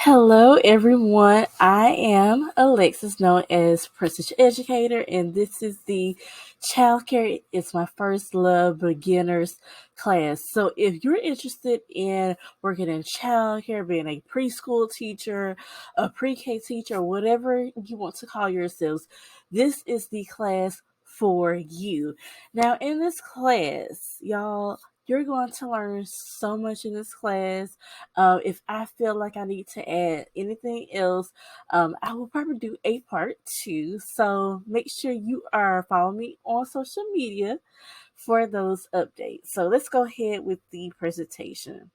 Hello, everyone. I am Alexis, known as Princess Educator, and this is the Childcare. It's my first love beginners class. So, if you're interested in working in childcare, being a preschool teacher, a pre-K teacher, whatever you want to call yourselves, this is the class for you. Now, in this class, y'all, you're going to learn so much in this class. If I feel like I need to add anything else, I will probably do a part two. So make sure you are following me on social media for those updates. So let's go ahead with the presentation.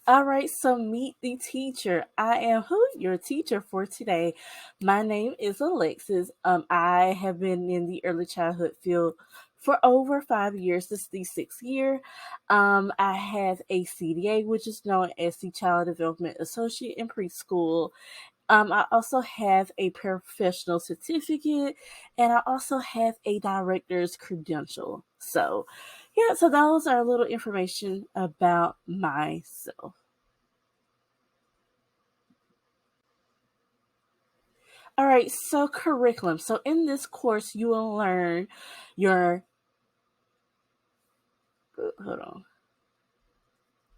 All right, so meet the teacher. I am who? Your teacher for today. My name is Alexis. I have been in the early childhood field for over 5 years. This is the sixth year. I have a CDA, which is known as the Child Development Associate in Preschool. I also have a professional certificate, and I also have a director's credential. So, yeah, so those are a little information about myself. All right, so curriculum. So in this course, you will learn your. Hold on.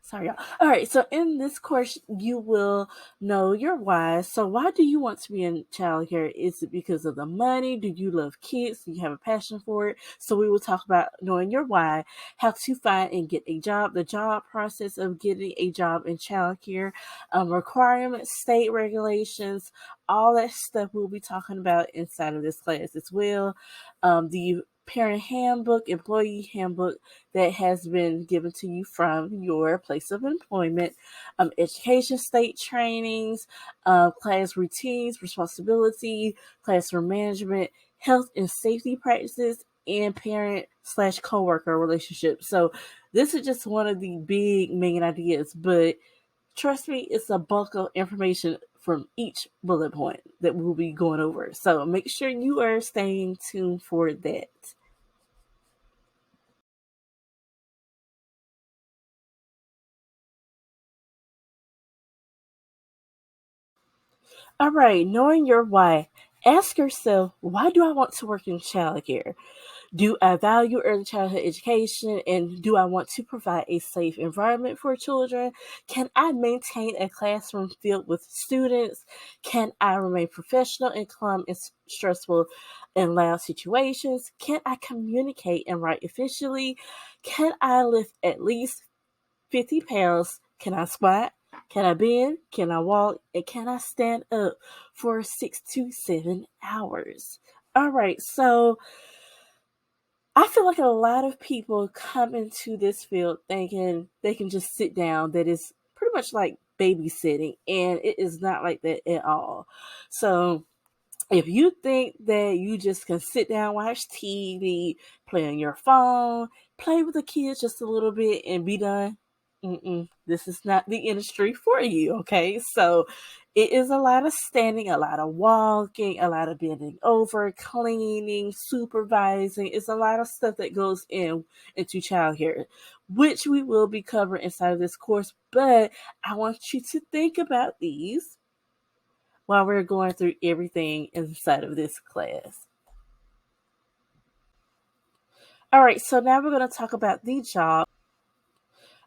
Sorry, y'all. All right, so in this course, you will know your why. So, why do you want to be in childcare? Is it because of the money? Do you love kids? Do you have a passion for it? So, we will talk about knowing your why, how to find and get a job, the job process of getting a job in childcare, requirements, state regulations, all that stuff we'll be talking about inside of this class as well. The parent handbook, employee handbook that has been given to you from your place of employment, education state trainings, class routines, responsibility, classroom management, health and safety practices, and parent slash coworker relationships. So this is just one of the big main ideas, but trust me, it's a bulk of information from each bullet point that we'll be going over. So make sure you are staying tuned for that. All right, knowing your why. Ask yourself, why do I want to work in childcare? Do I value early childhood education and do I want to provide a safe environment for children? Can I maintain a classroom filled with students? Can I remain professional and calm in stressful and loud situations? Can I communicate and write efficiently? Can I lift at least 50 pounds? Can I squat? Can I bend? Can I walk? And can I stand up for 6 to 7 hours? All right, so I feel like a lot of people come into this field thinking they can just sit down, that is pretty much like babysitting, and it is not like that at all. So, if you think that you just can sit down, watch TV, play on your phone, play with the kids just a little bit, and be done, this is not the industry for you, okay? So it is a lot of standing, a lot of walking, a lot of bending over, cleaning, supervising. It's a lot of stuff that goes into childcare, which we will be covering inside of this course. But I want you to think about these while we're going through everything inside of this class. All right, so now we're going to talk about the job.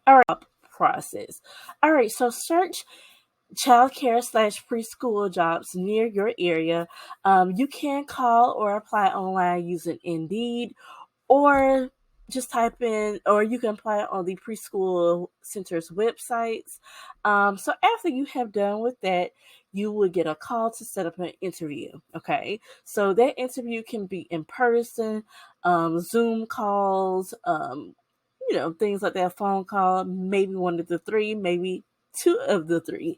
All right, process. All right, so search childcare slash preschool jobs near your area. You can call or apply online using Indeed, or just type in, or you can apply on the preschool center's websites. So after you have done with that, you will get a call to set up an interview. Okay, so that interview can be in person, Zoom calls, things like that, phone call, maybe one of the three, maybe two of the three.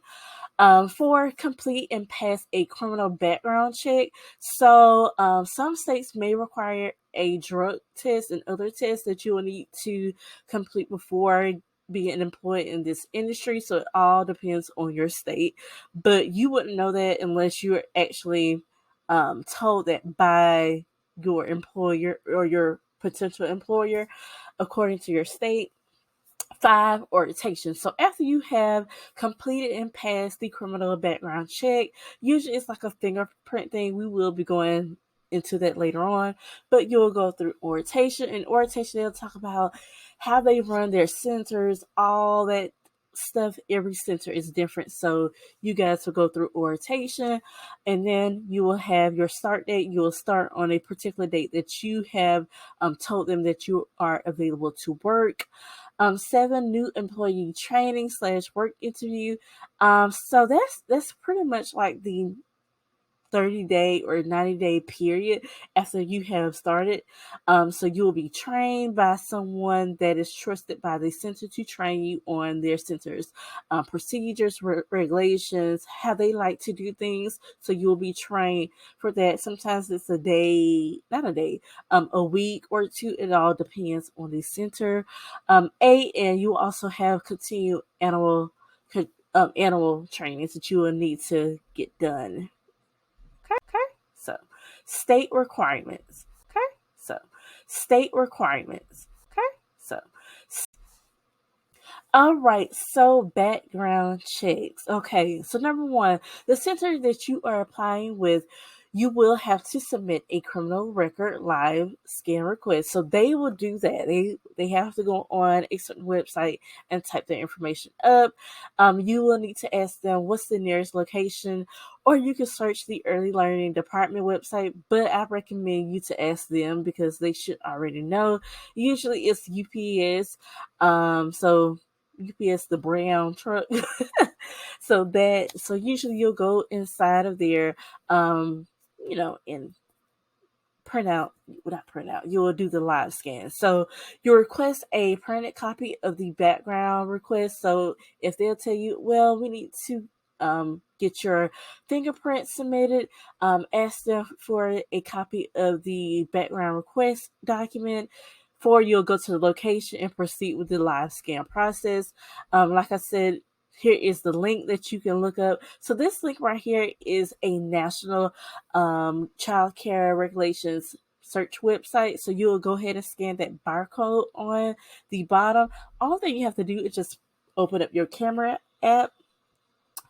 Four, complete and pass a criminal background check. So, some states may require a drug test and other tests that you will need to complete before being employed in this industry. So, it all depends on your state. But you wouldn't know that unless you're actually told that by your employer or your potential employer, according to your state. 5 orientation. So after you have completed and passed the criminal background check, usually it's like a fingerprint thing. We will be going into that later on, but you'll go through orientation. And orientation, they'll talk about how they run their centers, all that stuff. Every center is different. So you guys will go through orientation, and then you will have your start date. You will start on a particular date that you have told them that you are available to work. 7 new employee training / work interview. So that's pretty much like the 30-day or 90-day period after you have started. So you will be trained by someone that is trusted by the center to train you on their center's procedures, regulations, how they like to do things. So you will be trained for that. Sometimes it's a day, not a day, a week or two. It all depends on the center. And you also have continued animal trainings that you will need to get done. Okay. So, state requirements. Okay. So, state requirements. Okay. So, all right. So, background checks. Okay. So, number one, the center that you are applying with, you will have to submit a criminal record live scan request. So they will do that. They have to go on a certain website and type their information up. You will need to ask them what's the nearest location, or you can search the early learning department website. But I recommend you to ask them because they should already know. Usually it's UPS. So UPS, the brown truck. So usually you'll go inside of there, and print out, well, not print out, you will do the live scan. So you request a printed copy of the background request. So if they'll tell you, well, we need to get your fingerprint submitted, ask them for a copy of the background request document. For you'll go to the location and proceed with the live scan process. Like I said, here is the link that you can look up. So this link right here is a national child care regulations search website. So you'll go ahead and scan that barcode on the bottom. All that you have to do is just open up your camera app,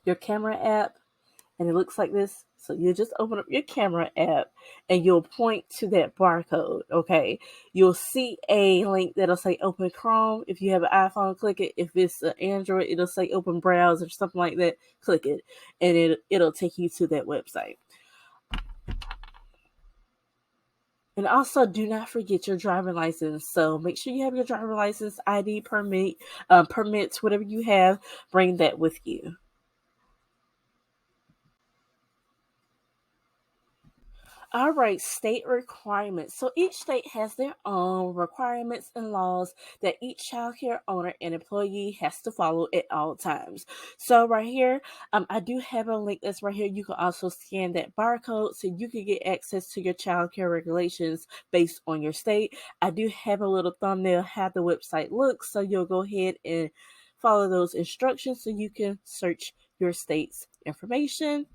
and it looks like this. So you just open up your camera app and you'll point to that barcode. Okay. You'll see a link that'll say open Chrome. If you have an iPhone, click it. If it's an Android, it'll say open browser or something like that. Click it and it'll take you to that website. And also, do not forget your driver's license. So make sure you have your driver's license, ID, permits, whatever you have. Bring that with you. All right, state requirements. So each state has their own requirements and laws that each childcare owner and employee has to follow at all times. So right here, I do have a link that's right here. You can also scan that barcode so you can get access to your childcare regulations based on your state. I do have a little thumbnail how the website looks, so you'll go ahead and follow those instructions so you can search your state's information.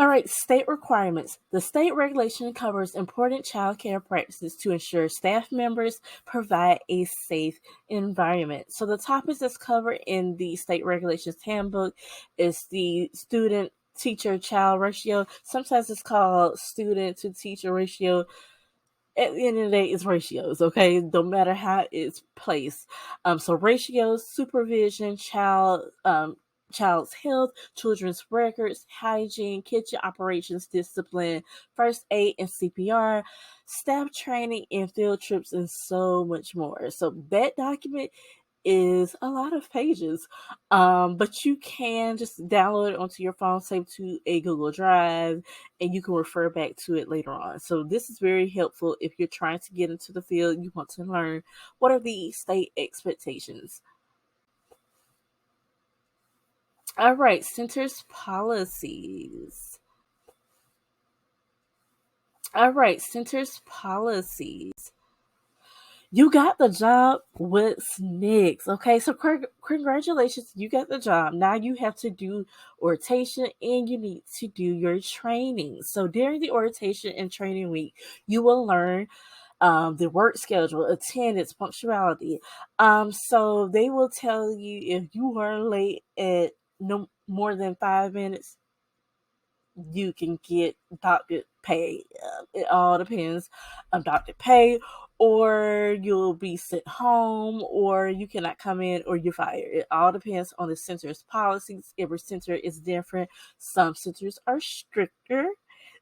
All right, state requirements. The state regulation covers important child care practices to ensure staff members provide a safe environment. So the topics that's covered in the state regulations handbook is the student teacher child ratio. Sometimes it's called student to teacher ratio. At the end of the day, it's ratios, okay? No matter how it's placed. So ratios, supervision, child's health, children's records, hygiene, kitchen operations, discipline, first aid and CPR, staff training and field trips, and so much more. So that document is a lot of pages, but you can just download it onto your phone, save to a Google Drive, and you can refer back to it later on. So this is very helpful if you're trying to get into the field. You want to learn what are the state expectations. All right, centers policies. All right, centers policies. You got the job. What's next? Okay, so congratulations, you got the job. Now you have to do orientation and you need to do your training. So during the orientation and training week, you will learn the work schedule, attendance, punctuality. So they will tell you if you are late at no more than 5 minutes, you can get doctor pay. It all depends on doctor pay, or you'll be sent home, or you cannot come in, or you're fired. It all depends on the center's policies. Every center is different. Some centers are stricter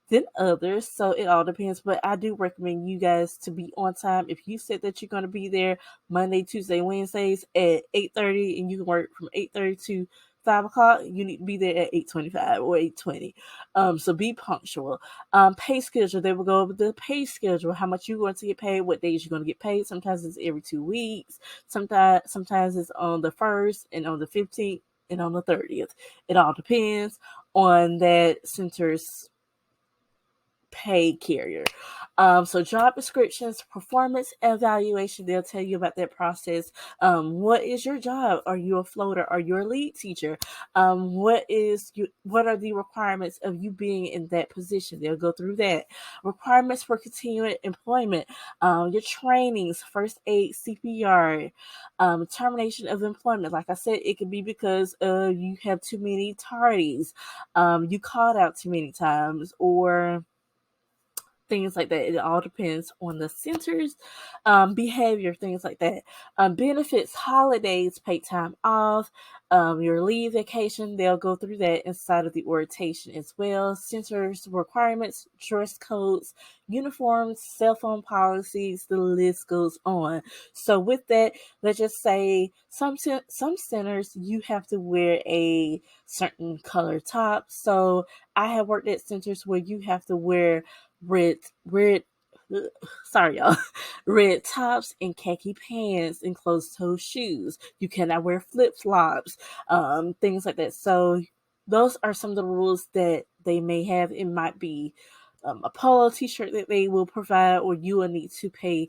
than others, so it all depends. But I do recommend you guys to be on time. If you said that you're going to be there Monday, Tuesday, Wednesdays at 8:30, and you can work from 8:30 to 5 o'clock, you need to be there at 8:25 or 8:20. So be punctual. Pay schedule. They will go over the pay schedule. How much you're going to get paid. What days you're going to get paid. Sometimes it's every 2 weeks. Sometimes it's on the 1st and on the 15th and on the 30th. It all depends on that center's pay carrier. So job descriptions, performance evaluation, they'll tell you about that process. What is your job? Are you a floater? Are you a lead teacher? What are the requirements of you being in that position? They'll go through that. Requirements for continuing employment, your trainings, first aid, CPR, termination of employment. Like I said, it could be because you have too many tardies, you called out too many times, or things like that. It all depends on the center's behavior, things like that. Benefits, holidays, paid time off, your leave, vacation, they'll go through that inside of the orientation as well. Centers requirements, dress codes, uniforms, cell phone policies, the list goes on. So with that, let's just say some centers you have to wear a certain color top. So I have worked at centers where you have to wear red sorry y'all, red tops and khaki pants and closed toe shoes. You cannot wear flip-flops, things like that. So those are some of the rules that they may have. It might be a polo t-shirt that they will provide, or you will need to pay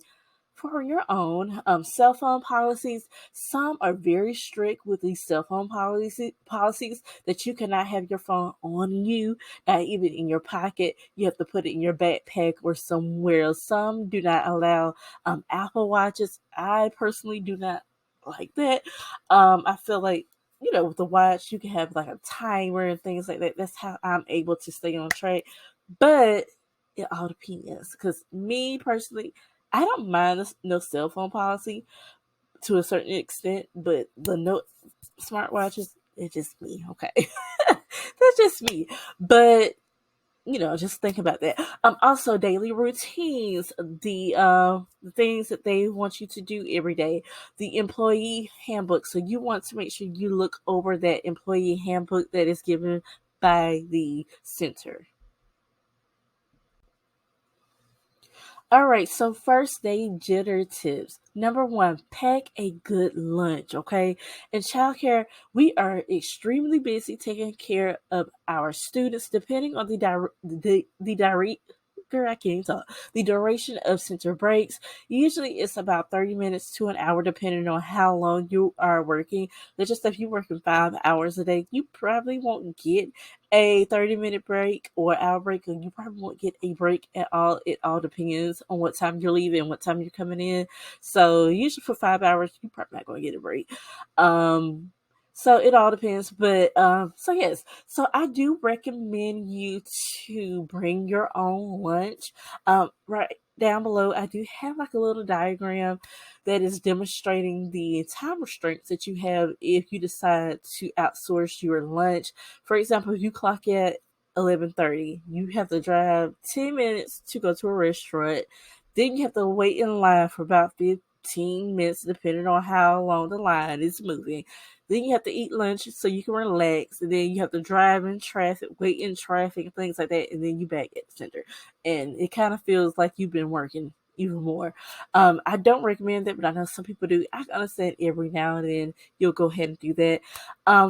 for your own. Cell phone policies. Some are very strict with these cell phone policies that you cannot have your phone on you, not even in your pocket. You have to put it in your backpack or somewhere else. Some do not allow Apple Watches. I personally do not like that. I feel like, with the watch, you can have like a timer and things like that. That's how I'm able to stay on track. But it all depends. Because me personally, I don't mind no cell phone policy to a certain extent, but the no smartwatches, it's just me. Okay. That's just me. But just think about that. Also daily routines, the things that they want you to do every day, the employee handbook. So you want to make sure you look over that employee handbook that is given by the center. All right, so first day jitter tips. Number one, pack a good lunch, okay? In childcare, we are extremely busy taking care of our students, depending on girl, I can't even talk. The duration of center breaks. Usually it's about 30 minutes to an hour, depending on how long you are working. Let's just say if you're working 5 hours a day, you probably won't get a 30-minute break or hour break, or you probably won't get a break at all. It all depends on what time you're leaving, what time you're coming in. So usually for 5 hours, you're probably not going to get a break. So it all depends. But so yes, so I do recommend you to bring your own lunch. Right down below, I do have like a little diagram that is demonstrating the time restraints that you have if you decide to outsource your lunch. For example, if you clock at 11:30, you have to drive 10 minutes to go to a restaurant. Then you have to wait in line for about 15 minutes, depending on how long the line is moving. Then you have to eat lunch so you can relax. And then you have to drive in traffic, wait in traffic, and things like that. And then you back at the center. And it kind of feels like you've been working even more. I don't recommend that, but I know some people do. I understand every now and then you'll go ahead and do that.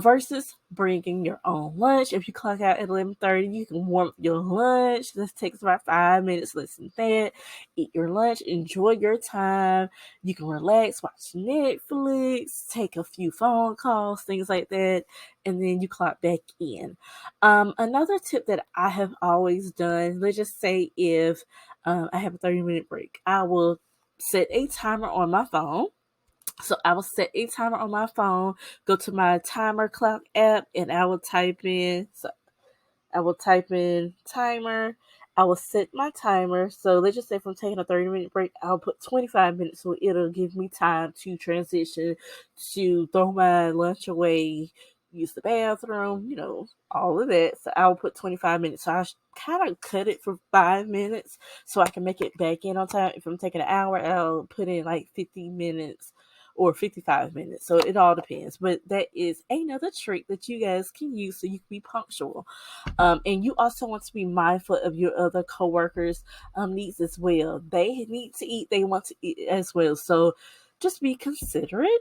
Versus bringing your own lunch. If you clock out at 11:30, you can warm up your lunch. This takes about 5 minutes, less than that. Eat your lunch, enjoy your time. You can relax, watch Netflix, take a few phone calls, things like that, and then you clock back in. Another tip that I have always done, let's just say if I have a 30-minute break, I will set a timer on my phone. So I will set a timer on my phone, go to my timer clock app, and I will type in timer. I will set my timer. So let's just say if I'm taking a 30-minute break, I'll put 25 minutes so it'll give me time to transition, to throw my lunch away, use the bathroom, all of that. So I'll put 25 minutes. So I kind of cut it for 5 minutes so I can make it back in on time. If I'm taking an hour, I'll put in like 50 minutes or 55 minutes. So it all depends. But that is another trick that you guys can use so you can be punctual. And you also want to be mindful of your other coworkers' needs as well. They need to eat, they want to eat as well. So just be considerate.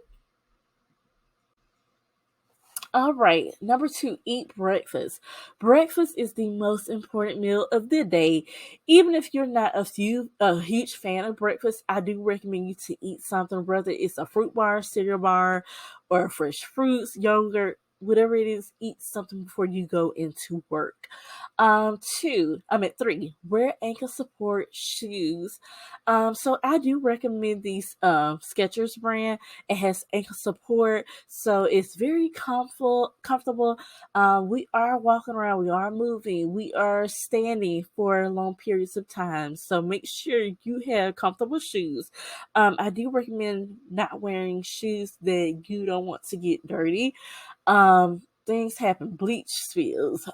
All right, number two, eat breakfast. Breakfast is the most important meal of the day. Even if you're not a huge fan of breakfast, I do recommend you to eat something, whether it's a fruit bar, cereal bar, or fresh fruits, yogurt, whatever it is. Eat something before you go into work. Three, wear ankle support shoes. So I do recommend these Skechers brand. It has ankle support, so it's very comfortable. We are walking around, we are moving, we are standing for long periods of time. So make sure you have comfortable shoes. I do recommend not wearing shoes that you don't want to get dirty. Things happen, bleach spills,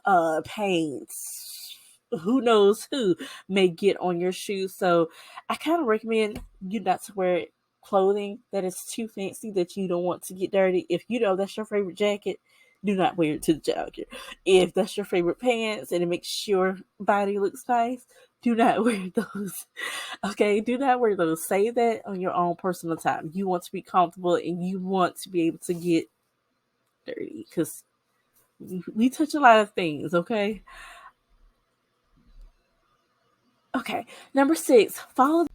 paints, who knows who may get on your shoes. So I kind of recommend you not to wear clothing that is too fancy that you don't want to get dirty. If you know that's your favorite jacket, do not wear it to the jacket. If that's your favorite pants and it makes your body looks nice, do not wear those. Okay, do not wear those. Save that on your own personal time. You want to be comfortable and you want to be able to get dirty because we touch a lot of things. Okay. Number six, follow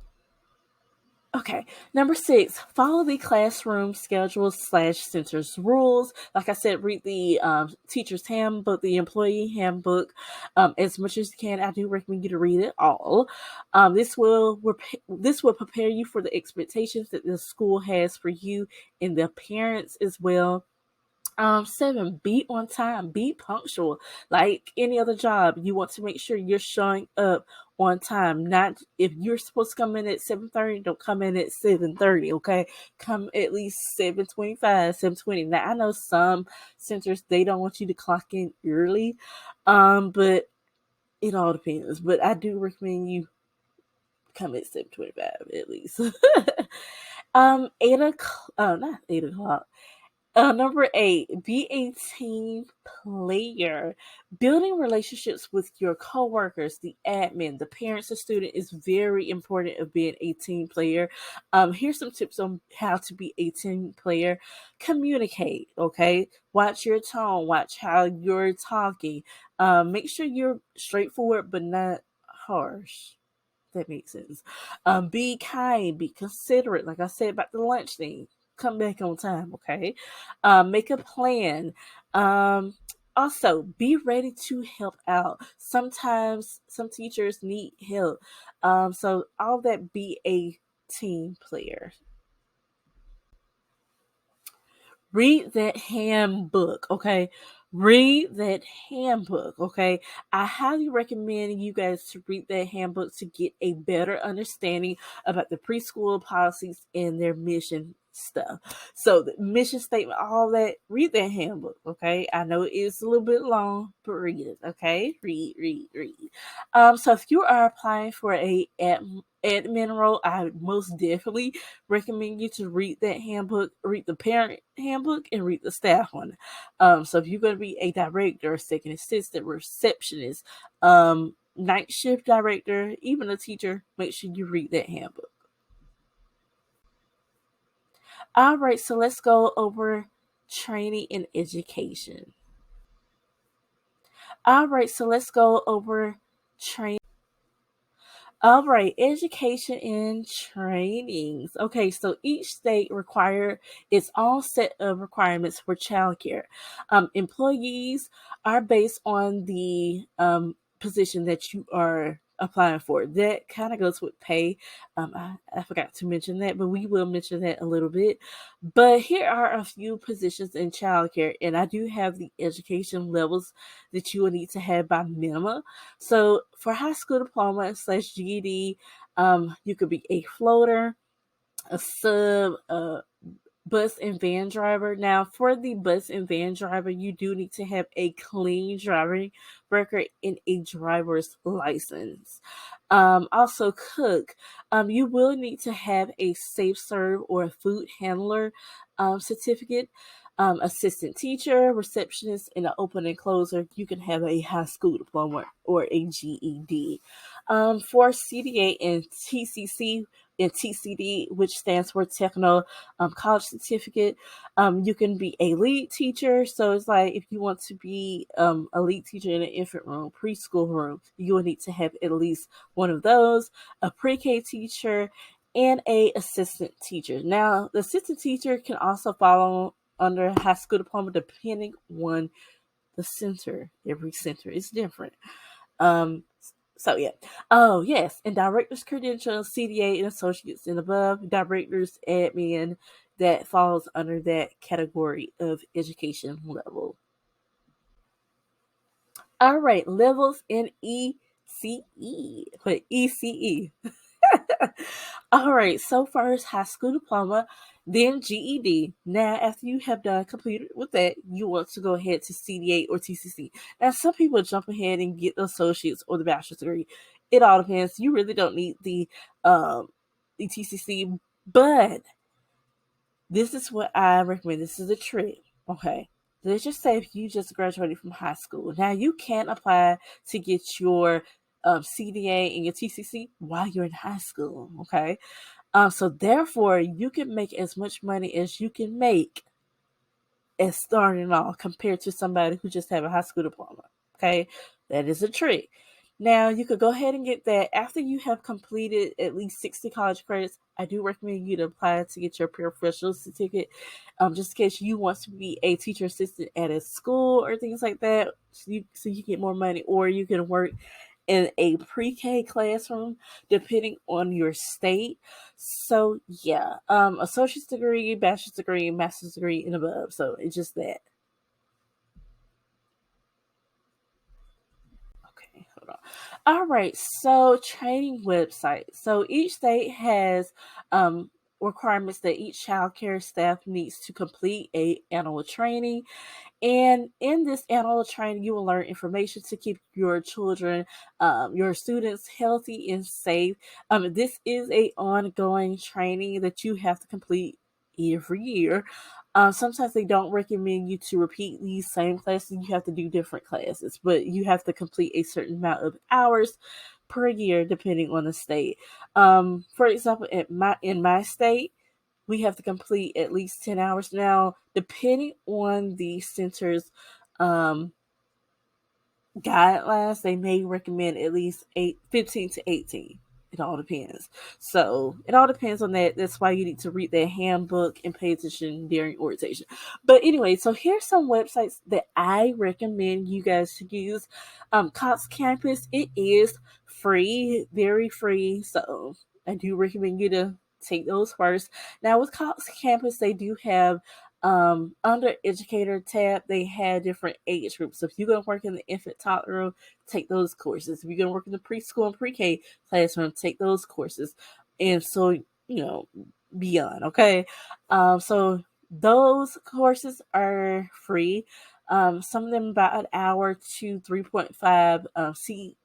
Okay, number six, follow the classroom schedule slash center's rules. Like I said, read the teacher's handbook, the employee handbook, as much as you can. I do recommend you to read it all. This will prepare you for the expectations that the school has for you and the parents as well. Seven, be on time, be punctual. Like any other job, you want to make sure you're showing up on time. Not if you're supposed to come in at 7:30, don't come in at 7:30. Okay, come at least 7:25, 7:20. Now I know some centers they don't want you to clock in early, but it all depends. But I do recommend you come at 7:25 at least. 8 o'clock. Not 8 o'clock. Number eight, be a team player. Building relationships with your coworkers, the admin, the parents, the student is very important of being a team player. Here's some tips on how to be a team player. Communicate, okay? Watch your tone, watch how you're talking. Make sure you're straightforward but not harsh. That makes sense. Be kind, be considerate. Like I said about the lunch thing, come back on time, okay? Make a plan. Also, be ready to help out. Sometimes some teachers need help. So all that, be a team player. Read that handbook, okay? Read that handbook, okay? I highly recommend you guys to read that handbook to get a better understanding about the preschool policies and their mission stuff. So the mission statement, all that, read that handbook, okay? I know it's a little bit long, but read it, okay? Read. So if you are applying for admin role, I most definitely recommend you to read that handbook, read the parent handbook, and read the staff one. So if you're going to be a director, second assistant, receptionist, night shift director, even a teacher, make sure you read that handbook. All right, so let's go over training and education. All right, so let's go over training. All right, education and trainings. Okay, so each state require its own set of requirements for childcare. Employees are based on the position that you are applying for. That kind of goes with pay. I forgot to mention that, but we will mention that a little bit. But here are a few positions in childcare, and I do have the education levels that you will need to have by minimum. So for high school diploma slash GED, you could be a floater, a sub, bus and van driver. Now, for the bus and van driver, you do need to have a clean driving record and a driver's license. Also, cook. You will need to have a safe serve or a food handler certificate. Assistant teacher, receptionist, and an open and closer, you can have a high school diploma or a GED. For CDA and TCC, and TCD, which stands for Techno College Certificate. You can be a lead teacher. So it's like if you want to be a lead teacher in an infant room, preschool room, you will need to have at least one of those, a pre-K teacher, and a assistant teacher. Now, the assistant teacher can also follow under high school diploma depending on the center. Every center is different. Um, so yeah. Oh yes, and director's credentials, CDA and associates and above, director's admin, that falls under that category of education level. All right, levels in ECE. Wait, ECE. All right, so first high school diploma, then GED. Now, after you have done completed with that, you want to go ahead to CDA or TCC. Now, some people jump ahead and get the associates or the bachelor's degree. It all depends. You really don't need the TCC, but this is what I recommend. This is a trick. Okay. Let's just say if you just graduated from high school. Now you can apply to get your CDA and your TCC while you're in high school. Okay. So therefore, you can make as much money as you can make as starting off compared to somebody who just have a high school diploma. Okay. That is a trick. Now, you could go ahead and get that after you have completed at least 60 college credits. I do recommend you to apply to get your professional certificate, just in case you want to be a teacher assistant at a school or things like that, so you get more money, or you can work in a pre-K classroom, depending on your state. So yeah, associate's degree, bachelor's degree, master's degree, and above. So it's just that. Okay, hold on. All right, so training website. So each state has requirements that each child care staff needs to complete a annual training. And in this annual training, you will learn information to keep your children, your students healthy and safe. This is a ongoing training that you have to complete every year. Sometimes they don't recommend you to repeat these same classes. You have to do different classes, but you have to complete a certain amount of hours per year, depending on the state. For example, in my state, we have to complete at least 10 hours. Now, depending on the center's um, guidelines, they may recommend at least 15 to 18. It all depends. So it all depends on that. That's why you need to read their handbook and pay attention during orientation. But anyway, so here's some websites that I recommend you guys to use. Cox Campus, it is free, very free. So I do recommend you to take those first. Now with Cox Campus, they do have under educator tab, they have different age groups. So if you're going to work in the infant toddler room, take those courses. If you're going to work in the preschool and pre-K classroom, take those courses. And so, beyond, okay? So those courses are free. Some of them about an hour to 3.5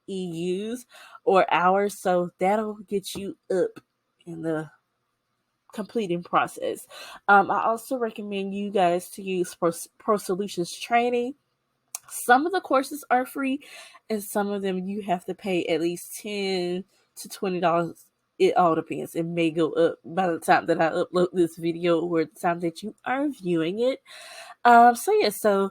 CEUs or hours. So that'll get you up in the completing process. I also recommend you guys to use Pro Solutions Training. Some of the courses are free, and some of them you have to pay at least $10 to $20. It all depends. It may go up by the time that I upload this video or the time that you are viewing it. So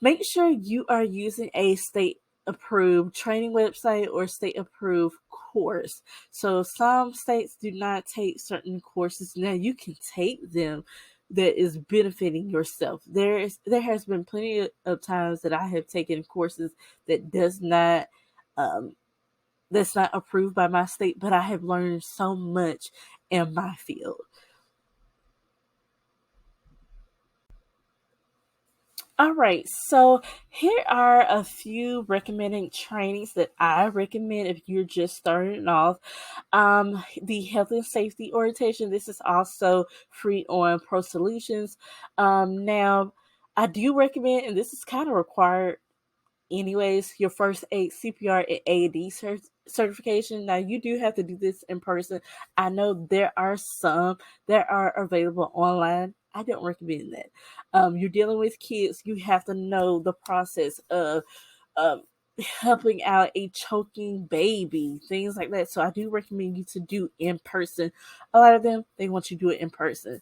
Make sure you are using a state approved training website or state approved course. So some states do not take certain courses. Now you can take them that is benefiting yourself. There has been plenty of times that I have taken courses that does not um, that's not approved by my state, but I have learned so much in my field. All right, so here are a few recommended trainings that I recommend if you're just starting off. The health and safety orientation. This is also free on Pro Solutions. Now, I do recommend, and this is kind of required anyways, your first aid CPR and AED certification. Now you do have to do this in person. I know there are some that are available online. I don't recommend that. You're dealing with kids. You have to know the process of um, helping out a choking baby, things like that. So I do recommend you to do in person. A lot of them, they want you to do it in person.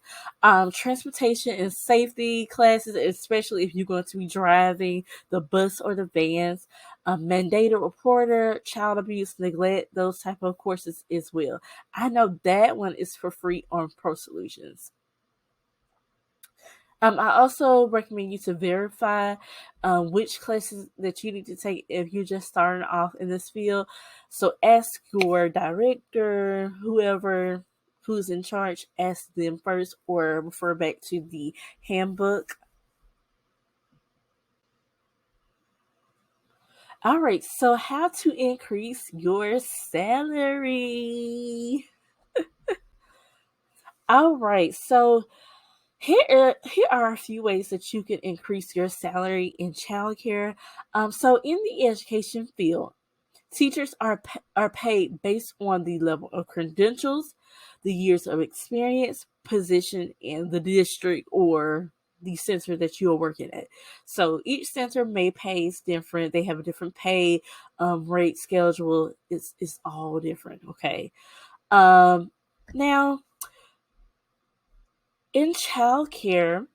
Transportation and safety classes, especially if you're going to be driving the bus or the vans. Mandated reporter, child abuse, neglect, those type of courses as well. I know that one is for free on Pro Solutions. I also recommend you to verify which classes that you need to take if you're just starting off in this field. So ask your director, whoever who's in charge, ask them first or refer back to the handbook. All right, so how to increase your salary? All right, so here are a few ways that you can increase your salary in childcare. So in the education field, teachers are paid based on the level of credentials, the years of experience, position in the district or the center that you are working at. So each center may pay is different. They have a different pay rate schedule. It's all different. Okay. Um, Now in childcare,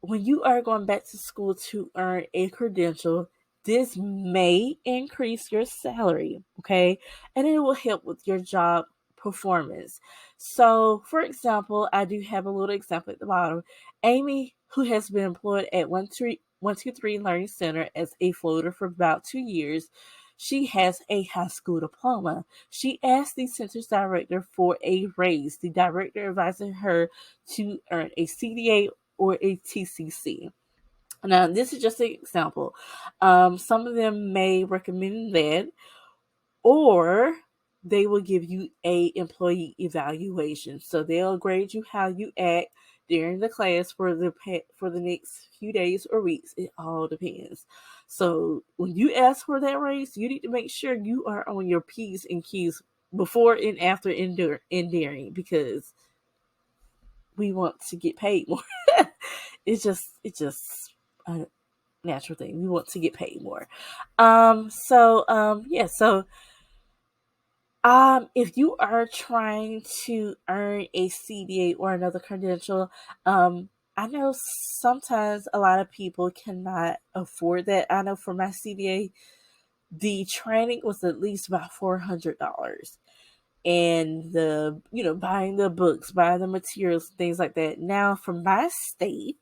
when you are going back to school to earn a credential, this may increase your salary, okay? And it will help with your job performance. So, for example, I do have a little example at the bottom. Amy, who has been employed at 123 Learning Center as a floater for about 2 years, she has a high school diploma. She asked the center's director for a raise. The director advised her to earn a CDA or a TCC. Now, this is just an example. Some of them may recommend that, or they will give you a employee evaluation. So they'll grade you how you act during the class for the next few days or weeks. It all depends. So when you ask for that raise, you need to make sure you are on your P's and Q's before and after enduring because we want to get paid more. It's just a natural thing. We want to get paid more. Yeah, so if you are trying to earn a CDA or another credential, I know sometimes a lot of people cannot afford that. I know for my CDA, the training was at least about $400. And buying the books, buying the materials, things like that. Now, for my state,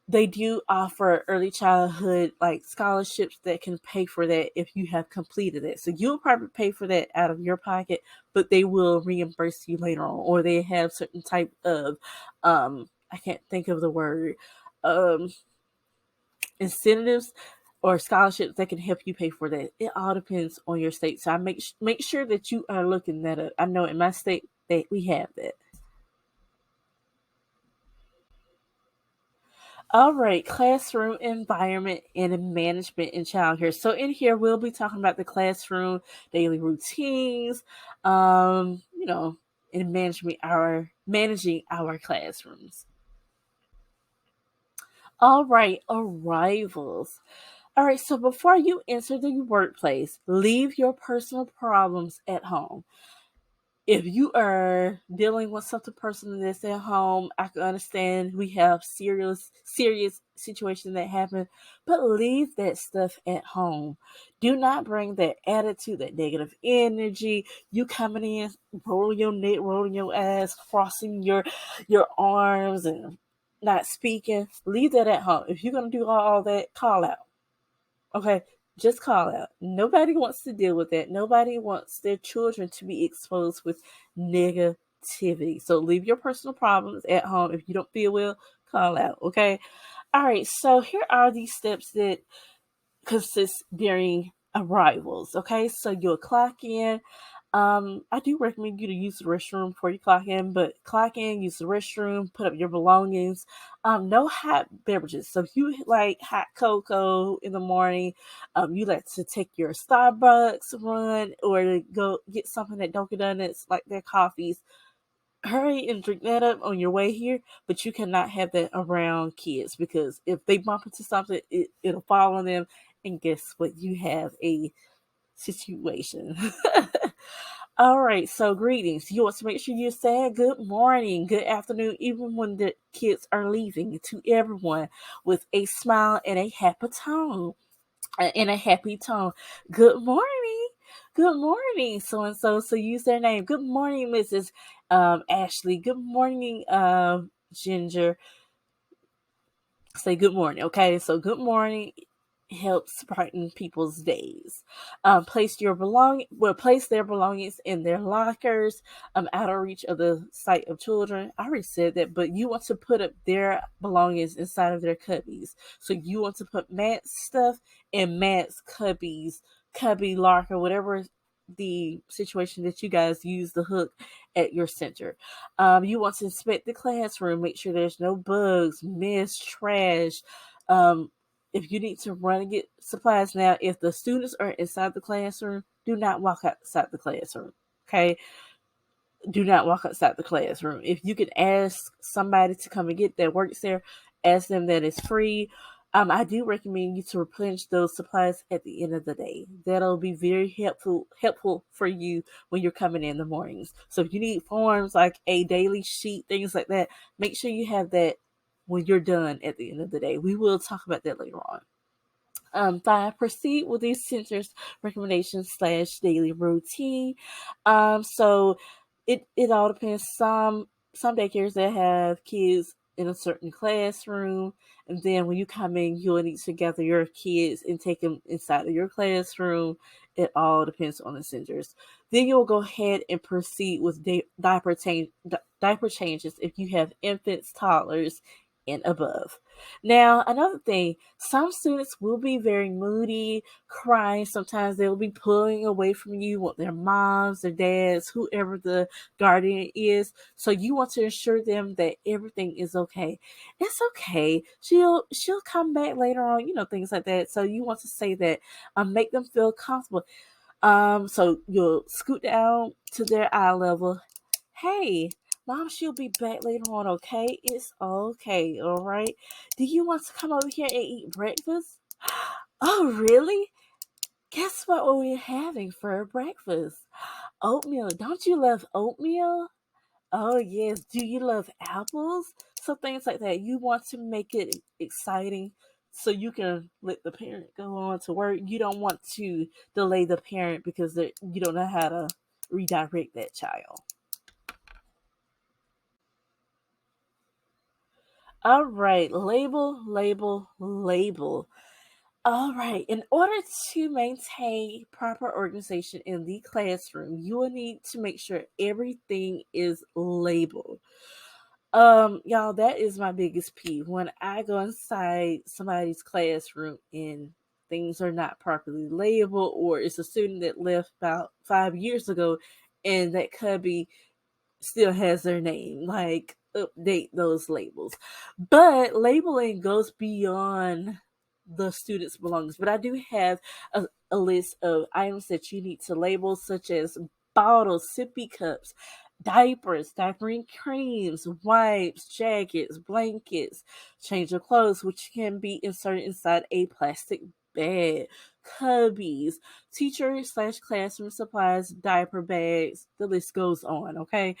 they do offer early childhood like scholarships that can pay for that if you have completed it. So you'll probably pay for that out of your pocket, but they will reimburse you later on, or they have certain type of I can't think of the word um incentives or scholarships that can help you pay for that. It all depends on your state. So I make sure that you are looking that up. I know in my state that we have that. All right, classroom environment and management in childcare. So in here we'll be talking about the classroom, daily routines, you know, and managing our classrooms. All right, arrivals. All right, so before you enter the workplace, leave your personal problems at home. if you are dealing with something personal that's at home, I can understand we have serious situations that happen, but leave that stuff at home. Do not bring that attitude, that negative energy. You coming in, rolling your neck, rolling your ass, crossing your arms, and not speaking. Leave that at home. If you're gonna do all that, call out. Okay, just call out. Nobody wants to deal with that. Nobody wants their children to be exposed with negativity. So leave your personal problems at home. If you don't feel well, call out. Okay. All right. So here are these steps that consist during arrivals. Okay, so you'll clock in. I do recommend you to use the restroom before you clock in, but clock in, use the restroom, put up your belongings. No hot beverages. So if you like hot cocoa in the morning, you like to take your Starbucks run or go get something at Dunkin' Donuts, like their coffees. Hurry and drink that up on your way here, but you cannot have that around kids because if they bump into something, it'll fall on them, and guess what? You have a situation. All right, so greetings. You want to make sure you say good morning, good afternoon, even when the kids are leaving, to everyone with a smile and a happy tone. In a happy tone. Good morning. Good morning, so and so. So use their name. Good morning, Mrs. Ashley. Good morning, Ginger. Say good morning. Okay, so good morning helps brighten people's days. Place their belongings in their lockers, out of reach of the sight of children. I already said that, but you want to put up their belongings inside of their cubbies. So you want to put Matt's stuff in Matt's cubby locker, whatever the situation that you guys use the hook at your center. You want to inspect the classroom, make sure there's no bugs, mist, trash. If you need to run and get supplies now, if the students are inside the classroom, do not walk outside the classroom. Okay? Do not walk outside the classroom. If you can ask somebody to come and get that works there, ask them that it's free. I do recommend you to replenish those supplies at the end of the day. That'll be very helpful for you when you're coming in the mornings. So if you need forms like a daily sheet, things like that, make sure you have that when you're done at the end of the day. We will talk about that later on. 5. Proceed with the center's recommendations slash daily routine. So it all depends. Some daycares that have kids in a certain classroom, and then when you come in, you'll need to gather your kids and take them inside of your classroom. It all depends on the centers. Then you'll go ahead and proceed with diaper changes if you have infants, toddlers, and above. Now, another thing, some students will be very moody, crying. Sometimes they'll be pulling away from you with their moms, their dads, whoever the guardian is. So you want to assure them that everything is okay. It's okay. She'll come back later on, things like that. So you want to say that, make them feel comfortable. So you'll scoot down to their eye level. Hey, Mom, she'll be back later on, okay? It's okay, all right? Do you want to come over here and eat breakfast? Oh, really? Guess what we're having for breakfast? Oatmeal. Don't you love oatmeal? Oh, yes. Do you love apples? So things like that. You want to make it exciting so you can let the parent go on to work. You don't want to delay the parent because you don't know how to redirect that child. All right, label, label, label. All right, in order to maintain proper organization in the classroom, you will need to make sure everything is labeled. Y'all, that is my biggest peeve. When I go inside somebody's classroom and things are not properly labeled, or it's a student that left about 5 years ago and that cubby still has their name. Like, update those labels. But labeling goes beyond the student's belongings. But I do have a list of items that you need to label, such as bottles, sippy cups, diapers, diapering creams, wipes, jackets, blankets, change of clothes, which can be inserted inside a plastic bed, cubbies, teacher slash classroom supplies, diaper bags. The list goes on. Okay,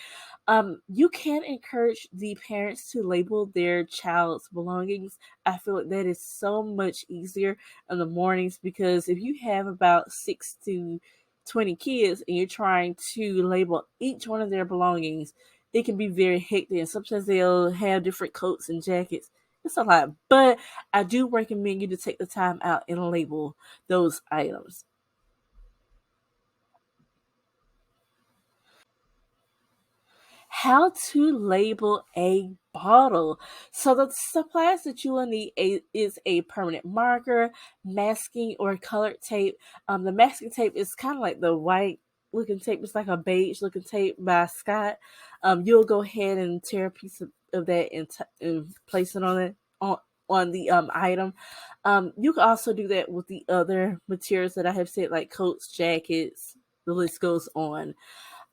you can encourage the parents to label their child's belongings. I feel like that is so much easier in the mornings because if you have about 6 to 20 kids and you're trying to label each one of their belongings, it can be very hectic. And sometimes they'll have different coats and jackets. It's a lot, but I do recommend you to take the time out and label those items. How to label a bottle. So the supplies that you will need is a permanent marker, masking or colored tape. The masking tape is kind of like the white looking tape. It's like a beige looking tape by Scott. You'll go ahead and tear a piece of that and place it on the item. You can also do that with the other materials that I have said, like coats, jackets. The list goes on.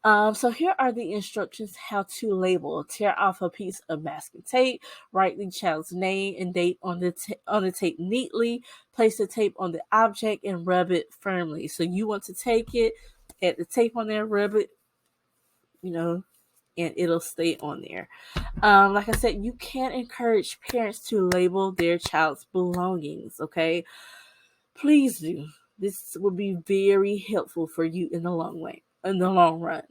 So here are the instructions how to label. Tear off a piece of masking tape. Write the child's name and date on the tape neatly. Place the tape on the object and rub it firmly. So you want to take it, add the tape on there, rub it, you know, and it'll stay on there. Like I said, you can encourage parents to label their child's belongings. Okay, please do. This will be very helpful for you in the long way, in the long run.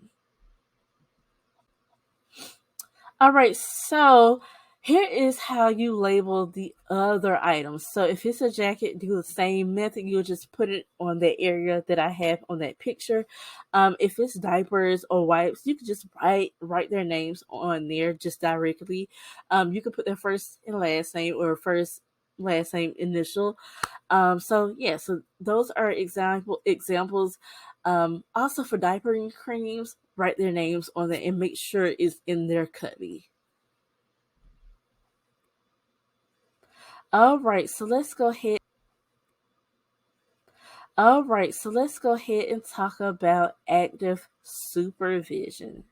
All right, so here is how you label the other items. So if it's a jacket, do the same method. You'll just put it on the area that I have on that picture. If it's diapers or wipes, you can just write their names on there just directly. You can put their first and last name or first last name initial. So yeah, so those are examples. Also for diapering creams, write their names on there and make sure it's in their cubby. All right, so let's go ahead. All right, so let's go ahead and talk about active supervision.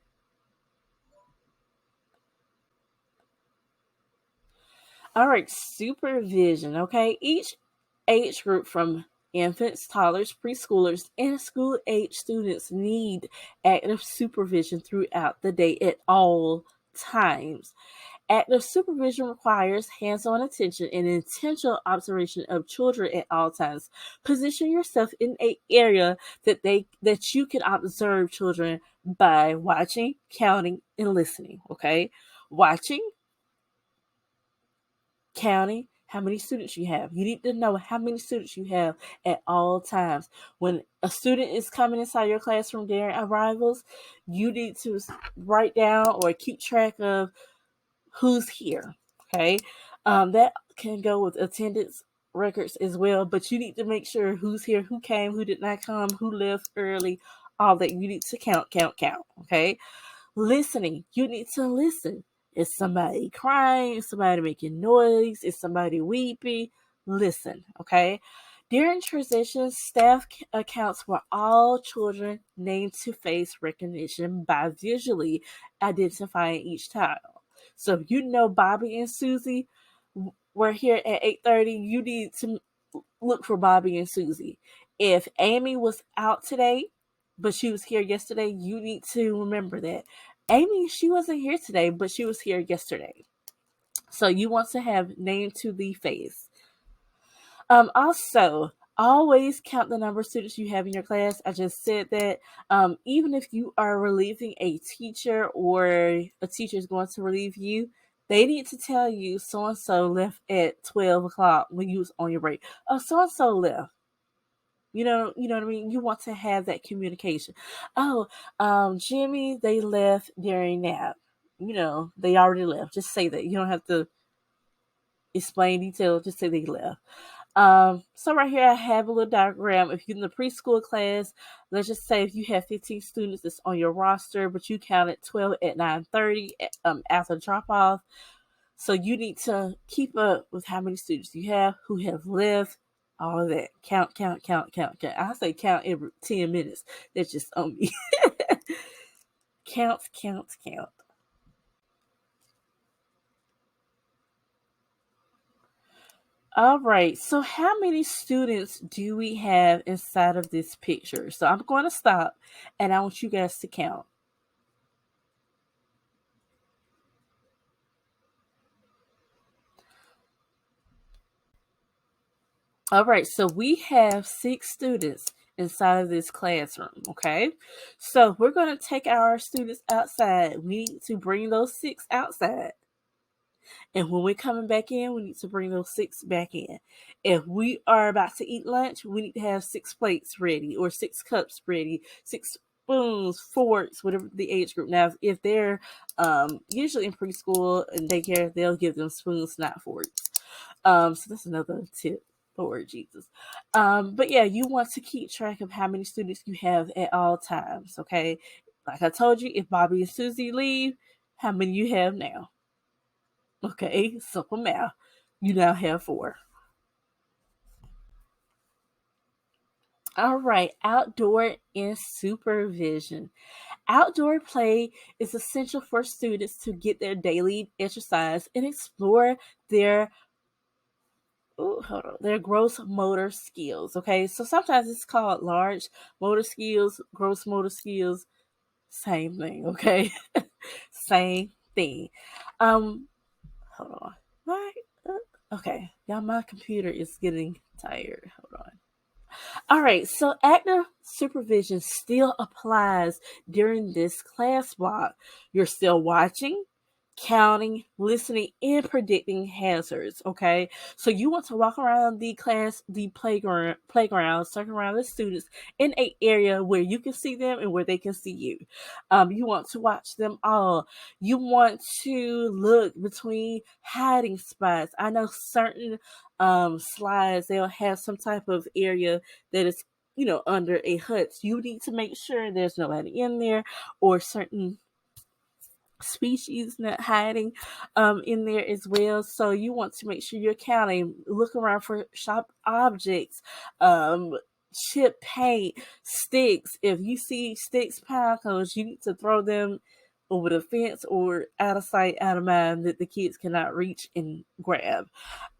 All right, supervision. Okay, each age group from infants, toddlers, preschoolers, and school age students need active supervision throughout the day at all times. Active supervision requires hands-on attention and intentional observation of children at all times. Position yourself in an area that you can observe children by watching, counting, and listening. Okay, watching, counting how many students you have. You need to know how many students you have at all times. When a student is coming inside your classroom during arrivals, you need to write down or keep track of who's here. Okay. That can go with attendance records as well, but you need to make sure who's here, who came, who did not come, who left early, all that. You need to count, count, count. Okay. Listening. You need to listen. Is somebody crying? Is somebody making noise? Is somebody weeping? Listen. Okay. During transitions, staff accounts for all children named to face recognition by visually identifying each child. So if you know Bobby and Susie were here at 8:30, you need to look for Bobby and Susie. If Amy was out today, but she was here yesterday, you need to remember that. Amy, she wasn't here today, but she was here yesterday. So you want to have name to the face. Also, always count the number of students you have in your class. I just said that. Even if you are relieving a teacher or a teacher is going to relieve you, they need to tell you so and so left at 12 o'clock when you was on your break. Oh, so and so left. You know what I mean? You want to have that communication. Oh, Jimmy, they left during nap. They already left. Just say that. You don't have to explain detail. Just say they left. So right here I have a little diagram. If you're in the preschool class, let's just say if you have 15 students that's on your roster, but you counted 12 at 9:30 after drop off. So you need to keep up with how many students you have, who have left, all of that. Count, count, count, count, count. I say count every 10 minutes. That's just on me. Count, count, count. All right. So, how many students do we have inside of this picture? So, I'm going to stop and I want you guys to count. All right. So, we have 6 students inside of this classroom. Okay. So, we're going to take our students outside. We need to bring those 6 outside. And when we're coming back in, we need to bring those 6 back in. If we are about to eat lunch, we need to have 6 plates ready or 6 cups ready, 6 spoons, forks, whatever the age group. Now, if they're usually in preschool and daycare, they'll give them spoons, not forks. So that's another tip. Lord Jesus. But yeah, you want to keep track of how many students you have at all times, okay? Like I told you, if Bobby and Susie leave, how many you have now? Okay, simple math. You now have 4. All right, outdoor and supervision. Outdoor play is essential for students to get their daily exercise and explore their their gross motor skills. Okay, so sometimes it's called large motor skills, gross motor skills, same thing. Okay, same thing. Um, Hold on. Right. Okay, y'all, my computer is getting tired. Hold on. All right, so active supervision still applies during this class block. You're still watching, counting, listening, and predicting hazards. Okay, so you want to walk around the playground, circle around the students in an area where you can see them and where they can see you. You want to watch them all. You want to look between hiding spots. I know certain slides they'll have some type of area that is under a hut. You need to make sure there's nobody in there or certain species not hiding in there as well. So you want to make sure you're counting, look around for sharp objects, chip paint, sticks. If you see sticks, pine cones, you need to throw them over the fence or out of sight, out of mind that the kids cannot reach and grab.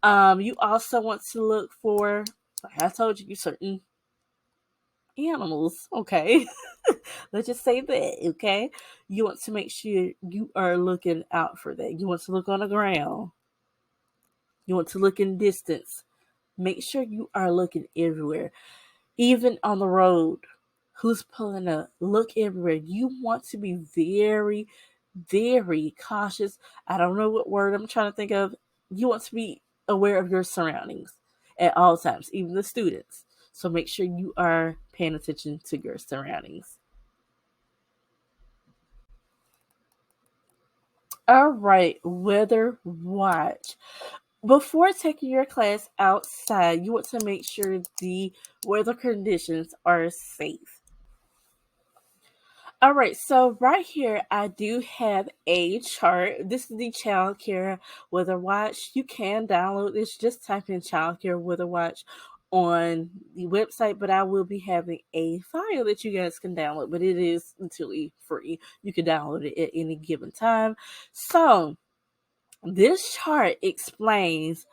You also want to look for, like I told you, certain animals. Okay. Let's just say that. Okay. You want to make sure you are looking out for that. You want to look on the ground. You want to look in distance. Make sure you are looking everywhere, even on the road. Who's pulling up? Look everywhere. You want to be very, very cautious. I don't know what word I'm trying to think of. You want to be aware of your surroundings at all times, even the students. So make sure you are paying attention to your surroundings. All right, weather watch. Before taking your class outside, you want to make sure the weather conditions are safe. All right, so right here, I do have a chart. This is the Childcare Weather Watch. You can download this. Just type in Childcare Weather Watch on the website, but I will be having a file that you guys can download, but it is entirely free. You can download it at any given time. So, this chart explains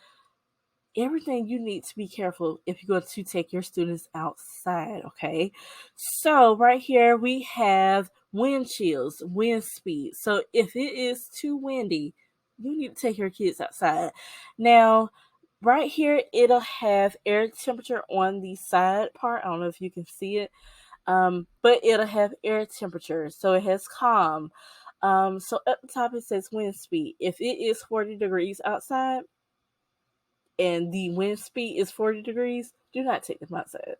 everything you need to be careful if you're going to take your students outside, okay? So right here we have wind chills, wind speed. So if it is too windy, you need to take your kids outside. Now, right here it'll have air temperature on the side part. I don't know if you can see it. But it'll have air temperature. So it has calm. So at the top it says wind speed. If it is 40 degrees outside, and the wind speed is 40 degrees, do not take them outside.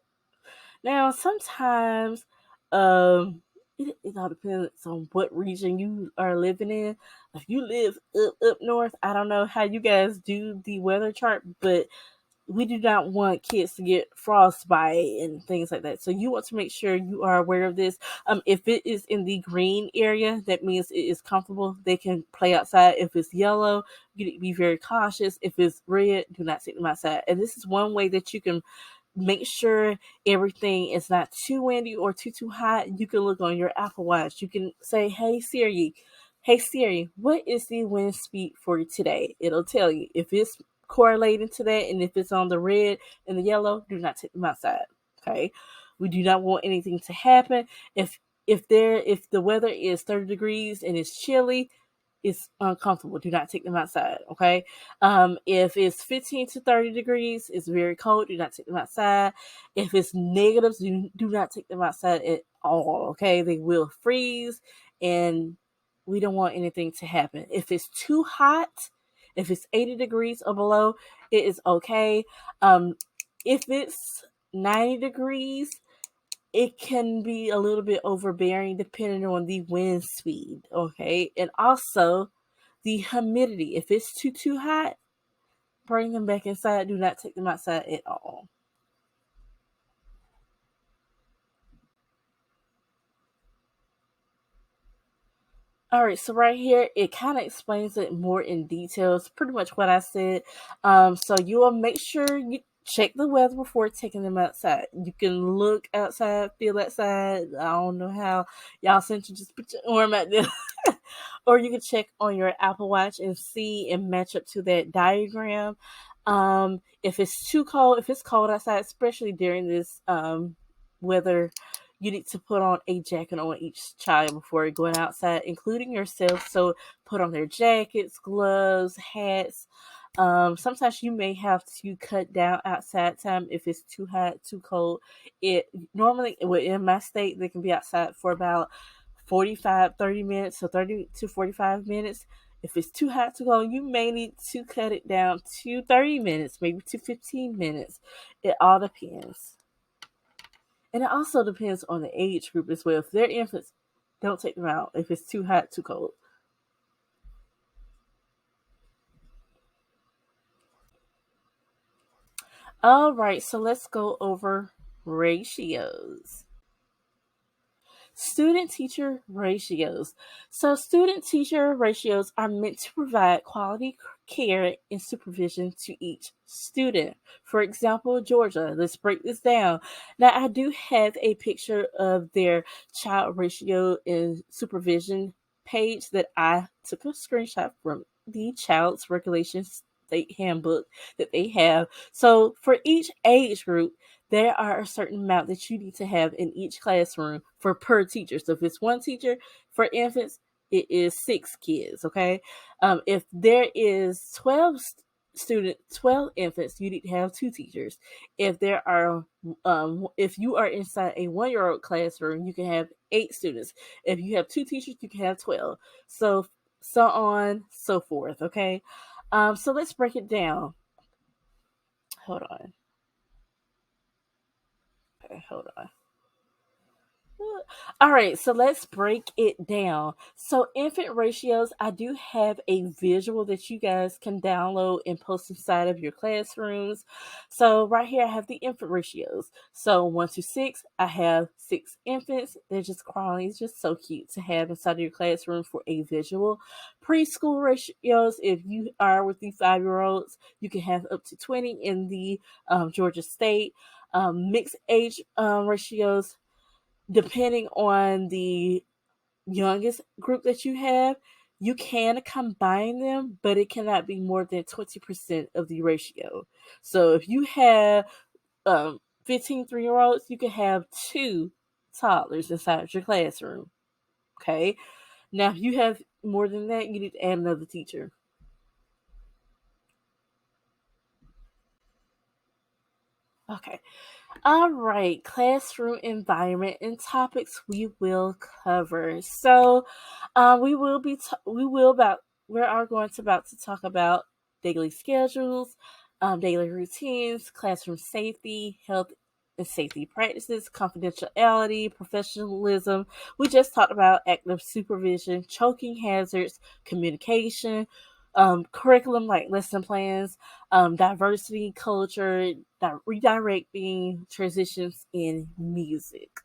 Now, sometimes it all depends on what region you are living in. If you live up north, I don't know how you guys do the weather chart, but we do not want kids to get frostbite and things like that. So you want to make sure you are aware of this. If it is in the green area, that means it is comfortable. They can play outside. If it's yellow, you need to be very cautious. If it's red, do not take them outside. And this is one way that you can make sure everything is not too windy or too hot. You can look on your Apple Watch. You can say, Hey Siri, what is the wind speed for today? It'll tell you. If it's correlating to that. And if it's on the red and the yellow, do not take them outside. Okay. We do not want anything to happen. If the weather is 30 degrees and it's chilly, it's uncomfortable. Do not take them outside. Okay. If it's 15 to 30 degrees, it's very cold. Do not take them outside. If it's negatives, do not take them outside at all. Okay. They will freeze, and we don't want anything to happen. If it's too hot, if it's 80 degrees or below, it is okay. If it's 90 degrees, it can be a little bit overbearing depending on the wind speed, okay? And also the humidity. If it's too hot, bring them back inside. Do not take them outside at all. All right, so right here, it kind of explains it more in detail. It's pretty much what I said. So you will make sure you check the weather before taking them outside. You can look outside, feel outside. I don't know how y'all sent you just put your arm out there. Or you can check on your Apple Watch and see and match up to that diagram. If it's too cold, if it's cold outside, especially during this weather, you need to put on a jacket on each child before going outside, including yourself. So put on their jackets, gloves, hats. Sometimes you may have to cut down outside time if it's too hot, too cold. It normally, well, in my state, they can be outside for about 30 minutes, so 30 to 45 minutes. If it's too hot to go, you may need to cut it down to 30 minutes, maybe to 15 minutes. It all depends. And it also depends on the age group as well. If they're infants, don't take them out if it's too hot, too cold. All right, so let's go over ratios. Student teacher ratios. So, student teacher ratios are meant to provide quality care and supervision to each student. For example, Georgia, let's break this down. Now, I do have a picture of their child ratio and supervision page that I took a screenshot from the Child's Regulations State Handbook that they have. So, for each age group, there are a certain amount that you need to have in each classroom for per teacher. So if it's one teacher for infants, it is 6 kids. Okay. If there is 12 infants, you need to have 2 teachers. If there are, if you are inside a 1-year-old classroom, you can have 8 students. If you have 2 teachers, you can have 12. So on, so forth. Okay. So let's break it down. Hold on. Okay, hold on. All right, so let's break it down. So, infant ratios, I do have a visual that you guys can download and post inside of your classrooms. So, right here, I have the infant ratios. So, 1 to 6, I have 6 infants. They're just crawling. It's just so cute to have inside of your classroom for a visual. Preschool ratios, if you are with the 5-year-olds, you can have up to 20 in the Georgia state. Mixed age ratios, depending on the youngest group that you have, you can combine them, but it cannot be more than 20% of the ratio. So if you have 15 3 year olds, you can have 2 toddlers inside your classroom. Okay. Now, if you have more than that, you need to add another teacher. Okay. All right, classroom environment and topics we will cover. So, we will about we are going to about to talk about daily schedules, daily routines, classroom safety, health and safety practices, confidentiality, professionalism. We just talked about active supervision, choking hazards, communication, curriculum like lesson plans, diversity, culture, redirecting transitions in music.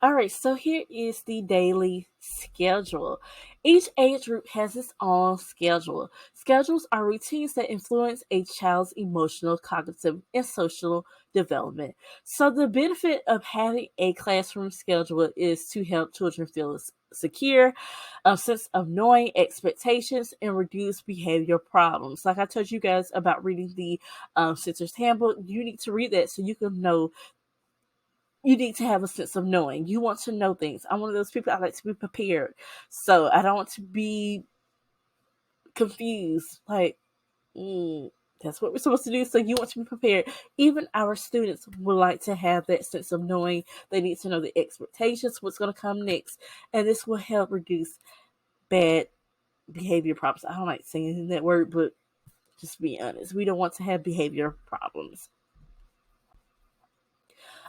All right, so here is the daily schedule. Each age group has its own schedule. Schedules are routines that influence a child's emotional, cognitive, and social development. So, the benefit of having a classroom schedule is to help children feel secure, a sense of knowing expectations, and reduce behavior problems. Like I told you guys about reading the Center's Handbook, you need to read that so you can know, you need to have a sense of knowing. You want to know things. I'm one of those people, I like to be prepared. So I don't want to be confused. Like, that's what we're supposed to do. So you want to be prepared. Even our students would like to have that sense of knowing. They need to know the expectations, what's going to come next. And this will help reduce bad behavior problems. I don't like saying that word, but just be honest. We don't want to have behavior problems.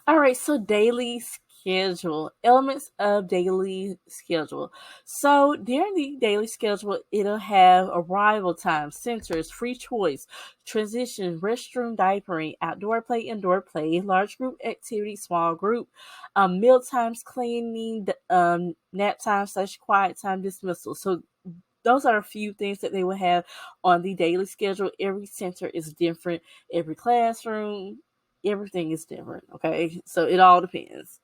All right, so daily schedule, elements of daily schedule. So during the daily schedule, it'll have arrival time, centers, free choice, transition, restroom, diapering, outdoor play, indoor play, large group activity, small group, meal times, cleaning, nap time / quiet time, dismissal. So those are a few things that they will have on the daily schedule. Every center is different. Every classroom, everything is different. Okay, so it all depends.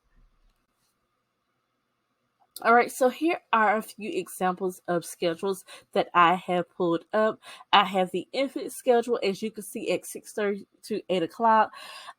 All right, so here are a few examples of schedules that I have pulled up. I have the infant schedule, as you can see, at 6:30 to 8 o'clock.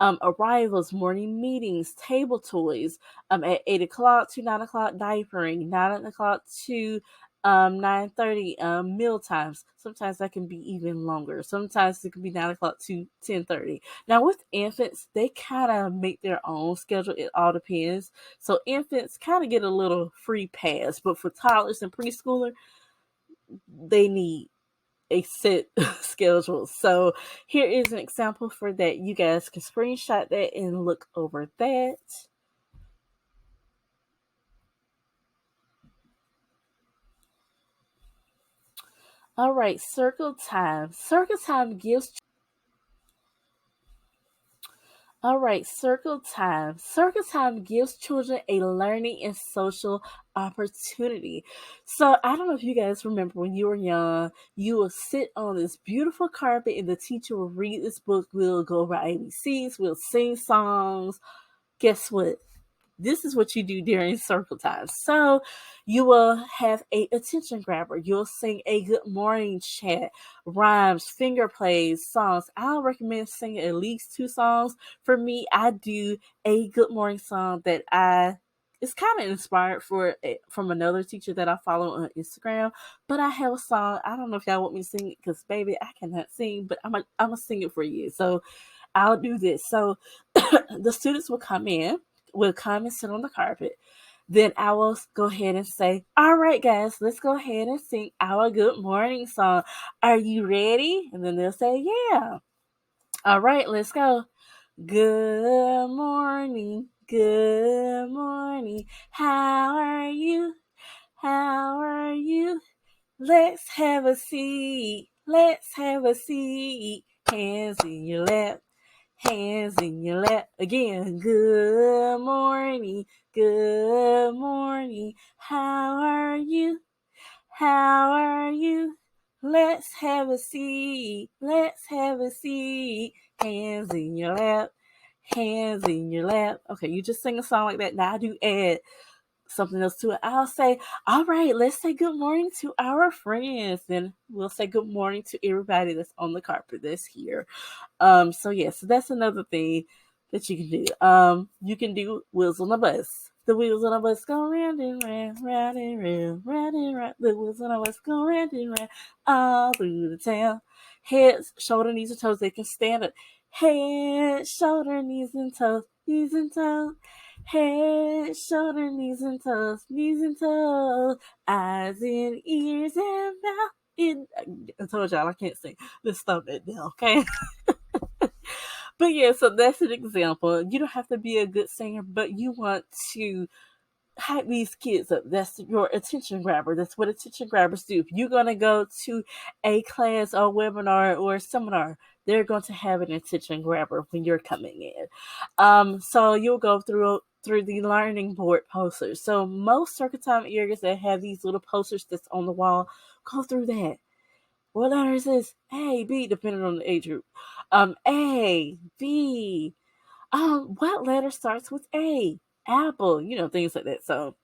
Arrivals, morning meetings, table toys. At 8 o'clock to 9 o'clock, diapering. 9 o'clock to 9:30, meal times. Sometimes that can be even longer. Sometimes it can be 9 o'clock to 10:30. Now with infants, they kind of make their own schedule. It all depends. So infants kind of get a little free pass, but for toddlers and preschooler, they need a set schedule. So here is an example for that. You guys can screenshot that and look over that. All right, circle time. Circle time gives All right, circle time. Circle time gives children a learning and social opportunity. So I don't know if you guys remember when you were young, you would sit on this beautiful carpet and the teacher will read this book. We'll go over ABCs, we'll sing songs. Guess what? This is what you do during circle time. So you will have a attention grabber. You'll sing a good morning chant, rhymes, finger plays, songs. I'll recommend singing at least 2 songs. For me, I do a good morning song that I it's kind of inspired from another teacher that I follow on Instagram. But I have a song. I don't know if y'all want me to sing it because baby, I cannot sing, but I'm gonna sing it for you. So I'll do this. So the students will come and sit on the carpet. Then I will go ahead and say, all right, guys, let's go ahead and sing our good morning song. Are you ready? And then they'll say, yeah. All right, let's go. Good morning. Good morning. How are you? How are you? Let's have a seat. Let's have a seat. Hands in your lap. Hands in your lap again. Good morning. Good morning. How are you? How are you? Let's have a seat. Let's have a seat. Hands in your lap. Hands in your lap. Okay, you just sing a song like that. Now I do add something else to it. I'll say, all right, let's say good morning to our friends. Then we'll say good morning to everybody that's on the carpet that's here. So yeah, so that's another thing that you can do. You can do wheels on the bus. The wheels on the bus go round and round, round and round, round and round. The wheels on the bus go round and round all through the town. Heads, shoulder, knees, and toes. They can stand up. Head, shoulder, knees, and toes, knees and toes. Head, shoulder, knees and toes, knees and toes. Eyes and ears and mouth. I told y'all I can't sing. Let's stop it now, okay? But yeah, so that's an example. You don't have to be a good singer, but you want to hype these kids up. That's your attention grabber. That's what attention grabbers do. If you're going to go to a class or webinar or seminar, they're going to have an attention grabber when you're coming in. So you'll go through the learning board posters. So most circle time areas that have these little posters that's on the wall, go through that. What letters is A, B, depending on the age group. A, B. What letter starts with A? Apple, things like that. So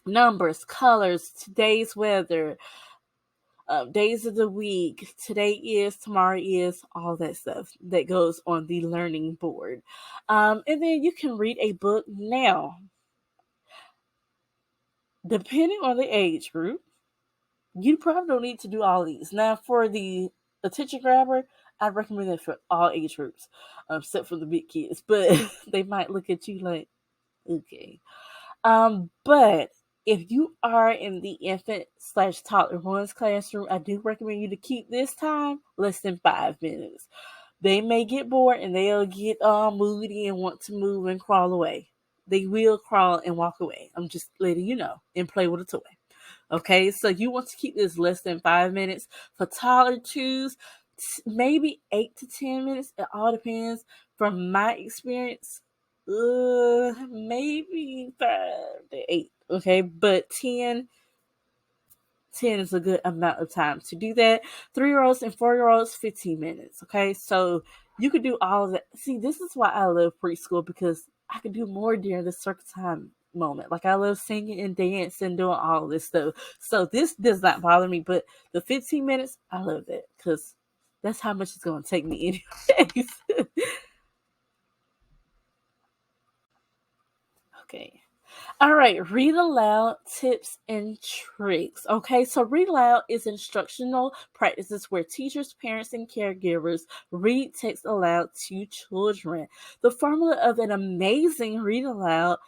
numbers, colors, today's weather, days of the week, today is, tomorrow is, all that stuff that goes on the learning board. And then you can read a book now. Depending on the age group, you probably don't need to do all these. Now, for the attention grabber, I'd recommend it for all age groups, except for the big kids. But they might look at you like, okay. But if you are in the infant / toddler one's classroom, I do recommend you to keep this time less than 5 minutes. They may get bored and they'll get moody and want to move and crawl away. They will crawl and walk away. I'm just letting you know, and play with a toy. Okay, so you want to keep this less than 5 minutes. For toddler twos, maybe 8 to 10 minutes. It all depends. From my experience, maybe 5 to 8. Okay, but 10 is a good amount of time to do that. 3-year-olds and 4-year-olds, 15 minutes. Okay, so you could do all of that. See, this is why I love preschool, because I can do more during the circle time moment. Like, I love singing and dancing and doing all this stuff. So this does not bother me, but the 15 minutes, I love that, because that's how much it's going to take me anyways. Okay. All right, read aloud tips and tricks. Okay, so read aloud is instructional practices where teachers, parents, and caregivers read text aloud to children. The formula of an amazing read aloud: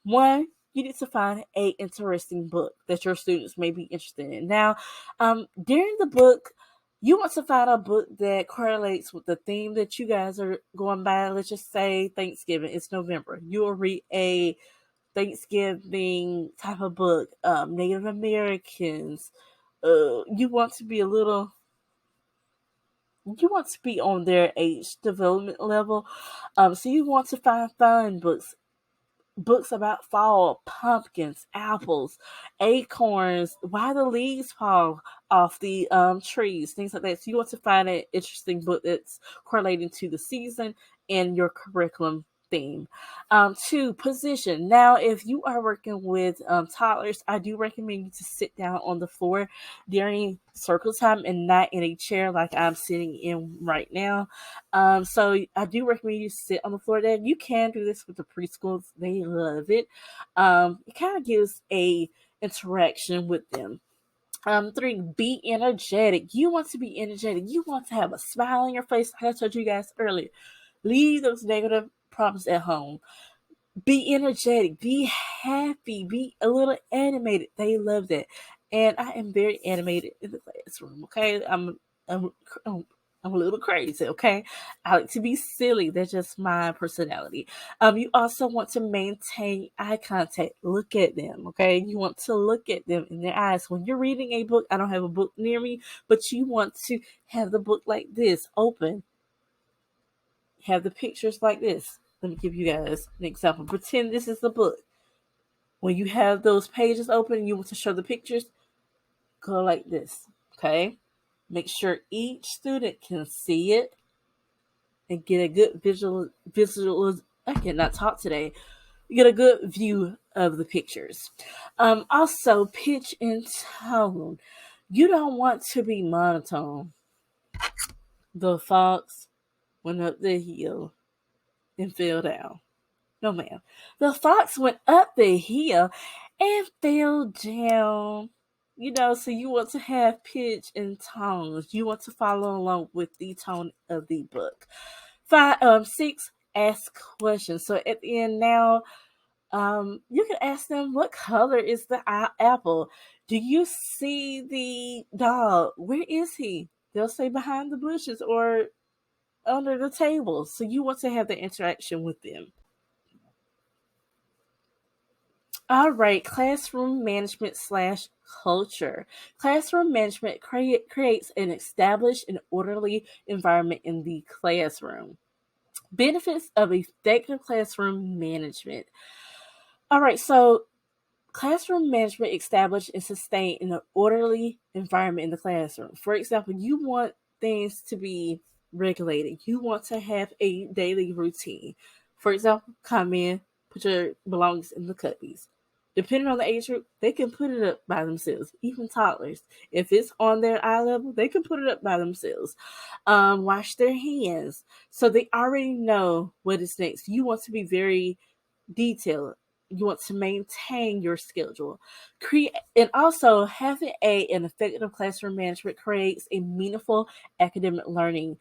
one, you need to find a interesting book that your students may be interested in. Now, during the book, you want to find a book that correlates with the theme that you guys are going by. Let's just say Thanksgiving. It's November. You will read a Thanksgiving type of book, Native Americans. You want to be you want to be on their age development level. So you want to find fun books about fall, pumpkins, apples, acorns, why the leaves fall off the trees, things like that. So you want to find an interesting book that's correlating to the season and your curriculum theme. 2, position. Now, if you are working with toddlers, I do recommend you to sit down on the floor during circle time and not in a chair like I'm sitting in right now. So I do recommend you sit on the floor there. You can do this with the preschools. They love it. It kind of gives a interaction with them. 3, be energetic. You want to be energetic. You want to have a smile on your face. Like I told you guys earlier. Leave those negative problems at home. Be energetic. Be happy. Be a little animated. They love that. And I am very animated in the classroom. Okay, I'm, I'm a little crazy. Okay, I like to be silly. That's just my personality. You also want to maintain eye contact. Look at them. Okay, you want to look at them in their eyes when you're reading a book. I don't have a book near me, but you want to have the book like this, open. Have the pictures like this. Let me give you guys an example. Pretend this is the book. When you have those pages open and you want to show the pictures, go like this. Okay? Make sure each student can see it and get a good visual. I cannot talk today. Get a good view of the pictures. Also, pitch and tone. You don't want to be monotone. The fox went up the hill and fell down. No, ma'am. The fox went up the hill and fell down. So you want to have pitch and tones. You want to follow along with the tone of the book. 6, ask questions. So at the end now, you can ask them, what color is the apple? Do you see the dog? Where is he? They'll say behind the bushes or under the table. So you want to have the interaction with them. All right, classroom management / culture. Classroom management creates an established and orderly environment in the classroom. Benefits of effective classroom management. All right, so classroom management establish and sustain an orderly environment in the classroom. For example, you want things to be regulated. You want to have a daily routine. For example, come in, put your belongings in the cubbies. Depending on the age group, they can put it up by themselves. Even toddlers, if it's on their eye level, they can put it up by themselves. Wash their hands, so they already know what is next. You want to be very detailed. You want to maintain your schedule. Create and also having an effective classroom management creates a meaningful academic learning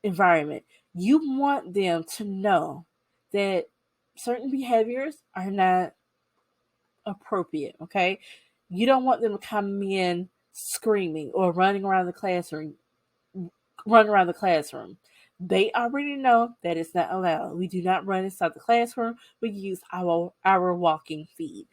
environment. You want them to know that certain behaviors are not appropriate. Okay, you don't want them to come in screaming or run around the classroom. They already know that it's not allowed. We do not run inside the classroom. We use our walking feet.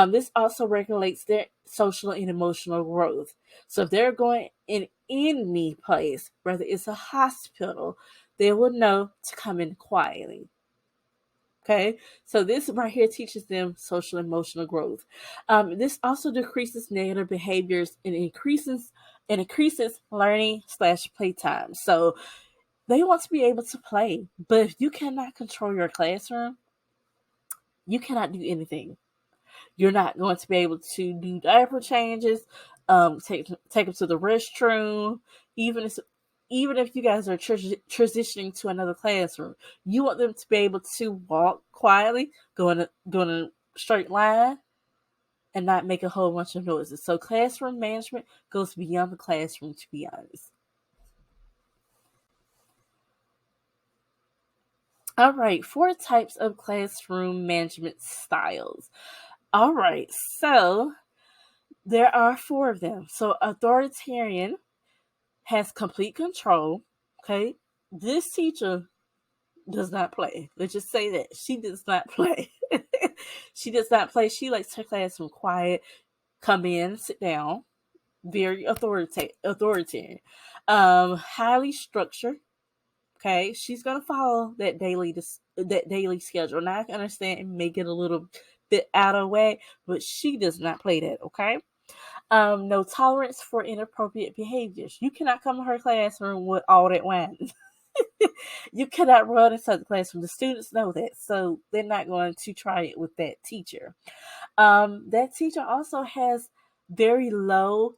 This also regulates their social and emotional growth. So if they're going in any place, whether it's a hospital, they will know to come in quietly. Okay, so this right here teaches them social emotional growth. This also decreases negative behaviors and increases learning slash playtime. So they want to be able to play, but if you cannot control your classroom, you cannot do anything. You're not going to be able to do diaper changes, take them to the restroom, even if even if you guys are transitioning to another classroom. You want them to be able to walk quietly, go in a straight line, and not make a whole bunch of noises. So classroom management goes beyond the classroom, to be honest. All right, four types of classroom management styles. All right, so there are four of them. So authoritarian has complete control. Okay, this teacher does not play. Let's just say that she does not play. She does not play. She likes her classroom quiet. Come in, sit down. Very authoritarian. Highly structured. Okay, she's gonna follow that daily schedule. Now I can understand it may get a little bit out of whack, but she does not play that. Okay. No tolerance for inappropriate behaviors. You cannot come to her classroom with all that wine. You cannot run inside the classroom. The students know that, so they're not going to try it with that teacher. That teacher also has very low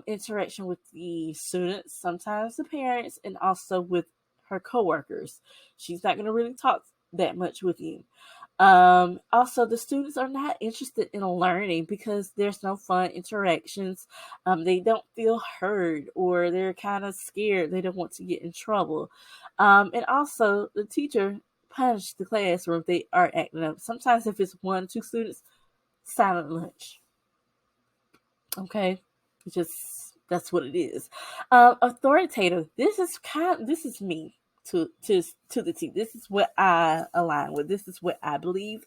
interaction with the students, sometimes the parents, and also with her coworkers. She's not going to really talk that much with you. Also, the students are not interested in learning because there's no fun interactions. They don't feel heard or they're kind of scared. They don't want to get in trouble. And also, the teacher punished the classroom if they are acting up. Sometimes, if it's one, two students, silent lunch. Okay, it's just that's what it is. Authoritative. This is me to the T. This is what I align with. This is what I believe.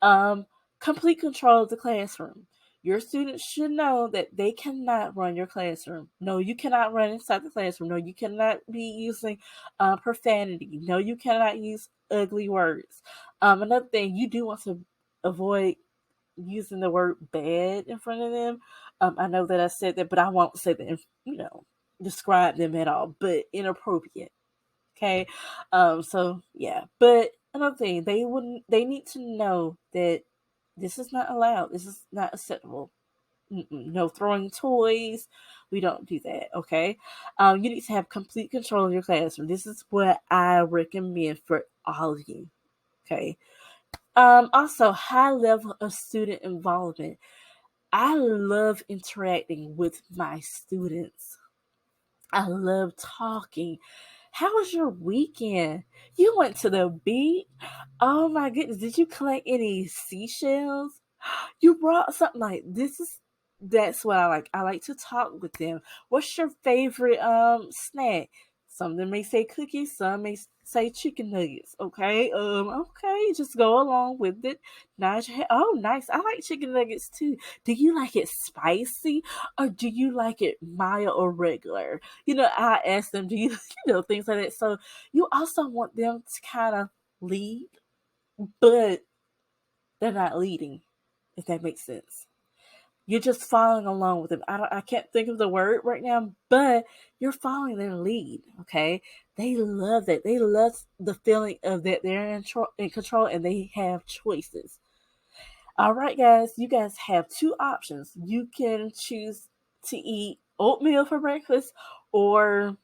Um, Complete control of the classroom. Your students should know that they cannot run your classroom. No, you cannot run inside the classroom. No, you cannot be using profanity. No, you cannot use ugly words. Another thing, you do want to avoid using the word bad in front of them. I know that I said that, but I won't say that, describe them at all, but inappropriate. Okay. So yeah, but another thing, they need to know that this is not allowed. This is not acceptable. No throwing toys. We don't do that. Okay. You need to have complete control of your classroom. This is what I recommend for all of you. Okay. Also, high level of student involvement. I love interacting with my students. I love talking. How was your weekend? You went to the beach? Oh my goodness. Did you collect any seashells? You brought something like this is that's what I like. I like to talk with them. What's your favorite snack? Some of them may say cookies, some may say chicken nuggets. Okay, okay, just go along with it. Nod your head. Oh, nice. I like chicken nuggets too. Do you like it spicy or do you like it mild or regular? I ask them, do you, things like that. So you also want them to kind of lead, but they're not leading, if that makes sense. You're just following along with them. I can't think of the word right now, but you're following their lead. Okay, they love that. They love the feeling of that they're in control and they have choices. All right, guys, you guys have two options. You can choose to eat oatmeal for breakfast or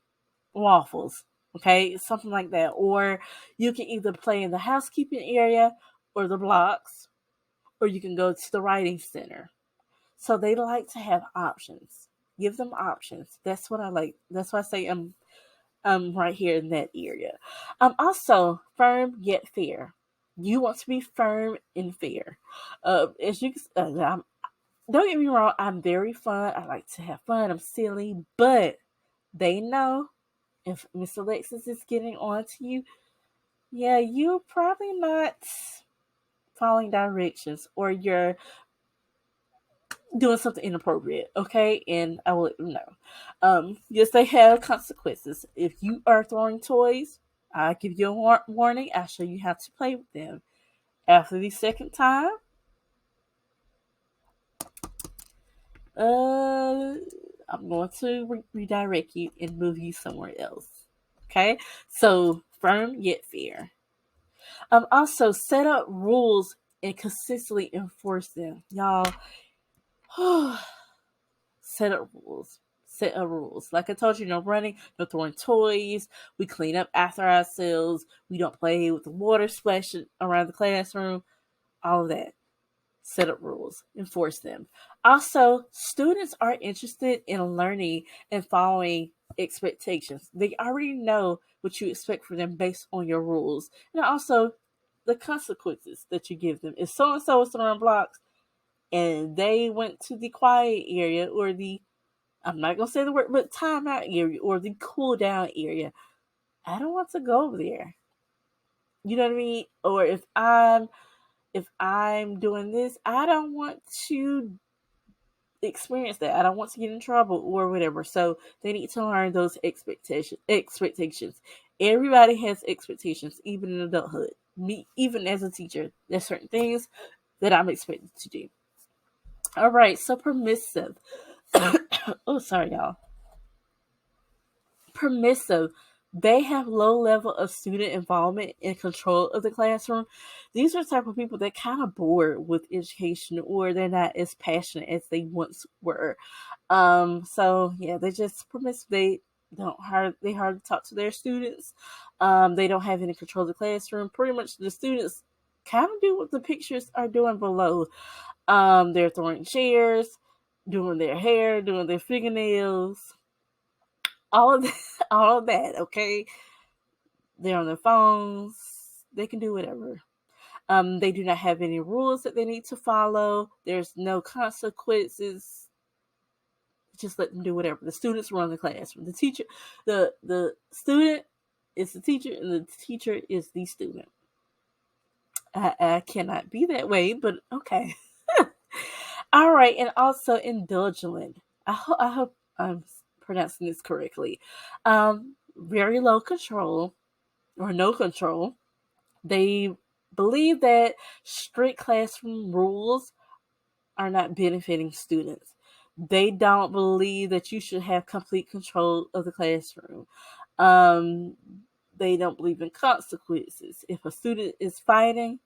waffles. Okay, something like that. Or you can either play in the housekeeping area or the blocks, or you can go to the writing center. So they like to have options. Give them options. That's what I like. That's why I say I'm right here in that area. Also firm yet fair. You want to be firm and fair. As you don't get me wrong, I'm very fun. I like to have fun. I'm silly, but they know if Miss Alexis is getting on to you, yeah, you're probably not following directions or you're doing something inappropriate, okay? And I will let them know. Yes, they have consequences. If you are throwing toys, I give you a warning. I show you how to play with them. After the second time, uh, I'm going to redirect you and move you somewhere else. Okay, so firm yet fair. Also set up rules and consistently enforce them, y'all. Set up rules. Set up rules. Like I told you, no running, no throwing toys. We clean up after ourselves. We don't play with the water splashing around the classroom. All of that. Set up rules. Enforce them. Also, students are interested in learning and following expectations. They already know what you expect from them based on your rules. And also the consequences that you give them. If so and so is throwing blocks and they went to the quiet area or the I'm not gonna say the word, but timeout area or the cool down area. I don't want to go over there. You know what I mean? Or if I'm doing this, I don't want to experience that. I don't want to get in trouble or whatever. So they need to learn those expectations. Everybody has expectations, even in adulthood. Me, even as a teacher, there's certain things that I'm expected to do. All right, so permissive. Oh, sorry, y'all. Permissive. They have low level of student involvement and control of the classroom. These are the type of people that kind of bored with education or they're not as passionate as they once were. So yeah, they're just permissive. They hard to talk to their students. They don't have any control of the classroom. Pretty much the students kind of do what the pictures are doing below. They're throwing chairs, doing their hair, doing their fingernails, all of that, all of that. Okay, they're on their phones. They can do whatever. They do not have any rules that they need to follow. There's no consequences. Just let them do whatever. The students run the classroom. The student is the teacher, and the teacher is the student. I cannot be that way, but okay. All right, and also indulgent. I hope I'm pronouncing this correctly. Very low control or no control. They believe that strict classroom rules are not benefiting students. They don't believe that you should have complete control of the classroom. Um, they don't believe in consequences. If a student is fighting,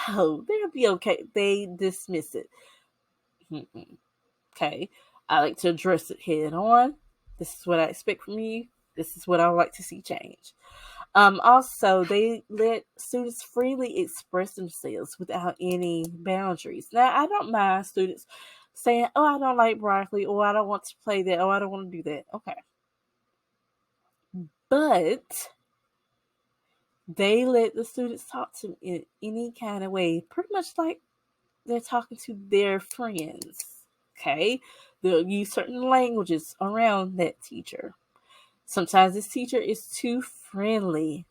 oh, they'll be okay. They dismiss it. Okay, I like to address it head on. This is what I expect from you. This is what I would like to see change. Also, they let students freely express themselves without any boundaries. Now, I don't mind students saying, "Oh, I don't like broccoli," or "I don't want to play that," or "I don't want to do that." Okay, but they let the students talk to them in any kind of way, pretty much like they're talking to their friends. Okay, they'll use certain languages around that teacher. Sometimes this teacher is too friendly.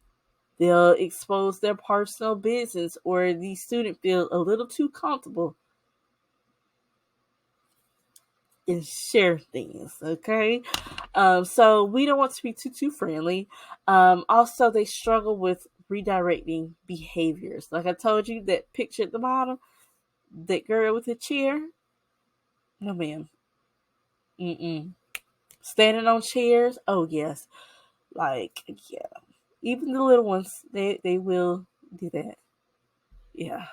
They'll expose their personal business or the student feel a little too comfortable and share things. Okay. So we don't want to be too friendly. Also, they struggle with redirecting behaviors. Like I told you, that picture at the bottom, that girl with the chair, no ma'am. Mm-mm. Standing on chairs, oh yes. Like, yeah. Even the little ones, they will do that. Yeah.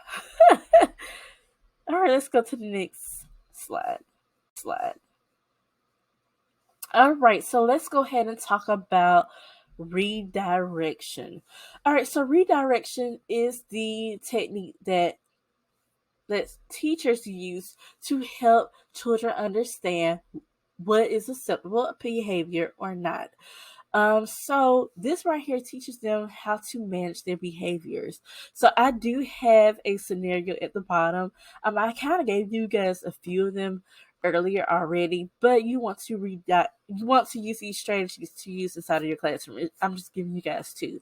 All right, let's go to the next slide. All right, so let's go ahead and talk about redirection. All right, so redirection is the technique that teachers use to help children understand what is acceptable behavior or not. So this right here teaches them how to manage their behaviors. So I do have a scenario at the bottom. I kind of gave you guys a few of them earlier already, but you want to read that. You want to use these strategies to use inside of your classroom. I'm just giving you guys two.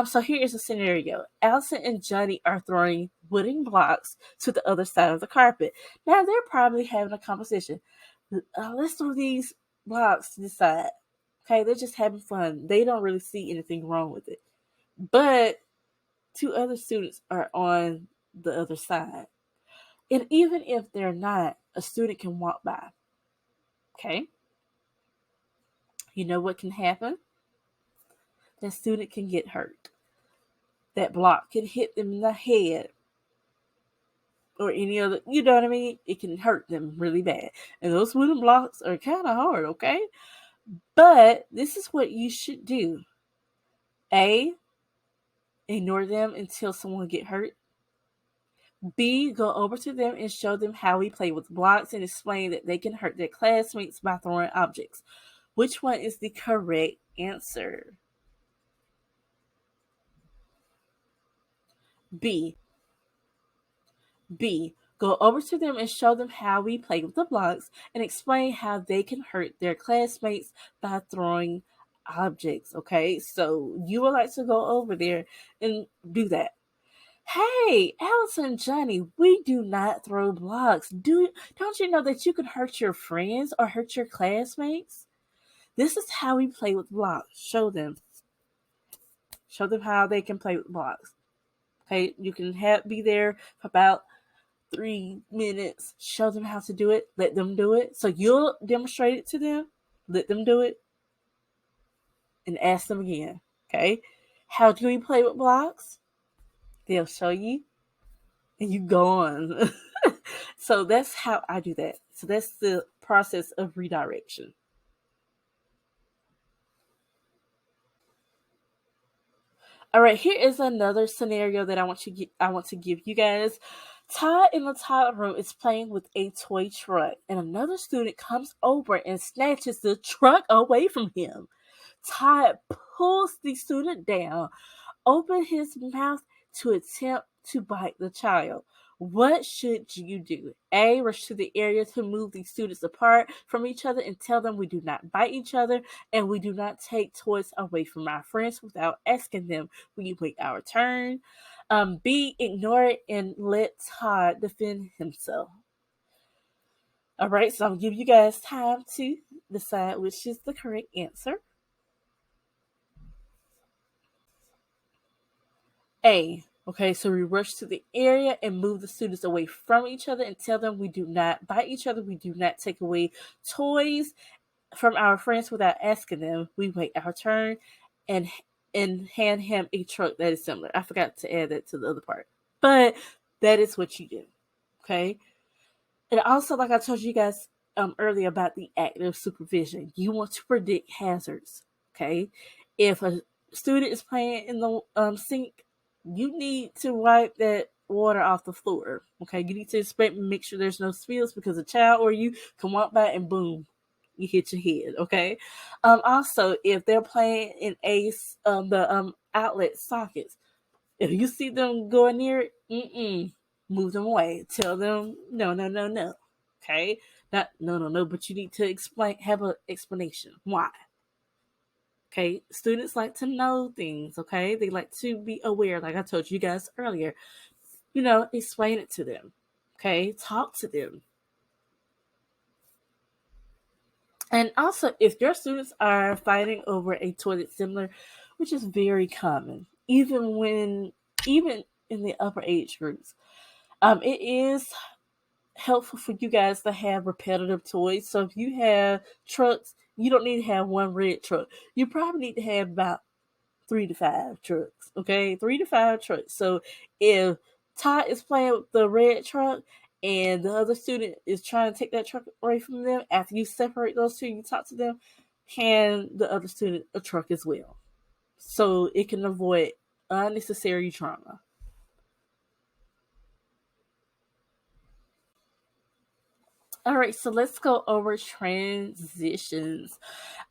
So here is a scenario. Allison and Johnny are throwing wooden blocks to the other side of the carpet. Now they're probably having a conversation. Let's throw these blocks to the side. Okay, they're just having fun. They don't really see anything wrong with it. But two other students are on the other side. And even if they're not, a student can walk by. Okay? You know what can happen? That student can get hurt. That block can hit them in the head or any other, you know what I mean? It can hurt them really bad. And those wooden blocks are kind of hard, okay? But this is what you should do. A, ignore them until someone get hurt. B, go over to them and show them how we play with blocks and explain that they can hurt their classmates by throwing objects. Which one is the correct answer? B. B. Go over to them and show them how we play with the blocks and explain how they can hurt their classmates by throwing objects. Okay, so you would like to go over there and do that. Hey, Allison and Johnny, we do not throw blocks. Don't you know that you can hurt your friends or hurt your classmates? This is how we play with blocks. Show them. Show them how they can play with blocks. Okay, you can be there for about 3 minutes. Show them how to do it. Let them do it. So you'll demonstrate it to them. Let them do it. And ask them again. Okay, how do we play with blocks? They'll show you. And you go on. So that's how I do that. So that's the process of redirection. All right, here is another scenario that I want to give you guys. Todd in the Todd room is playing with a toy truck, and another student comes over and snatches the truck away from him. Todd pulls the student down, open his mouth to attempt to bite the child. What should you do? A, rush to the area to move the students apart from each other and tell them we do not bite each other and we do not take toys away from our friends without asking them. We wait our turn. B, ignore it and let Todd defend himself. All right, so I'll give you guys time to decide which is the correct answer. A. Okay, so we rush to the area and move the students away from each other and tell them we do not bite each other. We do not take away toys from our friends without asking them. We wait our turn and hand him a truck that is similar. I forgot to add that to the other part. But that is what you do. Okay? And also, like I told you guys earlier about the active supervision, you want to predict hazards. Okay? If a student is playing in the sink, you need to wipe that water off the floor. Okay, you need to inspect and make sure there's no spills because a child or you can walk by and boom, you hit your head. Okay. Also, if they're playing in the outlet sockets, if you see them going near it, move them away. Tell them no, no, no, no. Okay, not no, no, no. But you need to have an explanation why. Okay, students like to know things, okay? They like to be aware, like I told you guys earlier. Explain it to them, okay? Talk to them. And also, if your students are fighting over a toilet similar, which is very common, even when even in the upper age groups. It is helpful for you guys to have repetitive toys. So if you have trucks, you don't need to have one red truck. You probably need to have about 3 to 5 trucks. Okay, 3 to 5 trucks. So if Todd is playing with the red truck and the other student is trying to take that truck away from them, after you separate those two, you talk to them, hand the other student a truck as well. So it can avoid unnecessary trauma. All right, so let's go over transitions.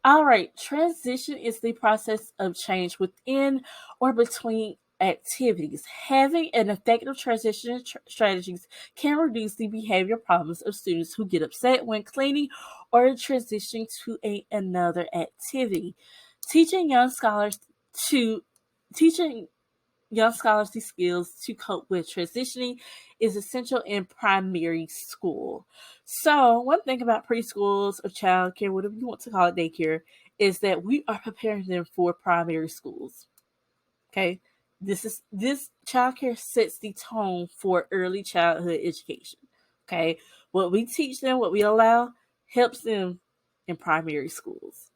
All right, transition is the process of change within or between activities. Having an effective transition strategies can reduce the behavior problems of students who get upset when cleaning or transitioning to another activity. Teaching young scholars to teaching young scholars these skills to cope with transitioning is essential in primary school. So, one thing about preschools or childcare, whatever you want to call it, daycare, is that we are preparing them for primary schools. Okay, this childcare sets the tone for early childhood education. Okay, what we teach them, what we allow, helps them in primary schools.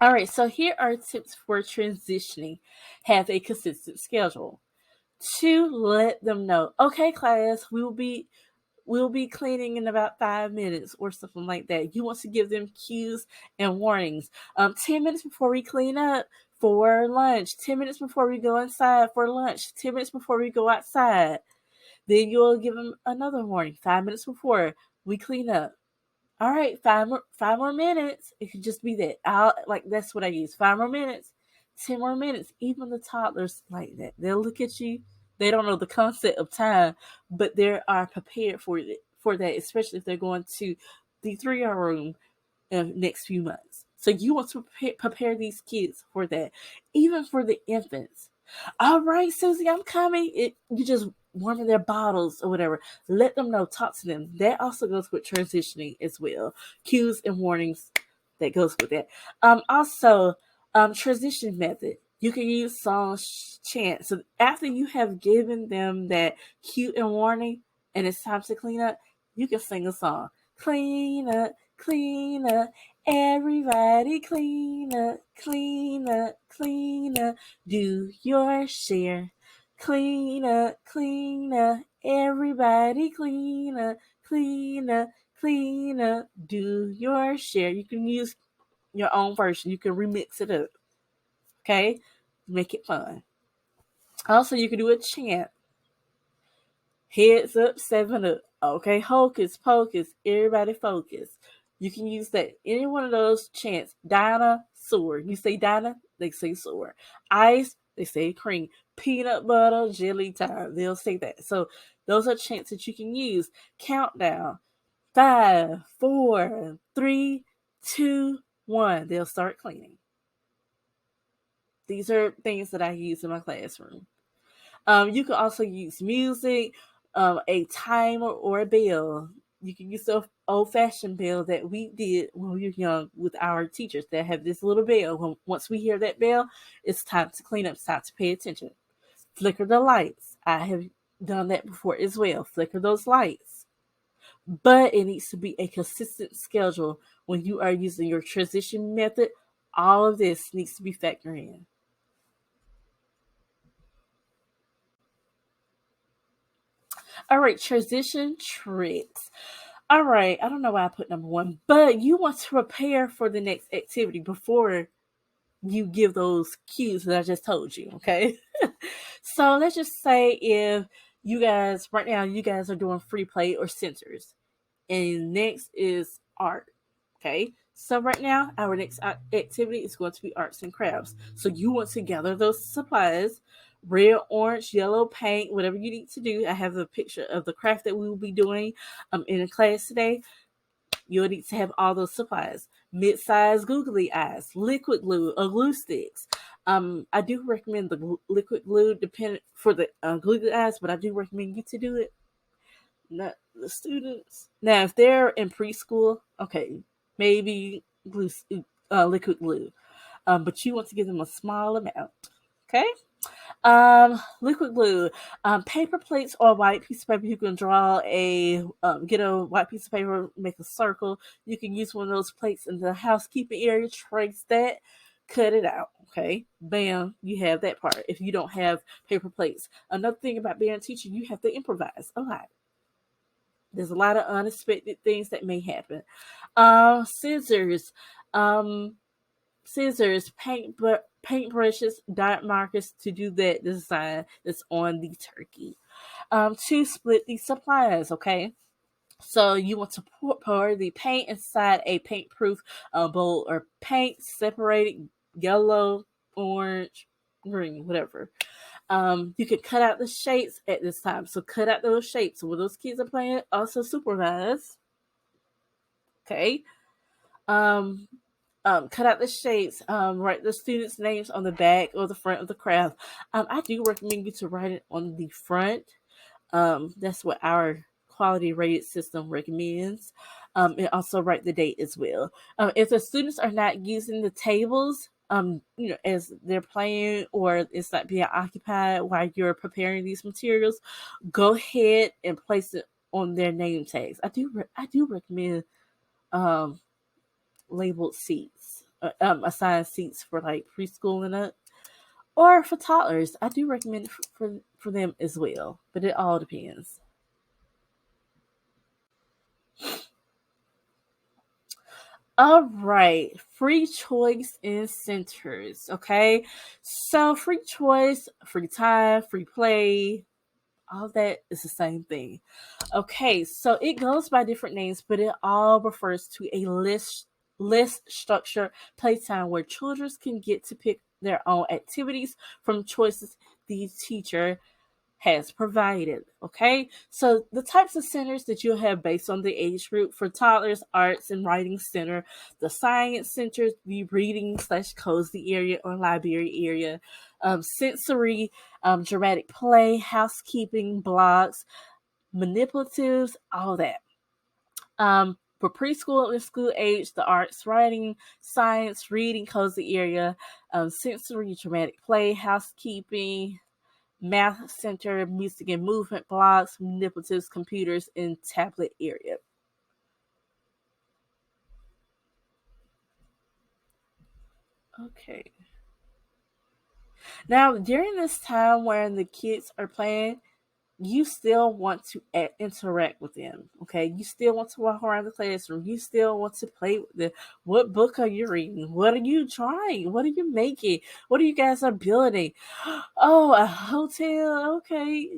All right, so here are tips for transitioning. Have a consistent schedule. To let them know, okay, class, we'll be cleaning in about 5 minutes or something like that. You want to give them cues and warnings. 10 minutes before we clean up for lunch. 10 minutes before we go inside for lunch. 10 minutes before we go outside. Then you'll give them another warning. 5 minutes before we clean up. All right, five more minutes. It could just be that. That's what I use. 5 more minutes, 10 more minutes. Even the toddlers like that. They'll look at you. They don't know the concept of time, but they are prepared for that, especially if they're going to the 3 hour room in the next few months. So you want to prepare these kids for that, even for the infants. All right, Susie, I'm coming. You just warming their bottles or whatever. Let them know. Talk to them. That also goes with transitioning as well. Cues and warnings that goes with that. Also, transition method. You can use song chant. So after you have given them that cue and warning, and it's time to clean up, you can sing a song. Clean up, clean up, everybody clean up, clean up, clean up, do your share. Clean up, clean up, everybody clean up, clean up, clean up, do your share. You can use your own version. You can remix it up. Okay? Make it fun. Also, you can do a chant. Heads up, 7 up. Okay, hocus pocus, everybody focus. You can use that any one of those chants. Dinosaur. You say Dina, they say soar. Ice, they say cream. Peanut butter, jelly time. They'll say that. So those are chants that you can use. Countdown. 5, 4, 3, 2, 1. They'll start cleaning. These are things that I use in my classroom. You can also use music, a timer, or a bell. You can use the old fashioned bell that we did when we were young with our teachers that have this little bell. Once we hear that bell, it's time to clean up, it's time to pay attention. Flicker the lights. I have done that before as well. Flicker those lights. But it needs to be a consistent schedule when you are using your transition method. All of this needs to be factored in. All right, transition tricks. All right, I don't know why I put number one, but you want to prepare for the next activity before you give those cues that I just told you, okay? So let's just say if right now, you guys are doing free play or sensors, and next is art, okay? So right now, our next activity is going to be arts and crafts. So you want to gather those supplies, red, orange, yellow paint, whatever you need to do. I have a picture of the craft that we will be doing in a class today. You'll need to have all those supplies. Mid-size googly eyes, liquid glue, or glue sticks. I do recommend the liquid glue depending for the googly eyes, but I do recommend you to do it. Not the students. Now, if they're in preschool, okay, maybe liquid glue. But you want to give them a small amount. Okay. Liquid glue, paper plates or white piece of paper. You can draw get a white piece of paper, make a circle. You can use one of those plates in the housekeeping area, trace that, cut it out. Okay, bam, you have that part. If you don't have paper plates, another thing about being a teacher, you have to improvise a lot. There's a lot of unexpected things that may happen. Scissors, um, paint brushes, dot markers to do that design that's on the turkey. To split the supplies, okay? So you want to pour the paint inside a paint-proof bowl or paint separated yellow, orange, green, whatever. You can cut out the shapes at this time. So cut out those shapes. So when those kids are playing, also supervise. Okay. Um, cut out the shapes, write the students' names on the back or the front of the craft. I do recommend you to write it on the front. That's what our quality rated system recommends. And also write the date as well. If the students are not using the tables, as they're playing or it's not being occupied while you're preparing these materials, go ahead and place it on their name tags. I do recommend um, labeled seats, assigned seats for like preschool and up, or for toddlers. I do recommend it for them as well, but it all depends. All right, free choice in centers. Okay, so free choice, free time, free play, all that is the same thing. Okay, so it goes by different names, but it all refers to a list structure playtime where children can get to pick their own activities from choices the teacher has provided. Okay, so the types of centers that you'll have based on the age group for toddlers: arts and writing center, the science center, the reading slash cozy area or library area, sensory, dramatic play, housekeeping, blocks, manipulatives, all that. For preschool and school age, the arts, writing, science, reading, cozy area, sensory, dramatic play, housekeeping, math center, music and movement blocks, manipulatives, computers, and tablet area. Okay. Now, during this time when the kids are playing, you still want to interact with them. Okay, you still want to walk around the classroom. You still want to play with them. What book are you reading? What are you drawing? What are you making? What are you guys are building? Oh, a hotel. Okay,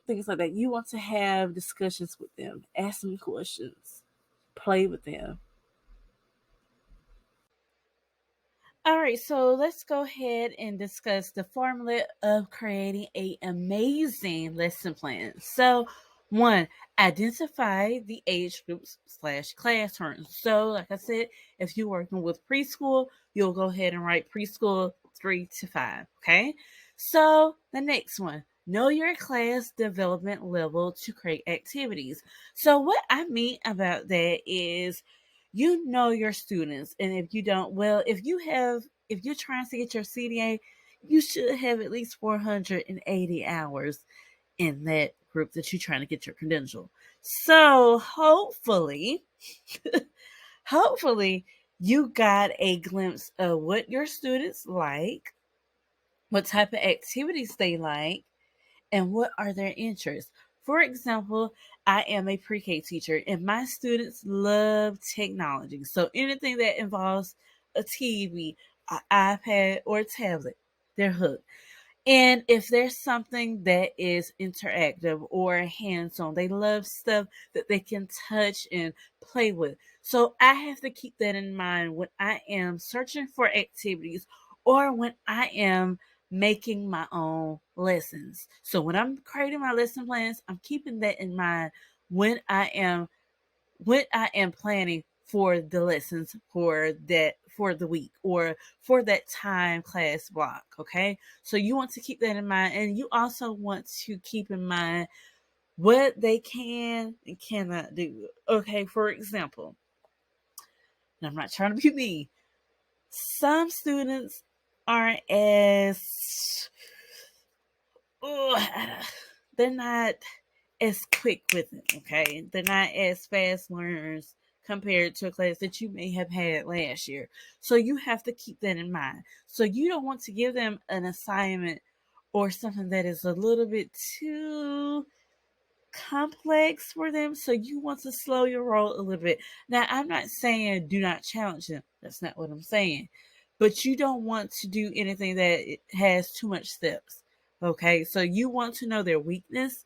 things like that. You want to have discussions with them, ask them questions, play with them. All right, so let's go ahead and discuss the formula of creating a amazing lesson plan. So, one, identify the age groups slash classrooms. So, like I said, if you're working with preschool, you'll go ahead and write preschool 3 to 5. Okay. So, the next one, know your class development level to create activities. So, what I mean about that is you know your students, and if you don't, well, if you're trying to get your CDA, you should have at least 480 hours in that group that you're trying to get your credential. So hopefully you got a glimpse of what your students like, what type of activities they like, and what are their interests. For example, I am a pre-K teacher and my students love technology. So anything that involves a TV, an iPad, or a tablet, they're hooked. And if there's something that is interactive or hands on, they love stuff that they can touch and play with. So I have to keep that in mind when I am searching for activities or when I am making my own lessons. So when I'm creating my lesson plans, I'm keeping that in mind when I am planning for the lessons for the week or for that time class block. Okay. So you want to keep that in mind, and you also want to keep in mind what they can and cannot do. Okay. For example, and I'm not trying to be mean, some students aren't as they're not as quick with it, okay? They're not as fast learners compared to a class that you may have had last year. So you have to keep that in mind. So you don't want to give them an assignment or something that is a little bit too complex for them. So you want to slow your roll a little bit. Now, I'm not saying do not challenge them. That's not what I'm saying. But you don't want to do anything that has too much steps. Okay, so you want to know their weakness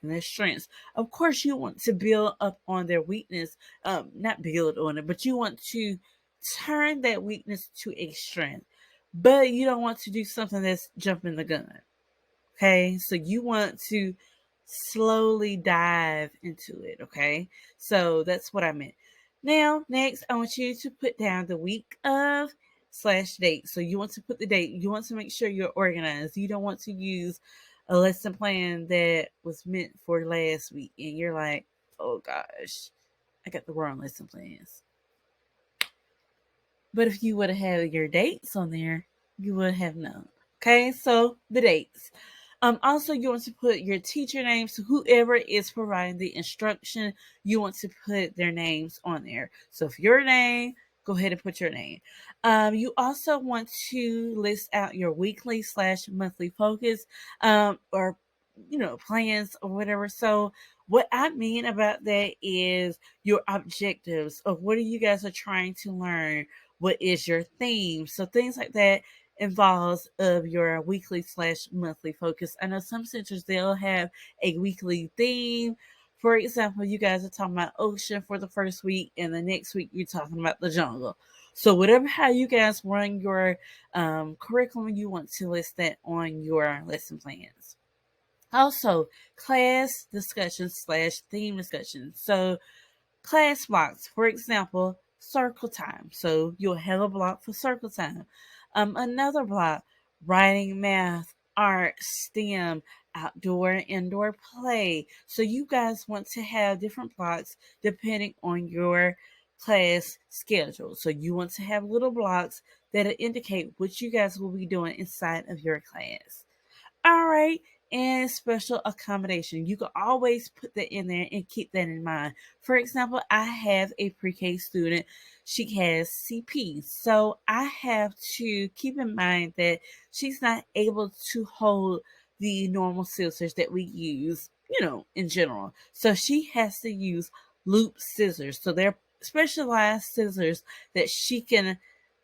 and their strengths. Of course, you want to build up on their weakness, not build on it, but you want to turn that weakness to a strength. But you don't want to do something that's jumping the gun. Okay, so you want to slowly dive into it. Okay, so that's what I meant. Now, next, I want you to put down the week of slash date. So you want to put the date. You want to make sure you're organized. You don't want to use a lesson plan that was meant for last week, and you're like, oh gosh, I got the wrong lesson plans. But if you would have had your dates on there, you would have known. Okay, so the dates. Also, you want to put your teacher names. So whoever is providing the instruction, you want to put their names on there. So if your name, go ahead and put your name. You also want to list out your weekly slash monthly focus, or plans or whatever. So what I mean about that is your objectives of what are you guys are trying to learn. What is your theme? So things like that involves of your weekly slash monthly focus. I know some centers they'll have a weekly theme. For example, you guys are talking about ocean for the first week, and the next week you're talking about the jungle. So whatever how you guys run your curriculum, you want to list that on your lesson plans. Also, class discussions slash theme discussions. So class blocks, for example, circle time. So you'll have a block for circle time. Another block, writing, math, art, STEM, outdoor, indoor play. So you guys want to have different blocks depending on your class schedule. So you want to have little blocks that indicate what you guys will be doing inside of your class. All right. And special accommodation. You can always put that in there and keep that in mind. For example, I have a pre-K student. She has CP. So I have to keep in mind that she's not able to hold the normal scissors that we use, in general. So she has to use loop scissors. So they're specialized scissors that she can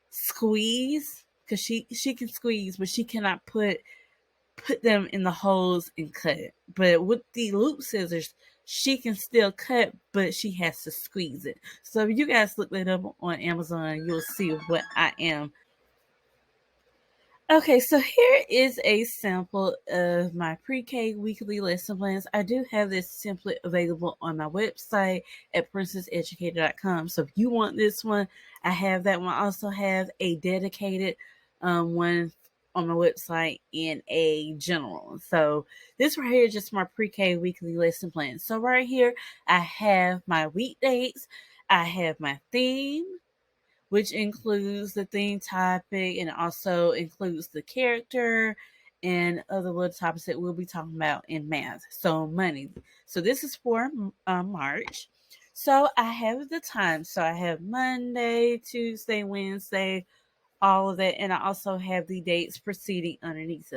squeeze because she can squeeze, but she cannot put them in the holes and cut. But with the loop scissors, she can still cut, but she has to squeeze it. So if you guys look that up on Amazon, you'll see what I am. Okay, so here is a sample of my pre-K weekly lesson plans. I do have this template available on my website at princesseducator.com. So if you want this one, I have that one. I also have a dedicated one on my website in a general. So this right here is just my pre-K weekly lesson plan. So right here, I have my week dates. I have my theme, which includes the theme topic and also includes the character and other little topics that we'll be talking about in math. So money. So this is for March. So I have the time. So I have Monday, Tuesday, Wednesday, all of that, and I also have the dates preceding underneath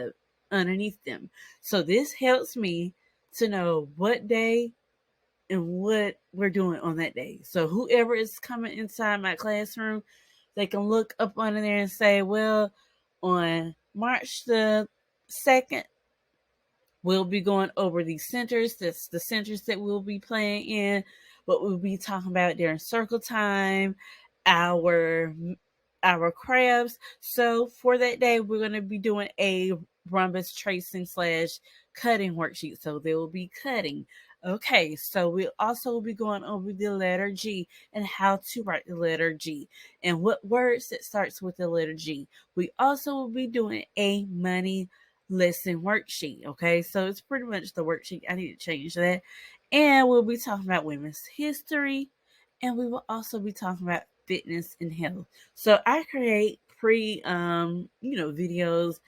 them. So this helps me to know what day and what we're doing on that day. So whoever is coming inside my classroom, they can look up under there and say, well, on March the 2nd, we'll be going over these centers. That's the centers that we'll be playing in. What we'll be talking about during circle time, our crafts. So for that day, we're going to be doing a rhombus tracing slash cutting worksheet. So they will be cutting. Okay, so we'll also be going over the letter G and how to write the letter G and what words that starts with the letter G. We also will be doing a money lesson worksheet. Okay, so it's pretty much the worksheet. I need to change that. And we'll be talking about women's history, and we will also be talking about fitness and health. So I create videos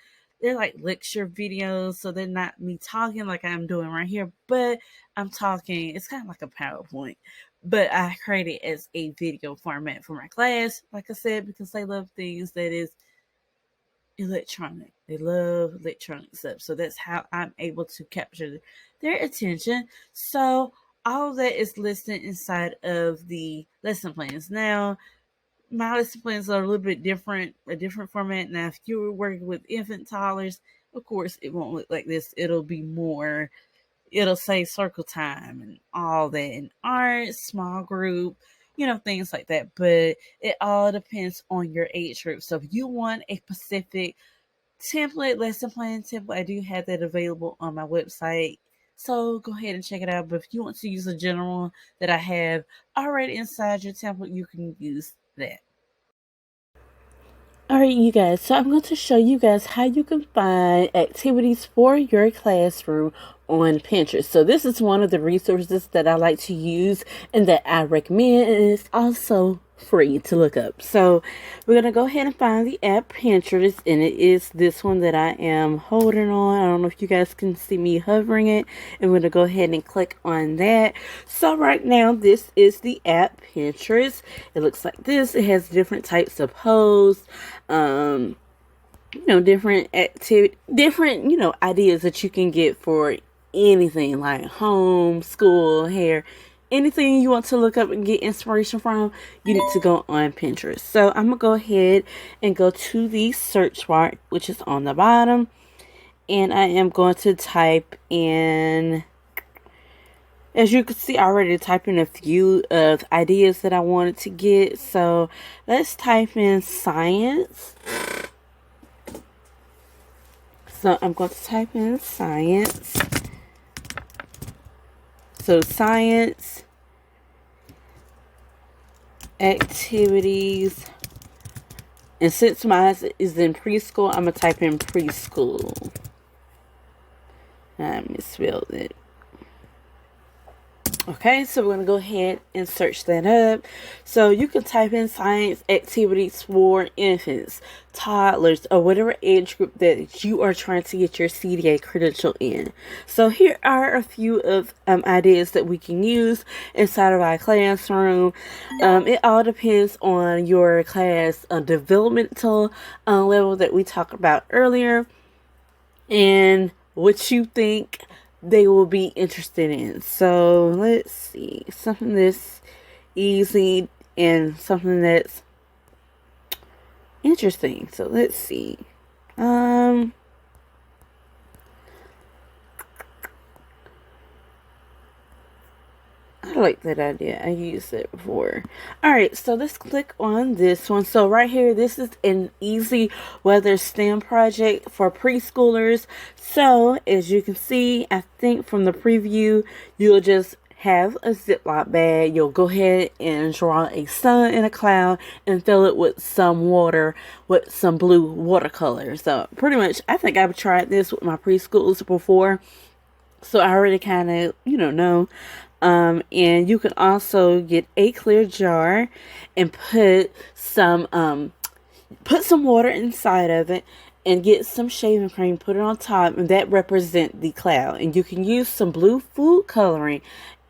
they're like lecture videos, so they're not me talking like I'm doing right here, but I'm talking. It's kind of like a PowerPoint, but I create it as a video format for my class, like I said, because they love things that is electronic. They love electronic stuff. So that's how I'm able to capture their attention. So all of that is listed inside of the lesson plans. Now, my lesson plans are a little bit different, a different format. Now, if you're working with infant toddlers, of course, it won't look like this. It'll be more, it'll say circle time and all that, and art, small group, things like that. But it all depends on your age group. So if you want a specific template, lesson plan template, I do have that available on my website. So go ahead and check it out. But if you want to use a general one that I have already inside your template, you can use that. Alright, you guys, so I'm going to show you guys how you can find activities for your classroom on Pinterest. So this is one of the resources that I like to use and that I recommend, and it's also free to look up. So we're going to go ahead and find the app Pinterest, and it is this one that I am holding on. I don't know if you guys can see me hovering it, and we're going to go ahead and click on that. So right now, this is the app Pinterest. It looks like this. It has different types of posts, different activity, different, ideas that you can get for anything like home, school, hair, anything you want to look up and get inspiration from, you need to go on Pinterest. So I'm gonna go ahead and go to the search bar, which is on the bottom, and I am going to type in, as you can see, I already typed in a few of ideas that I wanted to get. So let's type in science. So I'm going to type in science. So science activities. And since mine is in preschool, I'm going to type in preschool. I misspelled it. Okay, so we're going to go ahead and search that up. So you can type in science activities for infants, toddlers, or whatever age group that you are trying to get your CDA credential in. So here are a few of ideas that we can use inside of our classroom. It all depends on your class developmental level that we talked about earlier, and what you think they will be interested in. So let's see, something that's easy and something that's interesting. So let's see. I like that idea. I used it before. Alright, so let's click on this one. So right here, this is an easy weather STEM project for preschoolers. So as you can see, I think from the preview, you'll just have a Ziploc bag. You'll go ahead and draw a sun and a cloud and fill it with some water, with some blue watercolor. So pretty much, I think I've tried this with my preschoolers before. So I already kind of, know. And you can also get a clear jar and put some water inside of it and get some shaving cream, put it on top, and that represent the cloud. And you can use some blue food coloring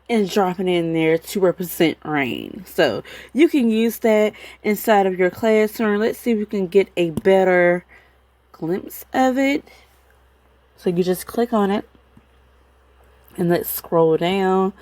and drop it in there to represent rain. So you can use that inside of your classroom. Let's see if we can get a better glimpse of it. So you just click on it and let's scroll down.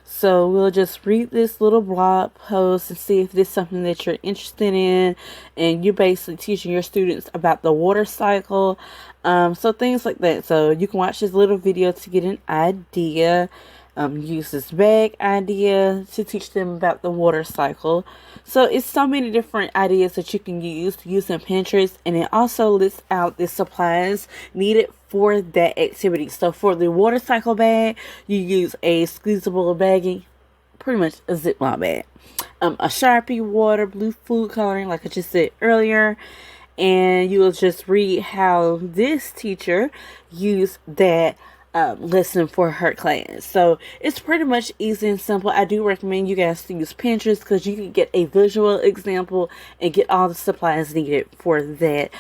So we'll just read this little blog post and see if this is something that you're interested in. And you're basically teaching your students about the water cycle. So things like that. So you can watch this little video to get an idea. Use this bag idea to teach them about the water cycle. So it's so many different ideas that you can use in Pinterest, and it also lists out the supplies needed for that activity. So for the water cycle bag, you use a squeezable baggie, pretty much a Ziploc bag, a Sharpie, water, blue food coloring, like I just said earlier, and you will just read how this teacher used that lesson for her class. So it's pretty much easy and simple. I do recommend you guys to use Pinterest because you can get a visual example and get all the supplies needed for that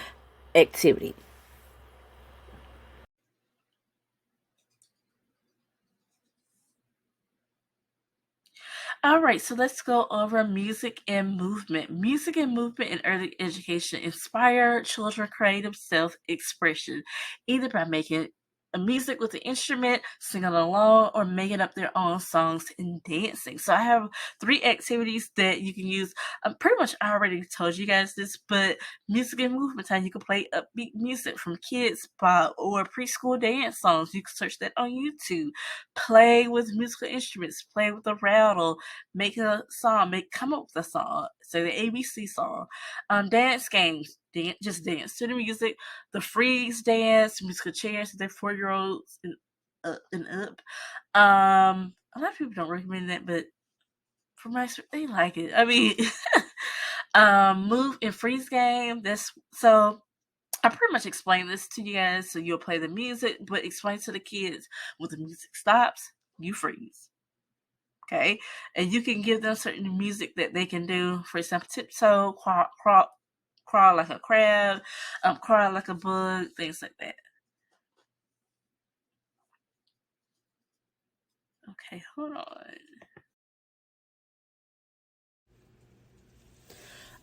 activity. All right, so let's go over music and movement. Music and movement in early education inspire children creative self-expression, either by making a music with the instrument, singing along, or making up their own songs and dancing. So I have 3 activities that you can use. Pretty much I already told you guys this, but music and movement time, you can play upbeat music from kids pop or preschool dance songs. You can search that on YouTube. Play with musical instruments, play with a rattle, make a song, come up with a song, say the ABC song. Dance games, just dance to the music. The freeze dance, musical chairs, they're 4-year-olds and up. A lot of people don't recommend that, but for my they like it. I mean, move and freeze game. That's so. I pretty much explained this to you guys, so you'll play the music, but explain to the kids when the music stops, you freeze. Okay, and you can give them certain music that they can do. For example, tiptoe, crawl like a crab, crawl like a bug, things like that. Okay, hold on.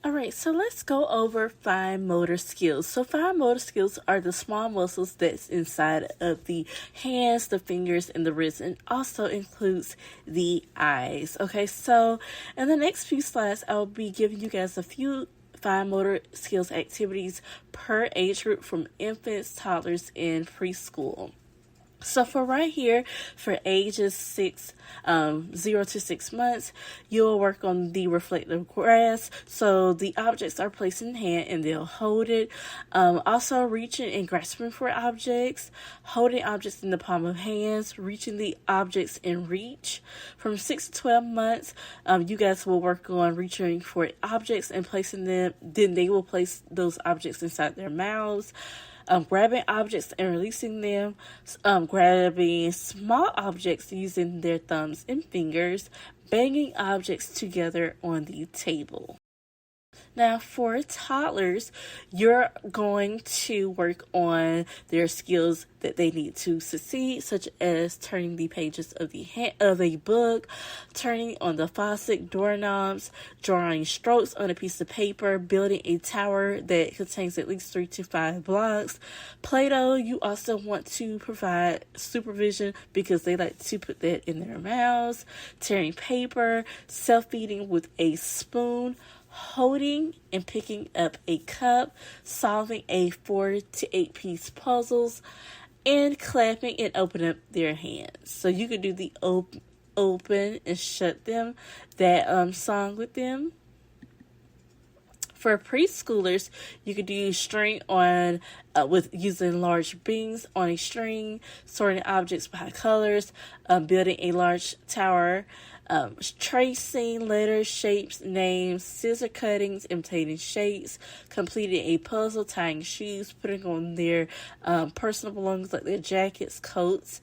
All right, so let's go over fine motor skills. So fine motor skills are the small muscles that's inside of the hands, the fingers, and the wrists, and also includes the eyes. Okay, so in the next few slides, I'll be giving you guys a few fine motor skills activities per age group from infants, toddlers, and preschool. So for right here, for ages 0 to 6 months, you'll work on the reflective grasp. So the objects are placed in hand and they'll hold it. Also reaching and grasping for objects, holding objects in the palm of hands, reaching the objects in reach. From 6 to 12 months, you guys will work on reaching for objects and placing them. Then they will place those objects inside their mouths. Grabbing objects and releasing them, grabbing small objects using their thumbs and fingers, banging objects together on the table. Now, for toddlers, you're going to work on their skills that they need to succeed, such as turning the pages of a book, turning on the faucet, doorknobs, drawing strokes on a piece of paper, building a tower that contains at least 3 to 5 blocks. Play-Doh, you also want to provide supervision because they like to put that in their mouths. Tearing paper, self-feeding with a spoon, holding and picking up a cup, solving a 4 to 8 piece puzzles, and clapping and opening up their hands. So you could do the open and shut them, that song with them. For preschoolers, you could do string on with using large beans on a string, sorting objects by colors, building a large tower, tracing letters, shapes, names, scissor cuttings, imitating shapes, completing a puzzle, tying shoes, putting on their personal belongings like their jackets, coats,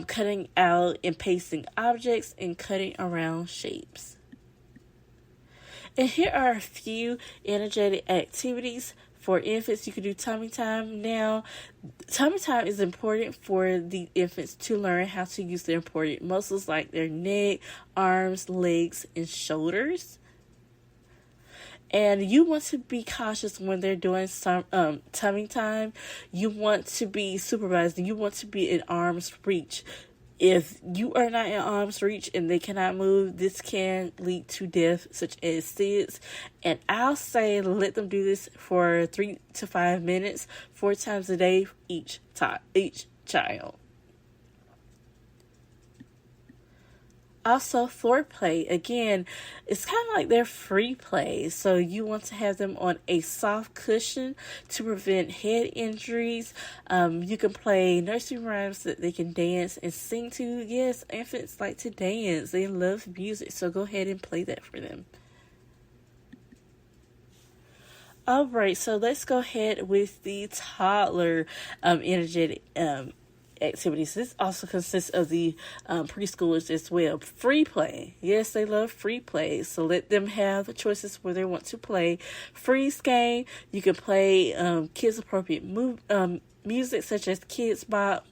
cutting out and pasting objects, and cutting around shapes. And here are a few energetic activities for infants. You can do tummy time. Now, tummy time is important for the infants to learn how to use their important muscles like their neck, arms, legs, and shoulders. And you want to be cautious when they're doing some tummy time. You want to be supervised. You want to be in arm's reach. If you are not in arm's reach and they cannot move, this can lead to death, such as SIDS. And I'll say let them do this for 3 to 5 minutes, 4 times a day, each child. Also, foreplay, again, it's kind of like their free play. So you want to have them on a soft cushion to prevent head injuries. You can play nursery rhymes that they can dance and sing to. Yes, infants like to dance. They love music. So go ahead and play that for them. All right, so let's go ahead with the toddler energetic activities. This also consists of the preschoolers as well. Free play. Yes, they love free play. So let them have choices where they want to play. Freeze game. You can play kids appropriate music such as Kids Bop,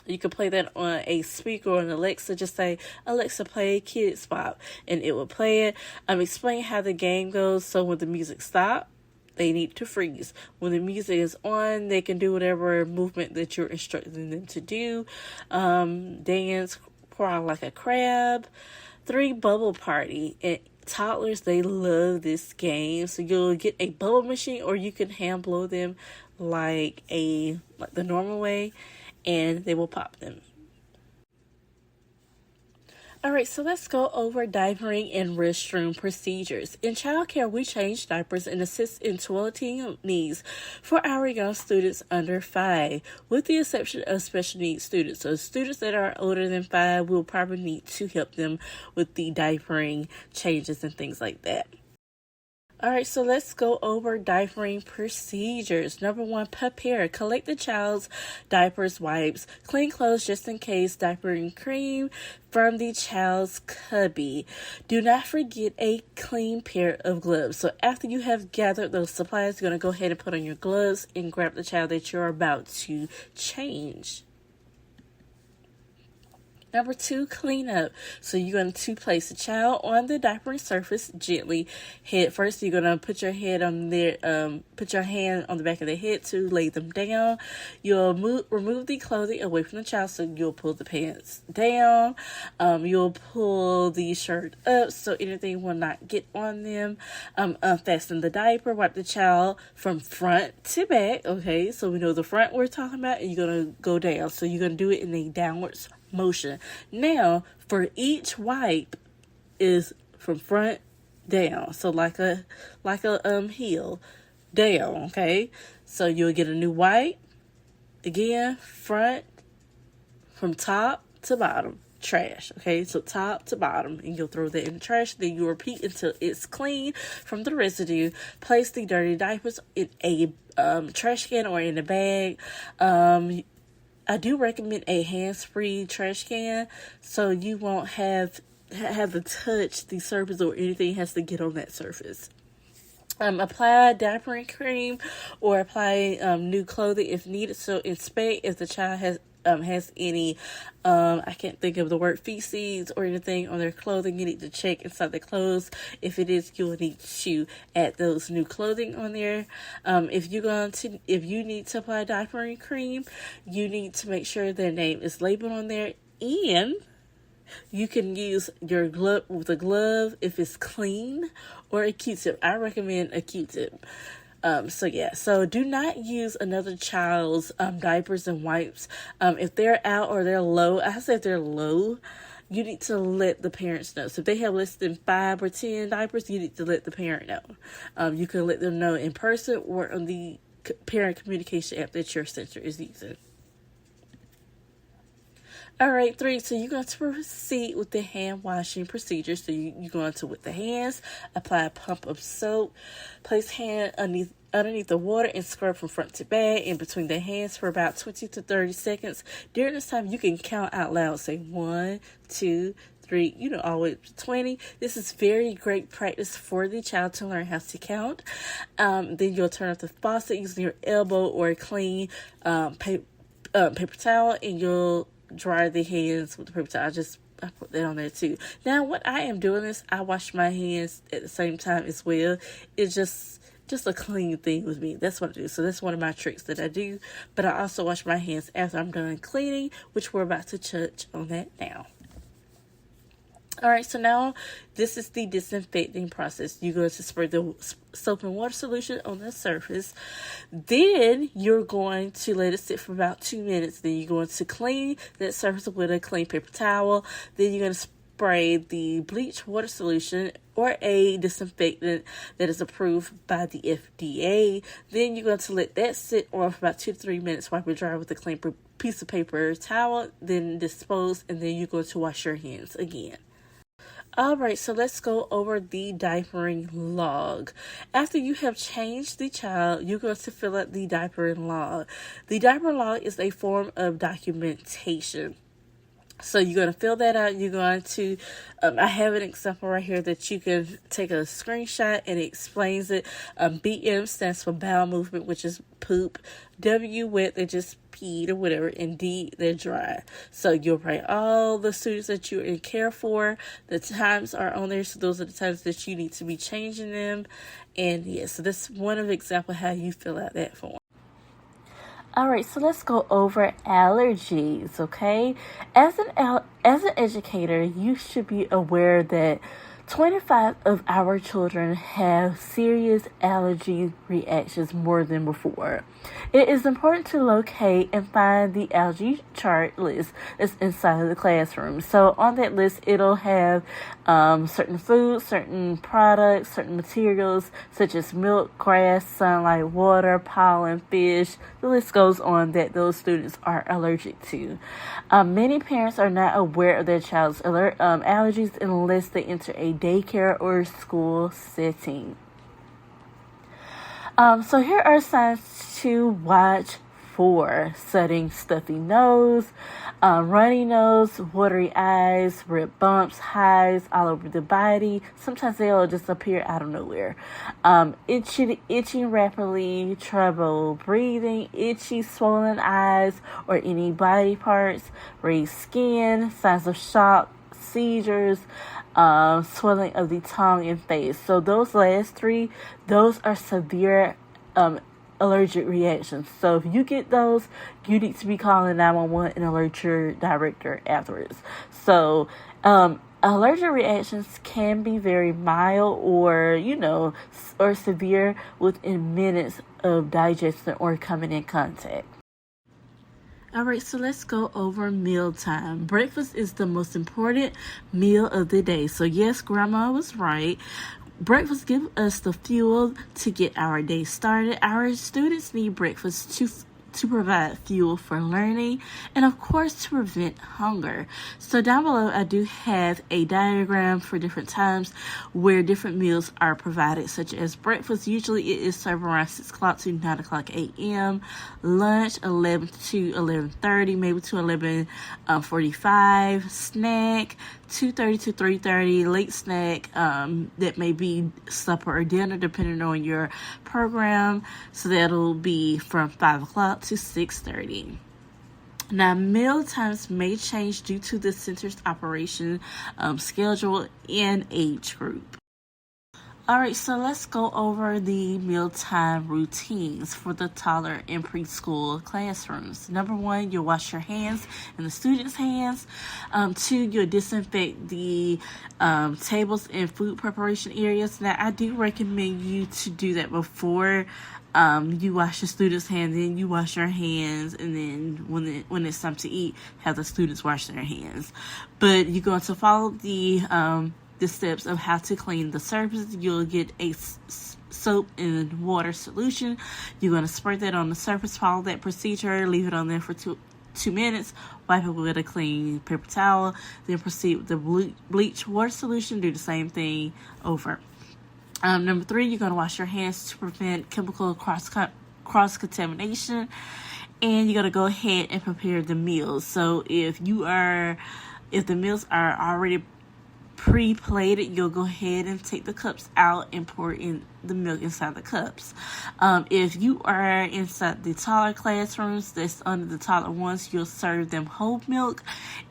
You can play that on a speaker or an Alexa. Just say, Alexa, play Kids Bop, and it will play it. Explain how the game goes. So when the music stops, they need to freeze. When the music is on, they can do whatever movement that you're instructing them to do. Dance, crawl like a crab. 3, bubble party. And toddlers, they love this game. So you'll get a bubble machine, or you can hand blow them like the normal way, and they will pop them. Alright, so let's go over diapering and restroom procedures. In childcare, we change diapers and assist in toileting needs for our young students under 5, with the exception of special needs students. So students that are older than 5, will probably need to help them with the diapering changes and things like that. Alright, so let's go over diapering procedures. Number 1, prepare. Collect the child's diapers, wipes, clean clothes just in case, diapering cream from the child's cubby. Do not forget a clean pair of gloves. So after you have gathered those supplies, you're going to go ahead and put on your gloves and grab the child that you're about to change. Number 2, clean up. So you're going to place the child on the diapering surface gently. Head first, you're going to put your head on their, put your hand on the back of their head to lay them down. You'll remove the clothing away from the child, so you'll pull the pants down. You'll pull the shirt up so anything will not get on them. Unfasten the diaper. Wipe the child from front to back. Okay, so we know the front we're talking about, and you're going to go down. So you're going to do it in a downwards motion. Now, for each wipe is from front down, so like a heel down. Okay, so you'll get a new wipe again, front, from top to bottom, trash. Okay, so top to bottom, and you'll throw that in the trash. Then you repeat until it's clean from the residue. Place the dirty diapers in a trash can or in a bag. I do recommend a hands-free trash can, so you won't have to touch the surface, or anything has to get on that surface. Apply diapering cream or apply new clothing if needed. So inspect if the child has any, I can't think of the word, feces or anything on their clothing. You need to check inside the clothes. If it is, you'll need to add those new clothing on there. If you need to apply diapering cream, you need to make sure their name is labeled on there, and you can use your glove with a glove if it's clean, or a Q-tip. I recommend a Q-tip. So do not use another child's diapers and wipes. If they're out or they're low, I say if they're low, you need to let the parents know. So if they have less than 5 or 10 diapers, you need to let the parent know. You can let them know in person or on the parent communication app that your center is using. Alright, 3, so you're going to proceed with the hand washing procedure. So you're going to, with the hands, apply a pump of soap, place hand underneath the water and scrub from front to back and between the hands for about 20 to 30 seconds. During this time, you can count out loud, say 1, 2, 3, all the way up to 20. This is very great practice for the child to learn how to count. Then you'll turn off the faucet using your elbow or a clean paper towel, and you'll dry the hands with the paper towel. I put that on there too. Now, when I am doing this, I wash my hands at the same time as well. It's just a clean thing with me. That's what I do. So that's one of my tricks that I do. But I also wash my hands after I'm done cleaning, which we're about to touch on that now. Alright, so now this is the disinfecting process. You're going to spray the soap and water solution on the surface. Then you're going to let it sit for about 2 minutes. Then you're going to clean that surface with a clean paper towel. Then you're going to spray the bleach water solution or a disinfectant that is approved by the FDA. Then you're going to let that sit on for about 2 to 3 minutes. Wipe it dry with a clean piece of paper towel. Then dispose, and then you're going to wash your hands again. Alright, so let's go over the diapering log. After you have changed the child, you're going to fill out the diapering log. The diaper log is a form of documentation. So you're going to fill that out. You're going to, I have an example right here that you can take a screenshot, and it explains it. BM stands for bowel movement, which is poop. W, wet, they just peed or whatever. And D, they're dry. So you'll write all the students that you're in care for. The times are on there. So those are the times that you need to be changing them. And yeah, so that's one of the examples how you fill out that form. Alright, so let's go over allergies, okay? As an educator, you should be aware that 25 of our children have serious allergy reactions more than before. It is important to locate and find the allergy chart list that's inside of the classroom. So on that list, it'll have certain foods, certain products, certain materials, such as milk, grass, sunlight, water, pollen, fish. The list goes on that those students are allergic to. Many parents are not aware of their child's allergies unless they enter a daycare or school setting. So here are signs to watch for: sudden stuffy nose, runny nose, watery eyes, red bumps, hives all over the body. Sometimes they'll just appear out of nowhere. Itching rapidly, trouble breathing, itchy, swollen eyes or any body parts, raised skin, signs of shock, seizures, swelling of the tongue and face. So those last three, those are severe allergic reactions. So if you get those, you need to be calling 911 and alert your director afterwards. So allergic reactions can be very mild or severe within minutes of digestion or coming in contact. Alright, so let's go over mealtime. Breakfast is the most important meal of the day. So yes, Grandma was right. Breakfast gives us the fuel to get our day started. Our students need breakfast to provide fuel for learning and of course to prevent hunger. So down below I do have a diagram for different times where different meals are provided, such as breakfast. Usually it is served around 6 o'clock to 9 o'clock a.m. Lunch 11 to 11:30, maybe to 11:45. Snack 2:30 to 3:30. Late snack that may be supper or dinner depending on your program. So that'll be from 5 o'clock to 6:30. Now, meal times may change due to the center's operation schedule and age group. Alright, so let's go over the mealtime routines for the toddler and preschool classrooms. Number 1, you'll wash your hands and the students' hands. 2, you'll disinfect the tables and food preparation areas. Now, I do recommend you to do that before you wash your students' hands, then you wash your hands, and then when it's time to eat, have the students wash their hands. But you're going to follow the steps of how to clean the surface. You'll get a soap and water solution. You're going to spray that on the surface, follow that procedure, leave it on there for 2 minutes, wipe it with a clean paper towel, then proceed with the bleach water solution. Do the same thing over. Number 3, you're going to wash your hands to prevent chemical cross-contamination, and you're going to go ahead and prepare the meals. So if the meals are already pre-plated, you'll go ahead and take the cups out and pour in the milk inside the cups. If you are inside the taller classrooms that's under the taller ones, you'll serve them whole milk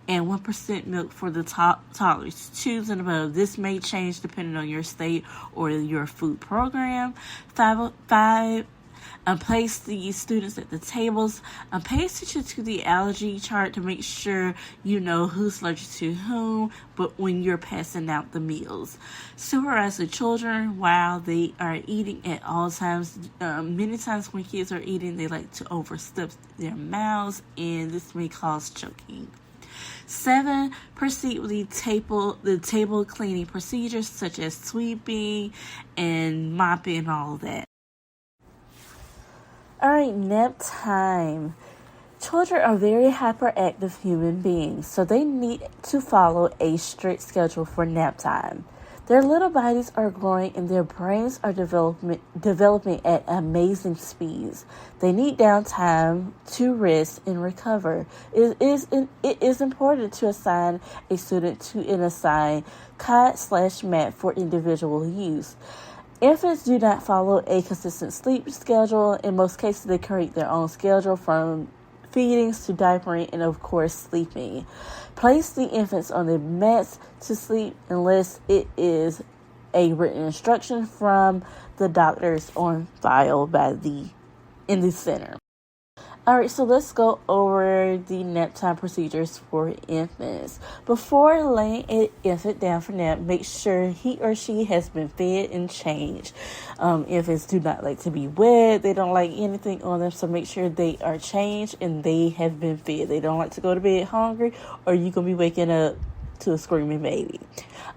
and 1% milk for the toddlers 2 and above. This may change depending on your state or your food program. 5 place the students at the tables. Pay attention to the allergy chart to make sure you know who's allergic to whom, but when you're passing out the meals. Supervise the children while they are eating at all times. Many times when kids are eating, they like to overstuff their mouths, and this may cause choking. 7, proceed with the table cleaning procedures such as sweeping and mopping and all of that. Alright, nap time. Children are very hyperactive human beings, so they need to follow a strict schedule for nap time. Their little bodies are growing and their brains are developing at amazing speeds. They need downtime to rest and recover. It is important to assign a student to an assigned cot/mat for individual use. Infants do not follow a consistent sleep schedule. In most cases, they create their own schedule from feedings to diapering and, of course, sleeping. Place the infants on the mats to sleep unless it is a written instruction from the doctors on file in the center. All right, so let's go over the nap time procedures for infants. Before laying an infant down for nap, make sure he or she has been fed and changed. Infants do not like to be wet. They don't like anything on them, so make sure they are changed and they have been fed. They don't like to go to bed hungry, or you're going to be waking up to a screaming baby.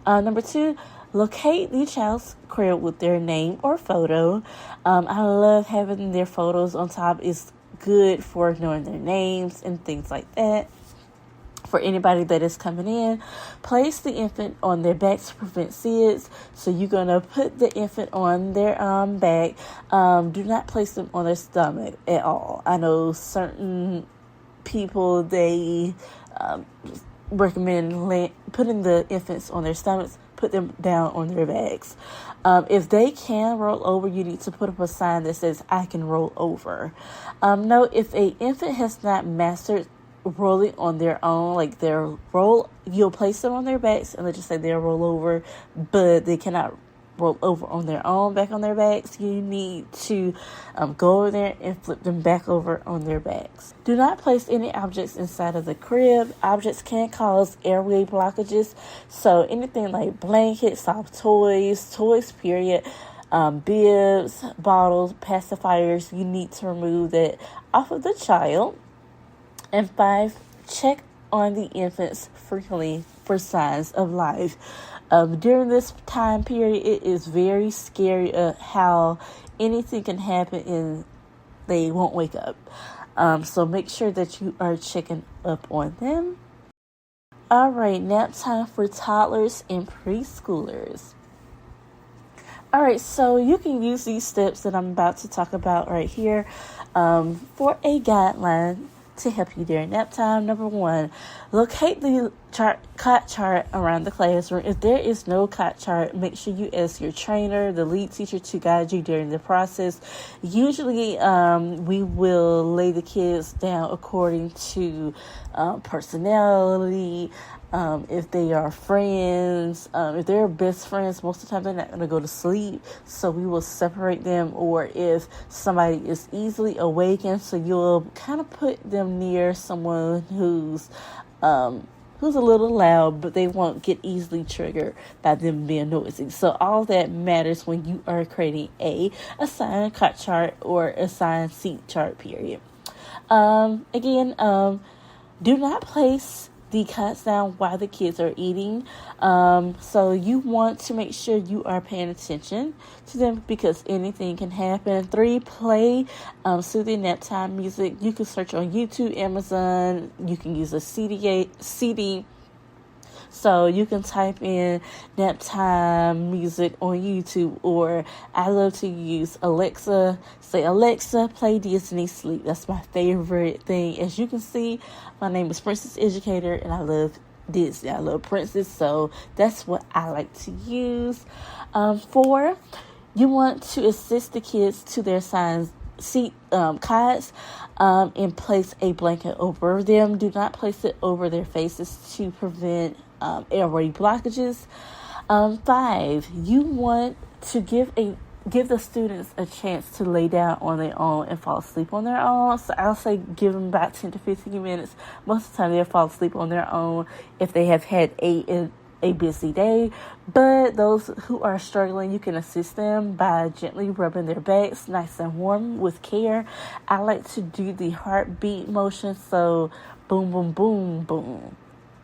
Number 2, locate the child's crib with their name or photo. I love having their photos on top. It's good for knowing their names and things like that. For anybody that is coming in, place the infant on their back to prevent SIDS. So you're going to put the infant on their back. Do not place them on their stomach at all. I know certain people, they recommend putting the infants on their stomachs. Put them down on their backs. If they can roll over, you need to put up a sign that says, I can roll over. Note, if an infant has not mastered rolling on their own, like you'll place them on their backs and let's just say they'll roll over, but they cannot roll over on their own, back on their backs. You need to go over there and flip them back over on their backs. Do not place any objects inside of the crib. Objects can cause airway blockages, so anything like blankets, soft toys period, bibs, bottles, pacifiers, you need to remove that off of the child. And 5, check on the infants frequently for signs of life. During this time period, it is very scary how anything can happen and they won't wake up. So make sure that you are checking up on them. All right, nap time for toddlers and preschoolers. All right, so you can use these steps that I'm about to talk about right here for a guideline to help you during nap time. Number 1, locate the cot chart around the classroom. If there is no cot chart, make sure you ask your trainer, the lead teacher, to guide you during the process. Usually, we will lay the kids down according to personality. If they are friends, if they're best friends, most of the time they're not going to go to sleep, so we will separate them. Or if somebody is easily awakened, so you'll kind of put them near someone who's a little loud, but they won't get easily triggered by them being noisy. So all that matters when you are creating a assigned cot chart or assigned seat chart period. Again, do not place the cots down while the kids are eating. So you want to make sure you are paying attention to them because anything can happen. 3, play soothing nap time music. You can search on YouTube, Amazon. You can use a CD. So you can type in nap time music on YouTube, or I love to use Alexa. Say, Alexa, play Disney Sleep. That's my favorite thing. As you can see, my name is Princess Educator, and I love Disney. I love Princess, so that's what I like to use. 4, you want to assist the kids to their assigned seat cots and place a blanket over them. Do not place it over their faces to prevent airway blockages. 5, you want to give the students a chance to lay down on their own and fall asleep on their own. So I'll say give them about 10 to 15 minutes. Most of the time they'll fall asleep on their own if they have had a busy day. But those who are struggling, you can assist them by gently rubbing their backs nice and warm with care. I like to do the heartbeat motion, so boom, boom, boom, boom.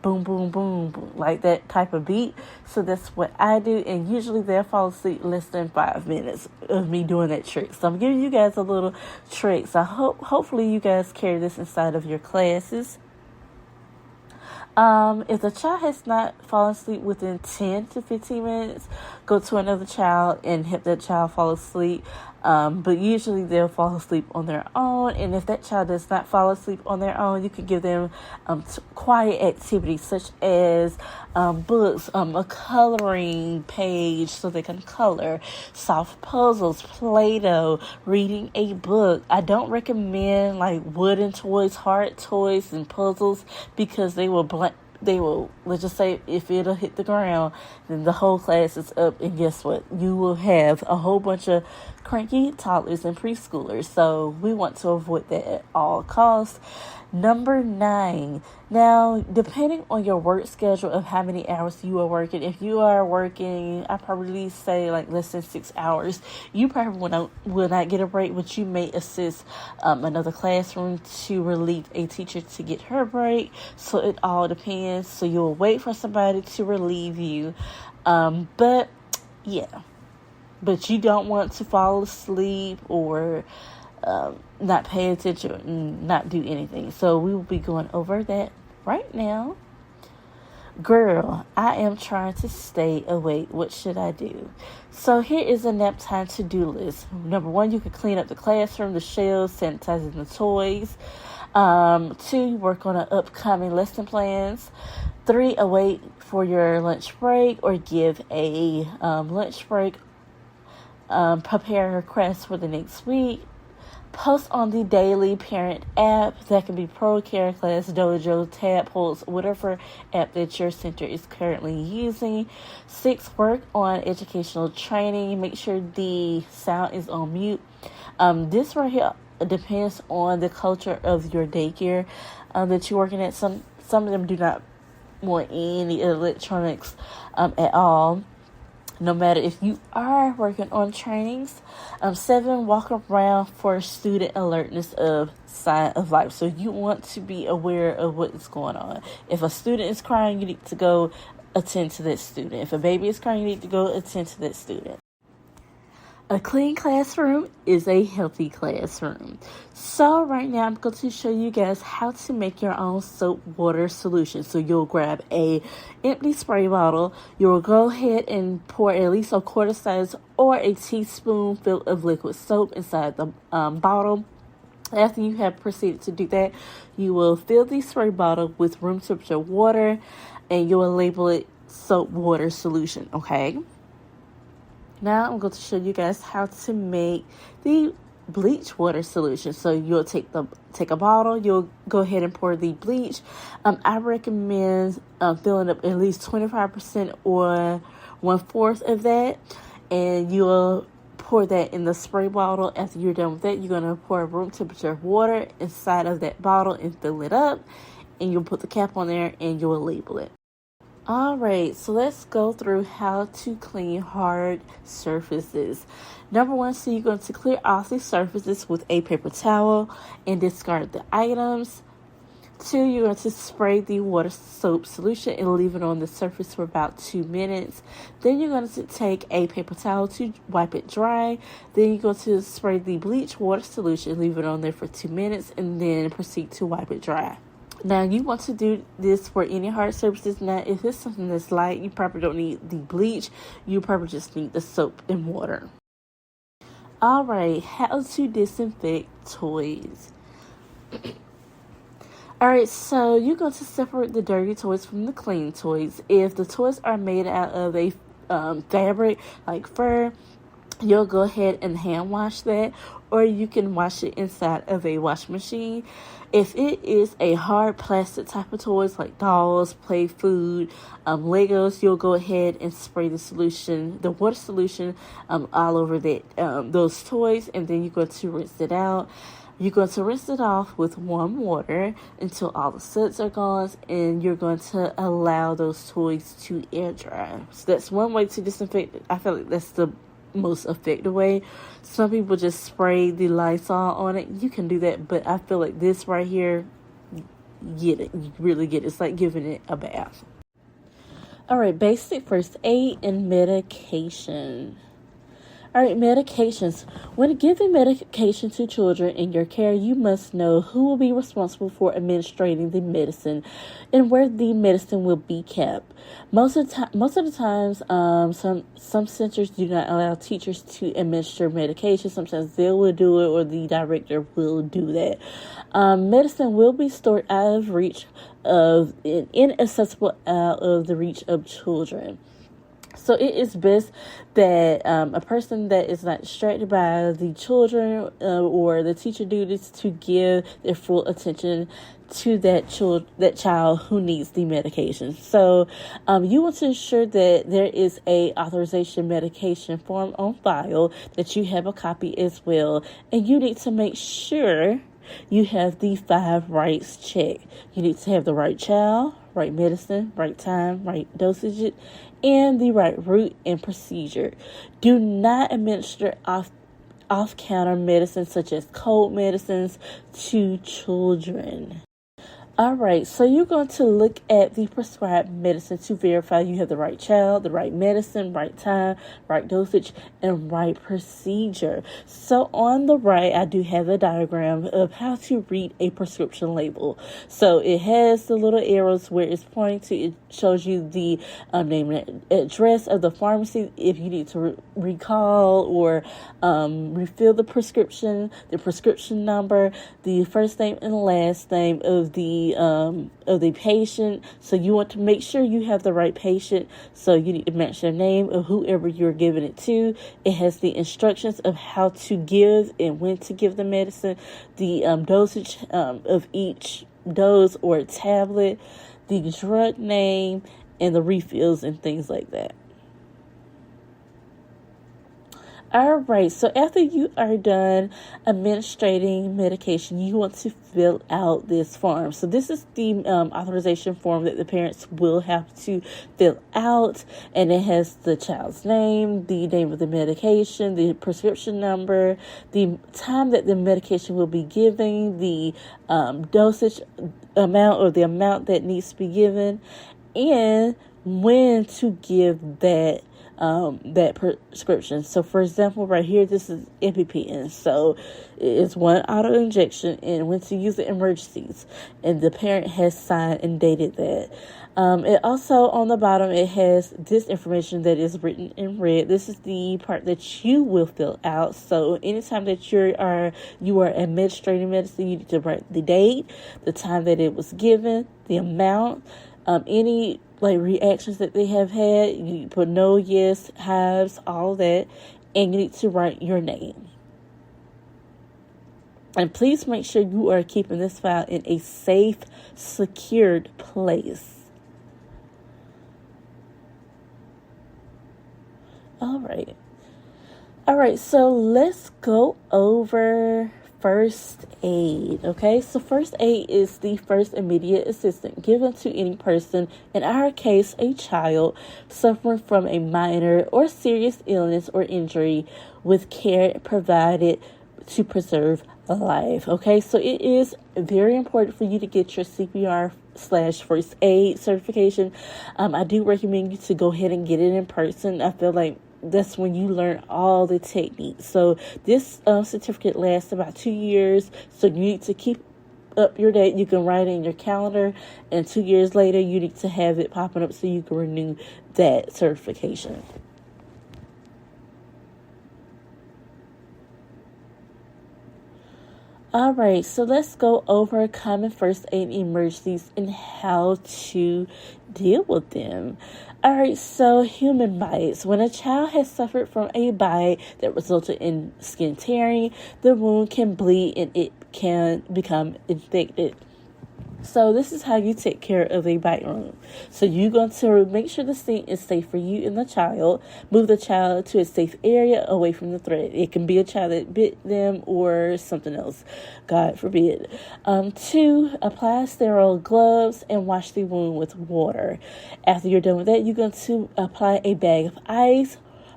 Boom, boom, boom, boom, like that type of beat. So that's what I do, and usually they'll fall asleep less than 5 minutes of me doing that trick. So I'm giving you guys a little trick. So hopefully you guys carry this inside of your classes. If the child has not fallen asleep within 10 to 15 minutes, go to another child and help that child fall asleep. But usually they'll fall asleep on their own. And if that child does not fall asleep on their own, you can give them quiet activities such as books, a coloring page so they can color, soft puzzles, Play-Doh, reading a book. I don't recommend like wooden toys, hard toys, and puzzles because they will let's just say if it'll hit the ground, then the whole class is up, and guess what? You will have a whole bunch of cranky toddlers and preschoolers. So we want to avoid that at all costs. Number 9. Now, depending on your work schedule of how many hours you are working, if you are working, I probably say like less than 6 hours, you probably will not get a break, but you may assist another classroom to relieve a teacher to get her break. So it all depends. So you'll wait for somebody to relieve you. But you don't want to fall asleep or not pay attention and not do anything. So we will be going over that right now. Girl, I am trying to stay awake. What should I do? So here is a nap time to-do list. Number 1, you can clean up the classroom, the shelves, sanitizing the toys. 2, work on upcoming lesson plans. 3, await for your lunch break or give a lunch break. Prepare requests for the next week. Post on the daily parent app. That can be ProCare, Class Dojo, Tadpoles, whatever app that your center is currently using. 6, work on educational training. Make sure the sound is on mute. This right here depends on the culture of your daycare that you're working at. Some of them do not want any electronics at all. No matter if you are working on trainings. 7, walk around for student alertness of sign of life. So you want to be aware of what is going on. If a student is crying, you need to go attend to that student. If a baby is crying, you need to go attend to that student. A clean classroom is a healthy classroom. So right now I'm going to show you guys how to make your own soap water solution. So you'll grab a empty spray bottle. You'll go ahead and pour at least a quarter size or a teaspoon filled of liquid soap inside the bottle. After you have proceeded to do that, you will fill the spray bottle with room temperature water and you will label it soap water solution, okay? Now I'm going to show you guys how to make the bleach water solution. So you'll take a bottle, you'll go ahead and pour the bleach. I recommend filling up at least 25% or 1/4 of that, and you'll pour that in the spray bottle. After you're done with that, you're going to pour room temperature water inside of that bottle and fill it up, and you'll put the cap on there and you'll label it. Alright, so let's go through how to clean hard surfaces. Number 1, so you're going to clear off the surfaces with a paper towel and discard the items. 2, you're going to spray the water soap solution and leave it on the surface for about 2 minutes. Then you're going to take a paper towel to wipe it dry. Then you're going to spray the bleach water solution, leave it on there for 2 minutes, and then proceed to wipe it dry. Now, you want to do this for any hard surfaces. Now, if it's something that's light, you probably don't need the bleach. You probably just need the soap and water. Alright, how to disinfect toys. Alright, so you're going to separate the dirty toys from the clean toys. If the toys are made out of a fabric, like fur, you'll go ahead and hand wash that, or you can wash it inside of a washing machine. If it is a hard plastic type of toys like dolls, play food, Legos, you'll go ahead and spray the water solution all over those toys, and then you're going to rinse it out. You're going to rinse it off with warm water until all the suds are gone, and you're going to allow those toys to air dry. So that's one way to disinfect. I feel like that's the most effective way. Some people just spray the Lysol on it. You can do that, but I feel like this right here, get it. You really get it. It's like giving it a bath. Alright, basic first aid and medication. All right, medications. When giving medication to children in your care, you must know who will be responsible for administering the medicine and where the medicine will be kept. Most of the times, some centers do not allow teachers to administer medication. Sometimes they will do it, or the director will do that. Medicine will be stored out of reach of inaccessible out of the reach of children. So it is best that a person that is not distracted by the children or the teacher duties to give their full attention to that child who needs the medication. So you want to ensure that there is a authorization medication form on file, that you have a copy as well, and you need to make sure you have the 5 rights checked. You need to have the right child, right medicine, right time, right dosage, and the right route and procedure. Do not administer off-counter medicine such as cold medicines to children. All right, so you're going to look at the prescribed medicine to verify you have the right child, the right medicine, right time, right dosage, and right procedure. So on the right, I do have a diagram of how to read a prescription label. So it has the little arrows where it's pointing to. It shows you the name and address of the pharmacy if you need to recall or refill the prescription number, the first name and last name of the patient. So you want to make sure you have the right patient. So you need to match the name of whoever you're giving it to. It has the instructions of how to give and when to give the medicine, the dosage of each dose or tablet, the drug name, and the refills and things like that. All right, so after you are done administrating medication, you want to fill out this form. So this is the authorization form that the parents will have to fill out, and it has the child's name, the name of the medication, the prescription number, the time that the medication will be given, the dosage amount or the amount that needs to be given, and when to give that prescription. So for example, right here, this is EpiPen. So it's one auto injection and when to use it in emergencies. And the parent has signed and dated that. It also on the bottom, it has this information that is written in red. This is the part that you will fill out. So anytime that you are administrating medicine, you need to write the date, the time that it was given, the amount, any reactions that they have had. You put no, yes, haves, all that, and you need to write your name. And please make sure you are keeping this file in a safe, secured place. All right, so let's go over first aid. Okay, so first aid is the first immediate assistance given to any person, in our case a child, suffering from a minor or serious illness or injury, with care provided to preserve life. Okay, so it is very important for you to get your CPR/first aid certification. I do recommend you to go ahead and get it in person. I feel like that's when you learn all the techniques. So this certificate lasts about 2 years. So you need to keep up your date. You can write it in your calendar, and 2 years later, you need to have it popping up so you can renew that certification. All right, so let's go over common first aid emergencies and how to deal with them. All right, so human bites. When a child has suffered from a bite that resulted in skin tearing, the wound can bleed and it can become infected. So this is how you take care of a bite wound. So you're going to make sure the scene is safe for you and the child. Move the child to a safe area away from the threat. It can be a child that bit them or something else, God forbid. 2, apply sterile gloves and wash the wound with water. After you're done with that, you're going to apply a bag of ice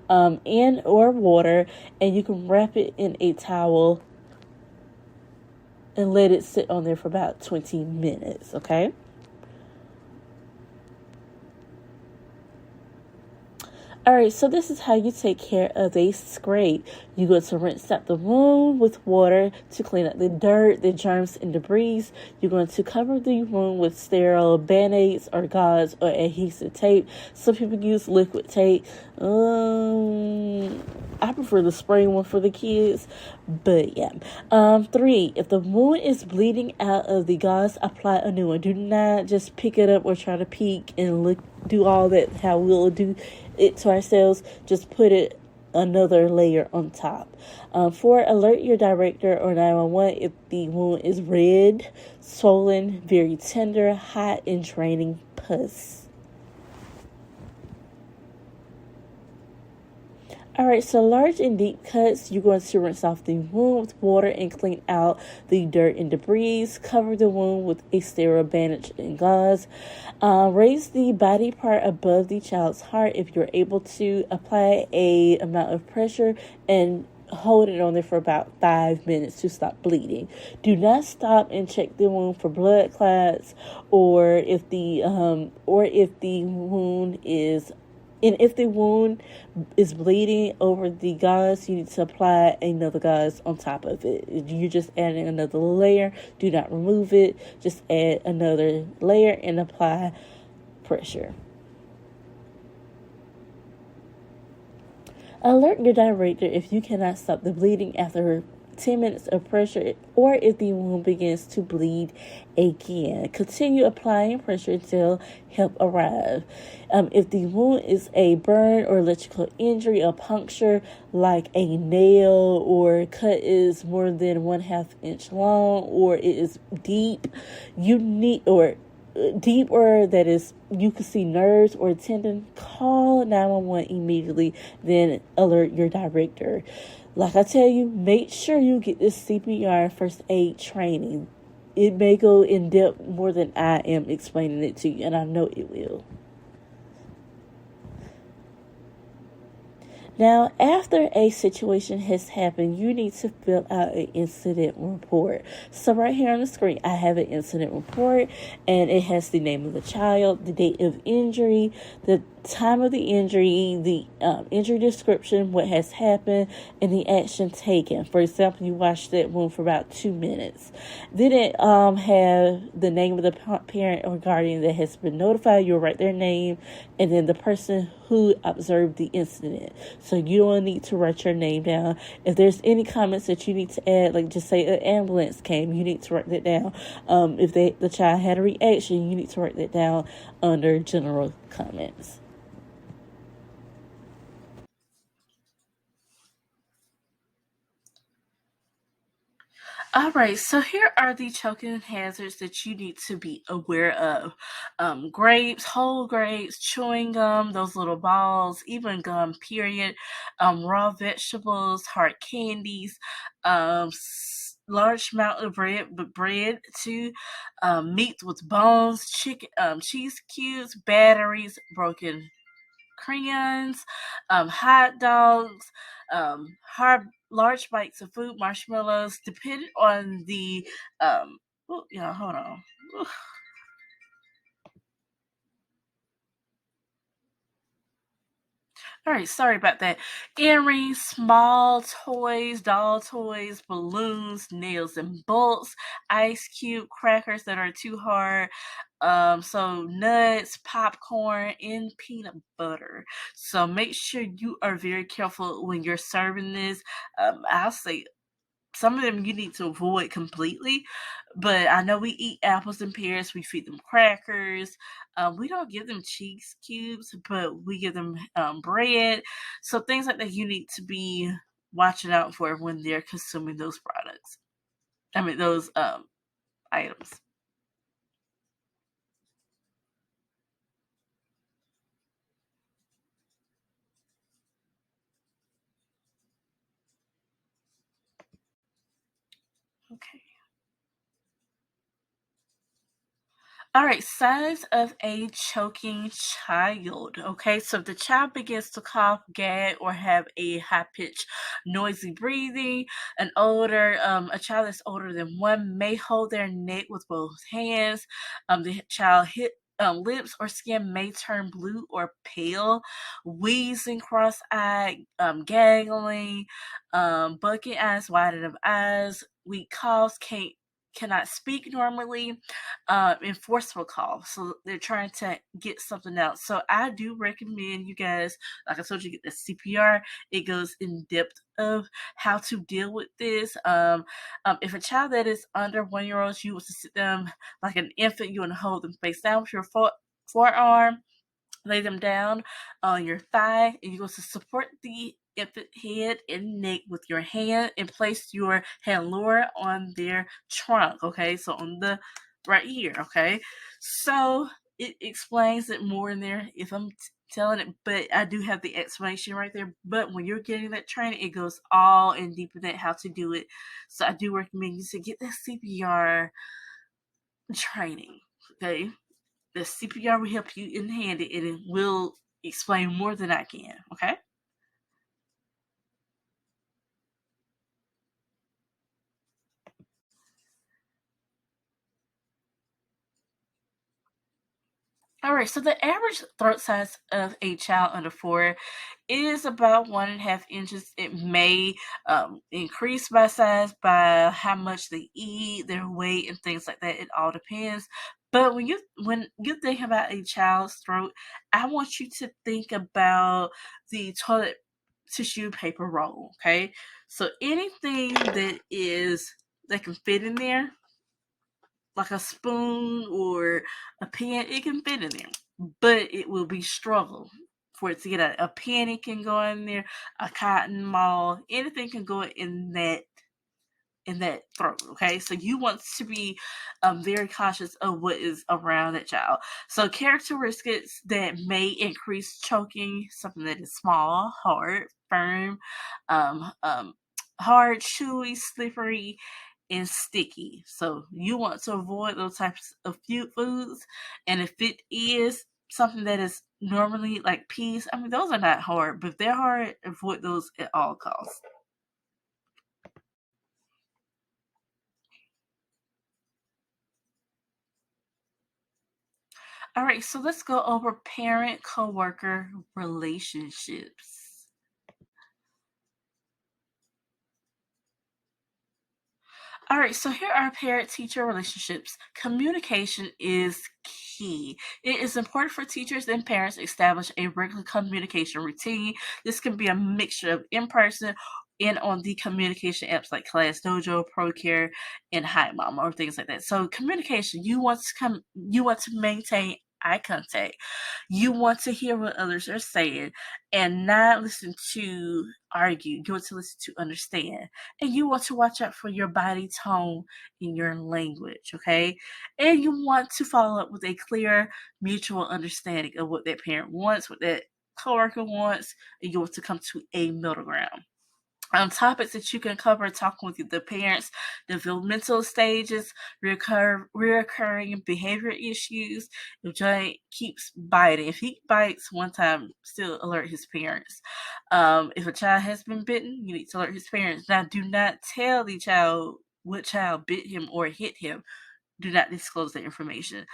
and or water, and you can wrap it in a towel and let it sit on there for about 20 minutes, okay? All right, so this is how you take care of a scrape. You go to rinse out the wound with water to clean up the dirt, the germs, and debris. You're going to cover the wound with sterile band-aids or gauze or adhesive tape. Some people use liquid tape. I prefer the spray one for the kids, but yeah. 3, if the wound is bleeding out of the gauze, apply a new one. Do not just pick it up or try to peek and look, do all that how we'll do it to ourselves. Just put it another layer on top. 4, alert your director or 911 if the wound is red, swollen, very tender, hot, and draining pus. Alright, so large and deep cuts, you're going to rinse off the wound with water and clean out the dirt and debris. Cover the wound with a sterile bandage and gauze. Raise the body part above the child's heart if you're able to. Apply a amount of pressure and hold it on there for about 5 minutes to stop bleeding. Do not stop and check the wound for blood clots or if the wound is and if the wound is bleeding over the gauze, you need to apply another gauze on top of it. You're just adding another layer. Do not remove it. Just add another layer and apply pressure. Alert your director if you cannot stop the bleeding after 10 minutes of pressure or if the wound begins to bleed again. Continue applying pressure until help arrives. If the wound is a burn or electrical injury, a puncture like a nail or cut is more than 1/2 inch long or it is deep, deep or that is you can see nerves or tendon, call 911 immediately, then alert your director. Like I tell you, make sure you get this CPR first aid training. It may go in depth more than I am explaining it to you, and I know it will. Now, after a situation has happened, you need to fill out an incident report. So right here on the screen, I have an incident report, and it has the name of the child, the date of injury, the time of the injury, the injury description, what has happened, and the action taken. For example, you watched that wound for about 2 minutes. Then it have the name of the parent or guardian that has been notified. You'll write their name, and then the person who observed the incident. So you don't need to write your name down. If there's any comments that you need to add, like just say an ambulance came, you need to write that down. If the child had a reaction, you need to write that down under general comments. All right, so here are the choking hazards that you need to be aware of. Grapes, whole grapes, chewing gum, those little balls, even gum, period. Raw vegetables, hard candies, large amount of bread, but bread too, meat with bones, chicken, cheese cubes, batteries, broken crayons, hot dogs, large bites of food, marshmallows, depending on the, hold on. All right, sorry about that. Earrings, small toys, doll toys, balloons, nails and bolts, ice cube crackers that are too hard, so nuts, popcorn, and peanut butter. So make sure you are very careful when you're serving this. I'll say some of them you need to avoid completely, but I know we eat apples and pears. We feed them crackers. We don't give them cheese cubes, but we give them bread. So things like that you need to be watching out for when they're consuming those products. I mean those items. Okay. All right, signs of a choking child. Okay, so if the child begins to cough, gag, or have a high pitched, noisy breathing, a child that's older than 1 may hold their neck with both hands. The child lips or skin may turn blue or pale, wheezing, cross-eyed, gaggling, bucket eyes, widening of eyes, weak coughs, cannot speak normally, and forceful cough. So they're trying to get something out. So I do recommend you guys, like I told you, get the CPR. It goes in depth of how to deal with this. If a child that is under 1 year old, you want to sit them like an infant, you want to hold them face down with your forearm, lay them down on your thigh, and you're going to support the infant head and neck with your hand and place your hand lower on their trunk, okay? So on the right here, okay? So it explains it more in there if I'm telling it, but I do have the explanation right there. But when you're getting that training, it goes all in deep in that how to do it. So I do recommend you to get that CPR training, okay? The CPR will help you in hand it and it will explain more than I can, okay? All right, so the average throat size of a child under 4 is about 1.5 inches. It may increase by size by how much they eat, their weight, and things like that. It all depends. But when you think about a child's throat, I want you to think about the toilet tissue paper roll. Okay, so anything that can fit in there, like a spoon or a pen, it can fit in there, but it will be struggle for it to get out. A penny can go in there, a cotton ball, anything can go in that throat. Okay, so you want to be very cautious of what is around that child. So characteristics that may increase choking: something that is small, hard, firm, um, um, hard, chewy, slippery, and sticky. So you want to avoid those types of foods. And if it is something that is normally like peas, I mean, those are not hard, but if they're hard, avoid those at all costs. All right, so let's go over parent coworker relationships. All right, so here are parent teacher relationships. Communication is key. It is important for teachers and parents to establish a regular communication routine. This can be a mixture of in person and on the communication apps like Class Dojo, ProCare, and Hi Mama, or things like that. So communication, you want to maintain eye contact. You want to hear what others are saying and not listen to argue. You want to listen to understand. And you want to watch out for your body tone in your language, okay? And you want to follow up with a clear mutual understanding of what that parent wants, what that coworker wants, and you want to come to a middle ground. Topics that you can cover talking with the parents: developmental stages, reoccurring behavior issues. If Jay keeps biting, if he bites one time, still alert his parents. If a child has been bitten, you need to alert his parents. Now, do not tell the child what child bit him or hit him. Do not disclose that information.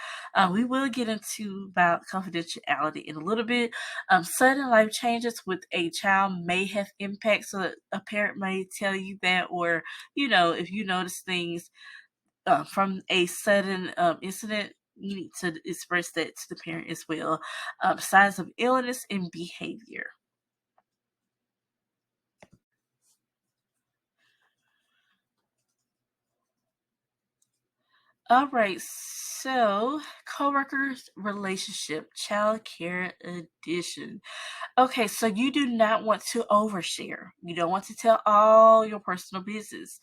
We will get into about confidentiality in a little bit. Sudden life changes with a child may have impact, so a parent may tell you that, or if you notice things from a sudden incident, you need to express that to the parent as well. Signs of illness and behavior. All right, so coworkers relationship, child care edition. Okay, so you do not want to overshare. You don't want to tell all your personal business.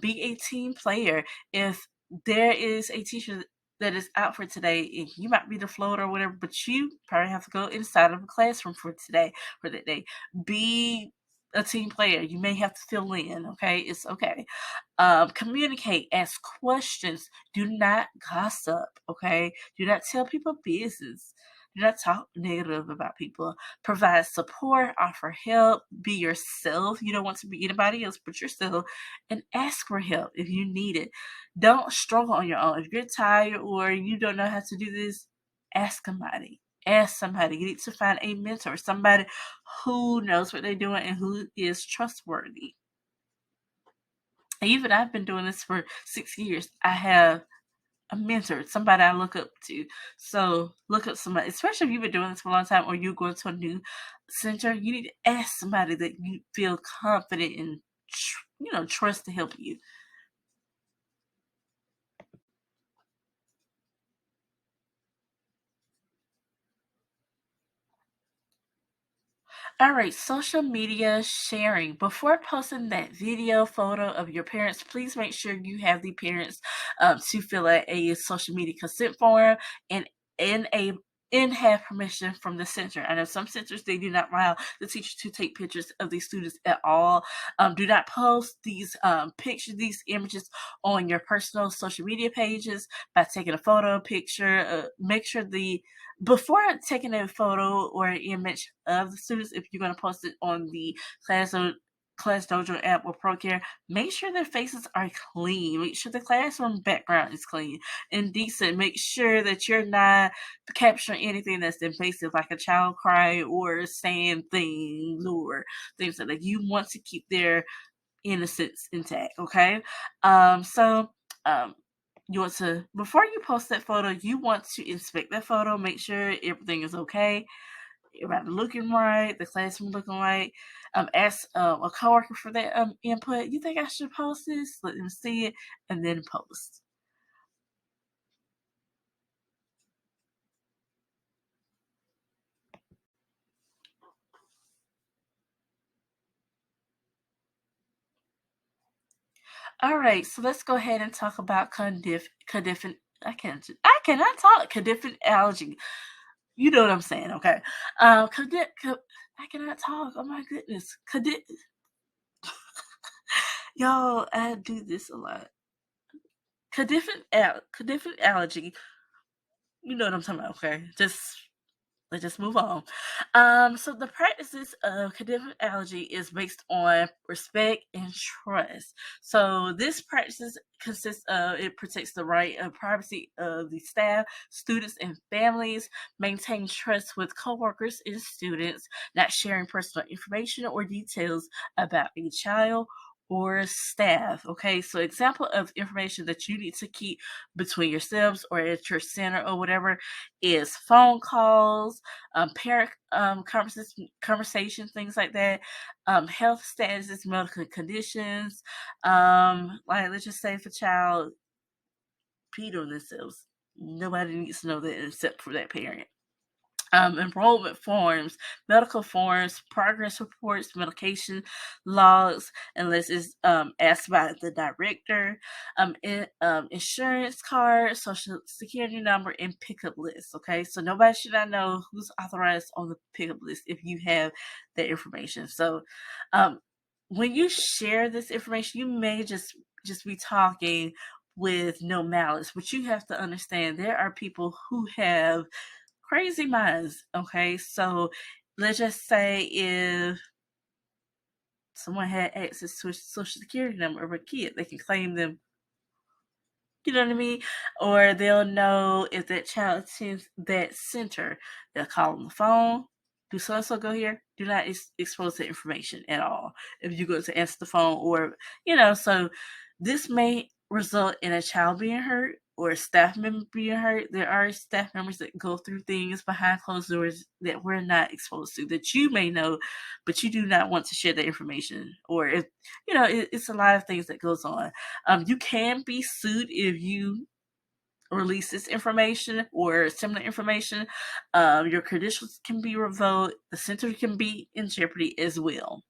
Be a team player. If there is a teacher that is out for today, and you might be the float or whatever, but you probably have to go inside of a classroom for today, for that day. Be a team player. You may have to fill in, okay? It's okay. Communicate, ask questions. Do not gossip, okay? Do not tell people business. Do not talk negative about people. Provide support, offer help, be yourself. You don't want to be anybody else but yourself. And ask for help if you need it. Don't struggle on your own. If you're tired or you don't know how to do this, ask somebody. Ask somebody. You need to find a mentor, somebody who knows what they're doing and who is trustworthy. Even I've been doing this for 6 years. I have a mentor, somebody I look up to. So look up somebody, especially if you've been doing this for a long time or you're going to a new center. You need to ask somebody that you feel confident and trust to help you. All right, social media sharing. Before posting that video photo of your parents, please make sure you have the parents to fill out a social media consent form and in a and have permission from the center. I know some centers, they do not allow the teacher to take pictures of these students at all. Do not post these pictures, these images on your personal social media pages by taking a photo, picture. Make sure before taking a photo or an image of the students, if you're going to post it on the Class Dojo app or ProCare, make sure their faces are clean. Make sure the classroom background is clean and decent. Make sure that you're not capturing anything that's invasive, like a child cry or saying things or things like that. You want to keep their innocence intact, okay? So, you want to, before you post that photo, you want to inspect that photo, make sure everything is okay, everybody looking right, the classroom looking right. Ask a coworker for that input. You think I should post this? Let them see it and then post. All right, so let's go ahead and talk about I cannot talk condition allergy. You know what I'm saying, okay? I cannot talk. Oh my goodness, y'all, I do this a lot. Condition allergy. You know what I'm talking about, okay? Let's just move on. So the practices of confidentiality is based on respect and trust. So this practice consists of it protects the right of privacy of the staff, students, and families, maintain trust with coworkers and students, not sharing personal information or details about a child or staff. Okay, so example of information that you need to keep between yourselves or at your center or whatever is phone calls, parent conversations, things like that, health statuses, medical conditions. Like let's just say if a child peed on themselves, nobody needs to know that except for that parent. Enrollment forms, medical forms, progress reports, medication logs, unless it's asked by the director, insurance card, social security number, and pickup list. Okay, so nobody should not know who's authorized on the pickup list if you have that information. So, when you share this information, you may just be talking with no malice, but you have to understand there are people who have crazy minds. Okay, so let's just say if someone had access to a social security number of a kid, they can claim them. You know what I mean? Or they'll know if that child attends that center. They'll call on the phone. Do so and so go here? Do not expose that information at all. If you go to answer the phone, or so this may result in a child being hurt or a staff member being hurt. There are staff members that go through things behind closed doors that we're not exposed to, that you may know, but you do not want to share that information. Or if it's a lot of things that goes on. You can be sued if you release this information or similar information. Your credentials can be revoked. The center can be in jeopardy as well.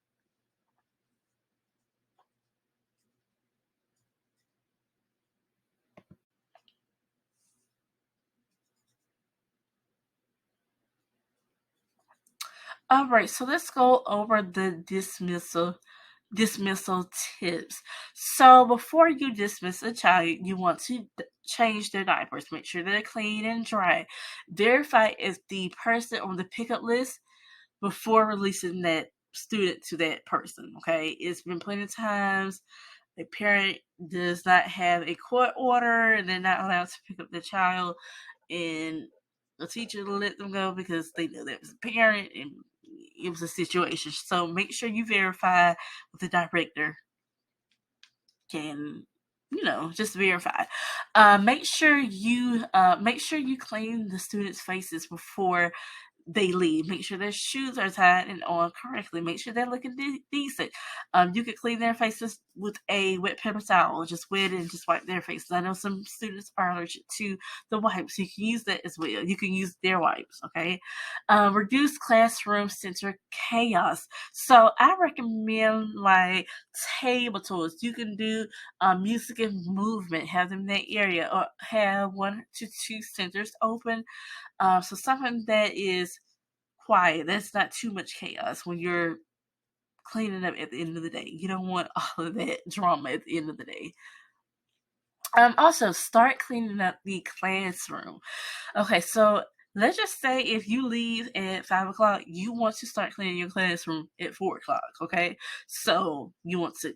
All right, so let's go over the dismissal tips. So before you dismiss a child, you want to change their diapers. Make sure they're clean and dry. Verify if the person on the pickup list before releasing that student to that person. Okay, it's been plenty of times a parent does not have a court order and they're not allowed to pick up the child, and the teacher let them go because they knew there was a parent and it was a situation. So make sure you verify with the director. Can just verify. Make sure you clean the students' faces before they leave. Make sure their shoes are tied and on correctly. Make sure they're looking decent. You could clean their faces with a wet paper towel. Just wet it and just wipe their faces. I know some students are allergic to the wipes. You can use that as well. You can use their wipes, okay? Reduce classroom center chaos. So I recommend like table tours. You can do music and movement. Have them in that area or have 1 to 2 centers open, so something that is quiet, that's not too much chaos when you're cleaning up at the end of the day. You don't want all of that drama at the end of the day. Also, start cleaning up the classroom. Okay, so let's just say if you leave at 5 o'clock, you want to start cleaning your classroom at 4 o'clock. Okay, so you want to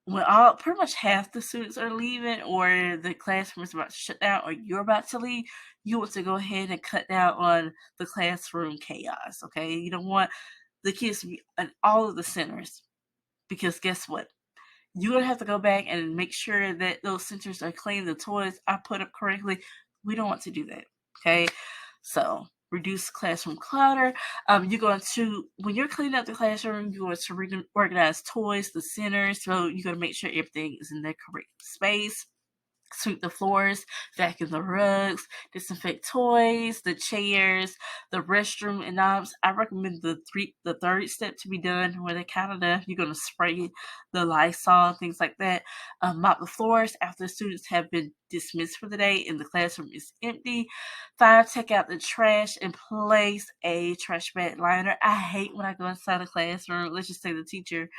when all pretty much half the students are leaving or the classroom is about to shut down or you're about to leave, you want to go ahead and cut down on the classroom chaos, okay? You don't want the kids to be in all of the centers because guess what? You're going to have to go back and make sure that those centers are clean, the toilets are put up correctly. We don't want to do that, okay? So reduce classroom clutter. You're going to, when you're cleaning up the classroom, you're going to reorganize toys, the centers. So you're going to make sure everything is in their correct space. Sweep the floors, vacuum the rugs, disinfect toys, the chairs, the restroom and knobs. I recommend the third step to be done where they kind of done. You're gonna spray the Lysol, things like that. Mop the floors after the students have been dismissed for the day and the classroom is empty. 5, take out the trash and place a trash bag liner. I hate when I go inside a classroom. Let's just say the teacher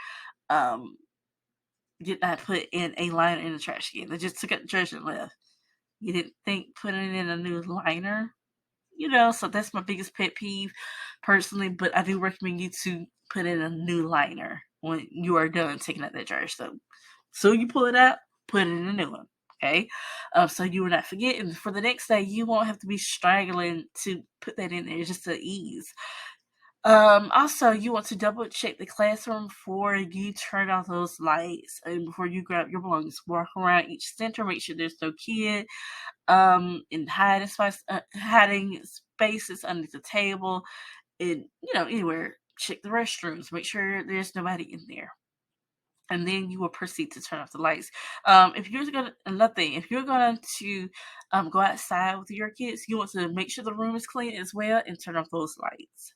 um did not put in a liner in the trash can. They just took out the trash and left. You didn't think putting in a new liner? So that's my biggest pet peeve personally, but I do recommend you to put in a new liner when you are done taking out that trash. So you pull it out, put it in a new one. Okay, so you will not forget, and for the next day, you won't have to be struggling to put that in there just to ease. Also, you want to double check the classroom before you turn off those lights and before you grab your belongings. Walk around each center, make sure there's no kid, in hiding spaces under the table, and anywhere. Check the restrooms, make sure there's nobody in there, and then you will proceed to turn off the lights. If you're going to go outside with your kids, you want to make sure the room is clean as well and turn off those lights.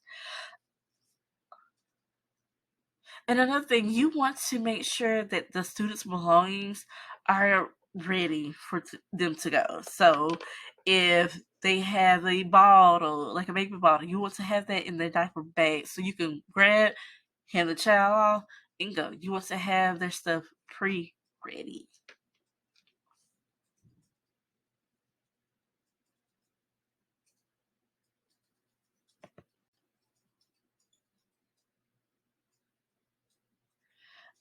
And another thing, you want to make sure that the students' belongings are ready for them to go. So if they have a bottle, like a baby bottle, you want to have that in their diaper bag so you can grab, hand the child off, and go. You want to have their stuff pre-ready.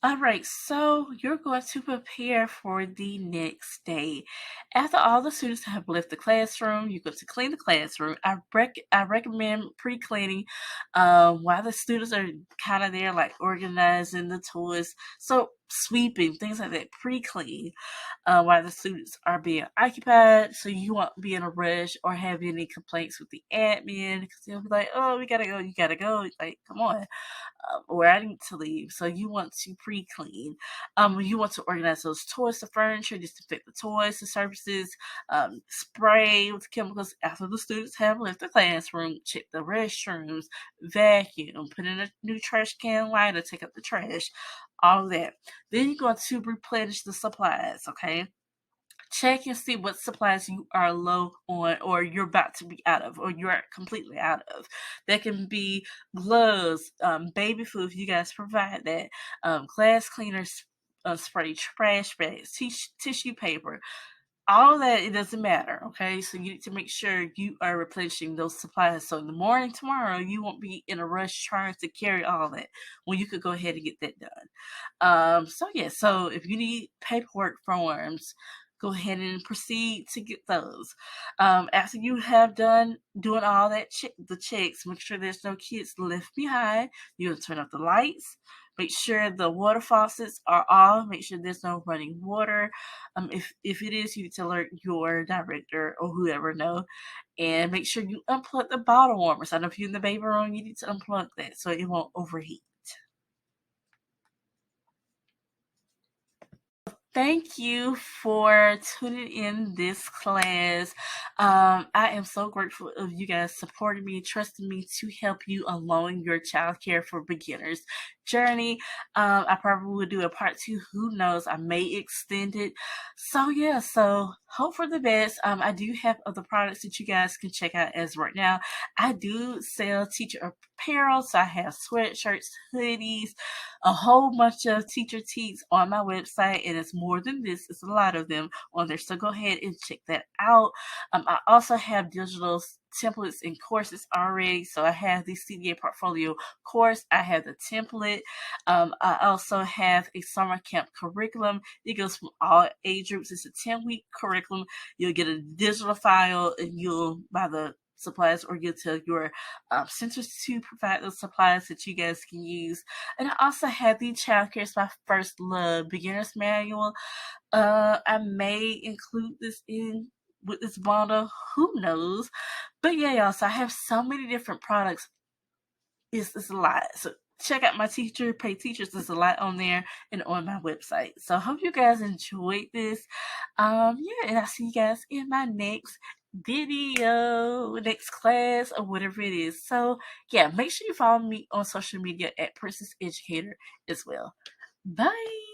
All right, so you're going to prepare for the next day. After all the students have left the classroom, you're going to clean the classroom. I recommend pre-cleaning while the students are kind of there, like organizing the toys. So sweeping, things like that, pre-clean while the students are being occupied. So you won't be in a rush or have any complaints with the admin because they'll be like, oh, we gotta go, you gotta go. Like, come on, or I need to leave. So you want to pre-clean. You want to organize those toys, the furniture, disinfect the toys, the surfaces, spray with chemicals after the students have left the classroom, check the restrooms, vacuum, put in a new trash can liner, take out the trash, all of that. Then you're going to replenish the supplies, okay? Check and see what supplies you are low on or you're about to be out of or you're completely out of. That can be gloves, baby food if you guys provide that, glass cleaners, spray, trash bags, tissue paper, all that. It doesn't matter, okay? So you need to make sure you are replenishing those supplies so in the morning tomorrow you won't be in a rush trying to carry all that when you could go ahead and get that done. So if you need paperwork forms, go ahead and proceed to get those. After you have done doing all that the checks, make sure there's no kids left behind. You'll turn off the lights. Make sure the water faucets are off. Make sure there's no running water. If it is, you need to alert your director or whoever know. And make sure you unplug the bottle warmers. I know if you're in the baby room, you need to unplug that so it won't overheat. Thank you for tuning in this class. I am so grateful of you guys supporting me, trusting me to help you along your childcare for beginners journey. I probably will do a part 2. Who knows? I may extend it. So yeah, so hope for the best. I do have other products that you guys can check out as right now. I do sell teacher apparel, so I have sweatshirts, hoodies, a whole bunch of teacher tees on my website, and it's more than this. It's a lot of them on there, so go ahead and check that out. I also have digital templates and courses already. So I have the CDA portfolio course. I have the template. I also have a summer camp curriculum. It goes from all age groups. It's a 10-week curriculum. You'll get a digital file, and you'll buy the supplies or get to your centers to provide those supplies that you guys can use. And I also have the Childcare is My First Love Beginner's Manual. I may include this in with this bundle, who knows? But yeah, y'all, so I have so many different products. It's a lot. So check out my pay teachers. There's a lot on there and on my website. So I hope you guys enjoyed this. Yeah, and I'll see you guys in my next video, next class, or whatever it is. So yeah, make sure you follow me on social media at Princess Educator as well. Bye.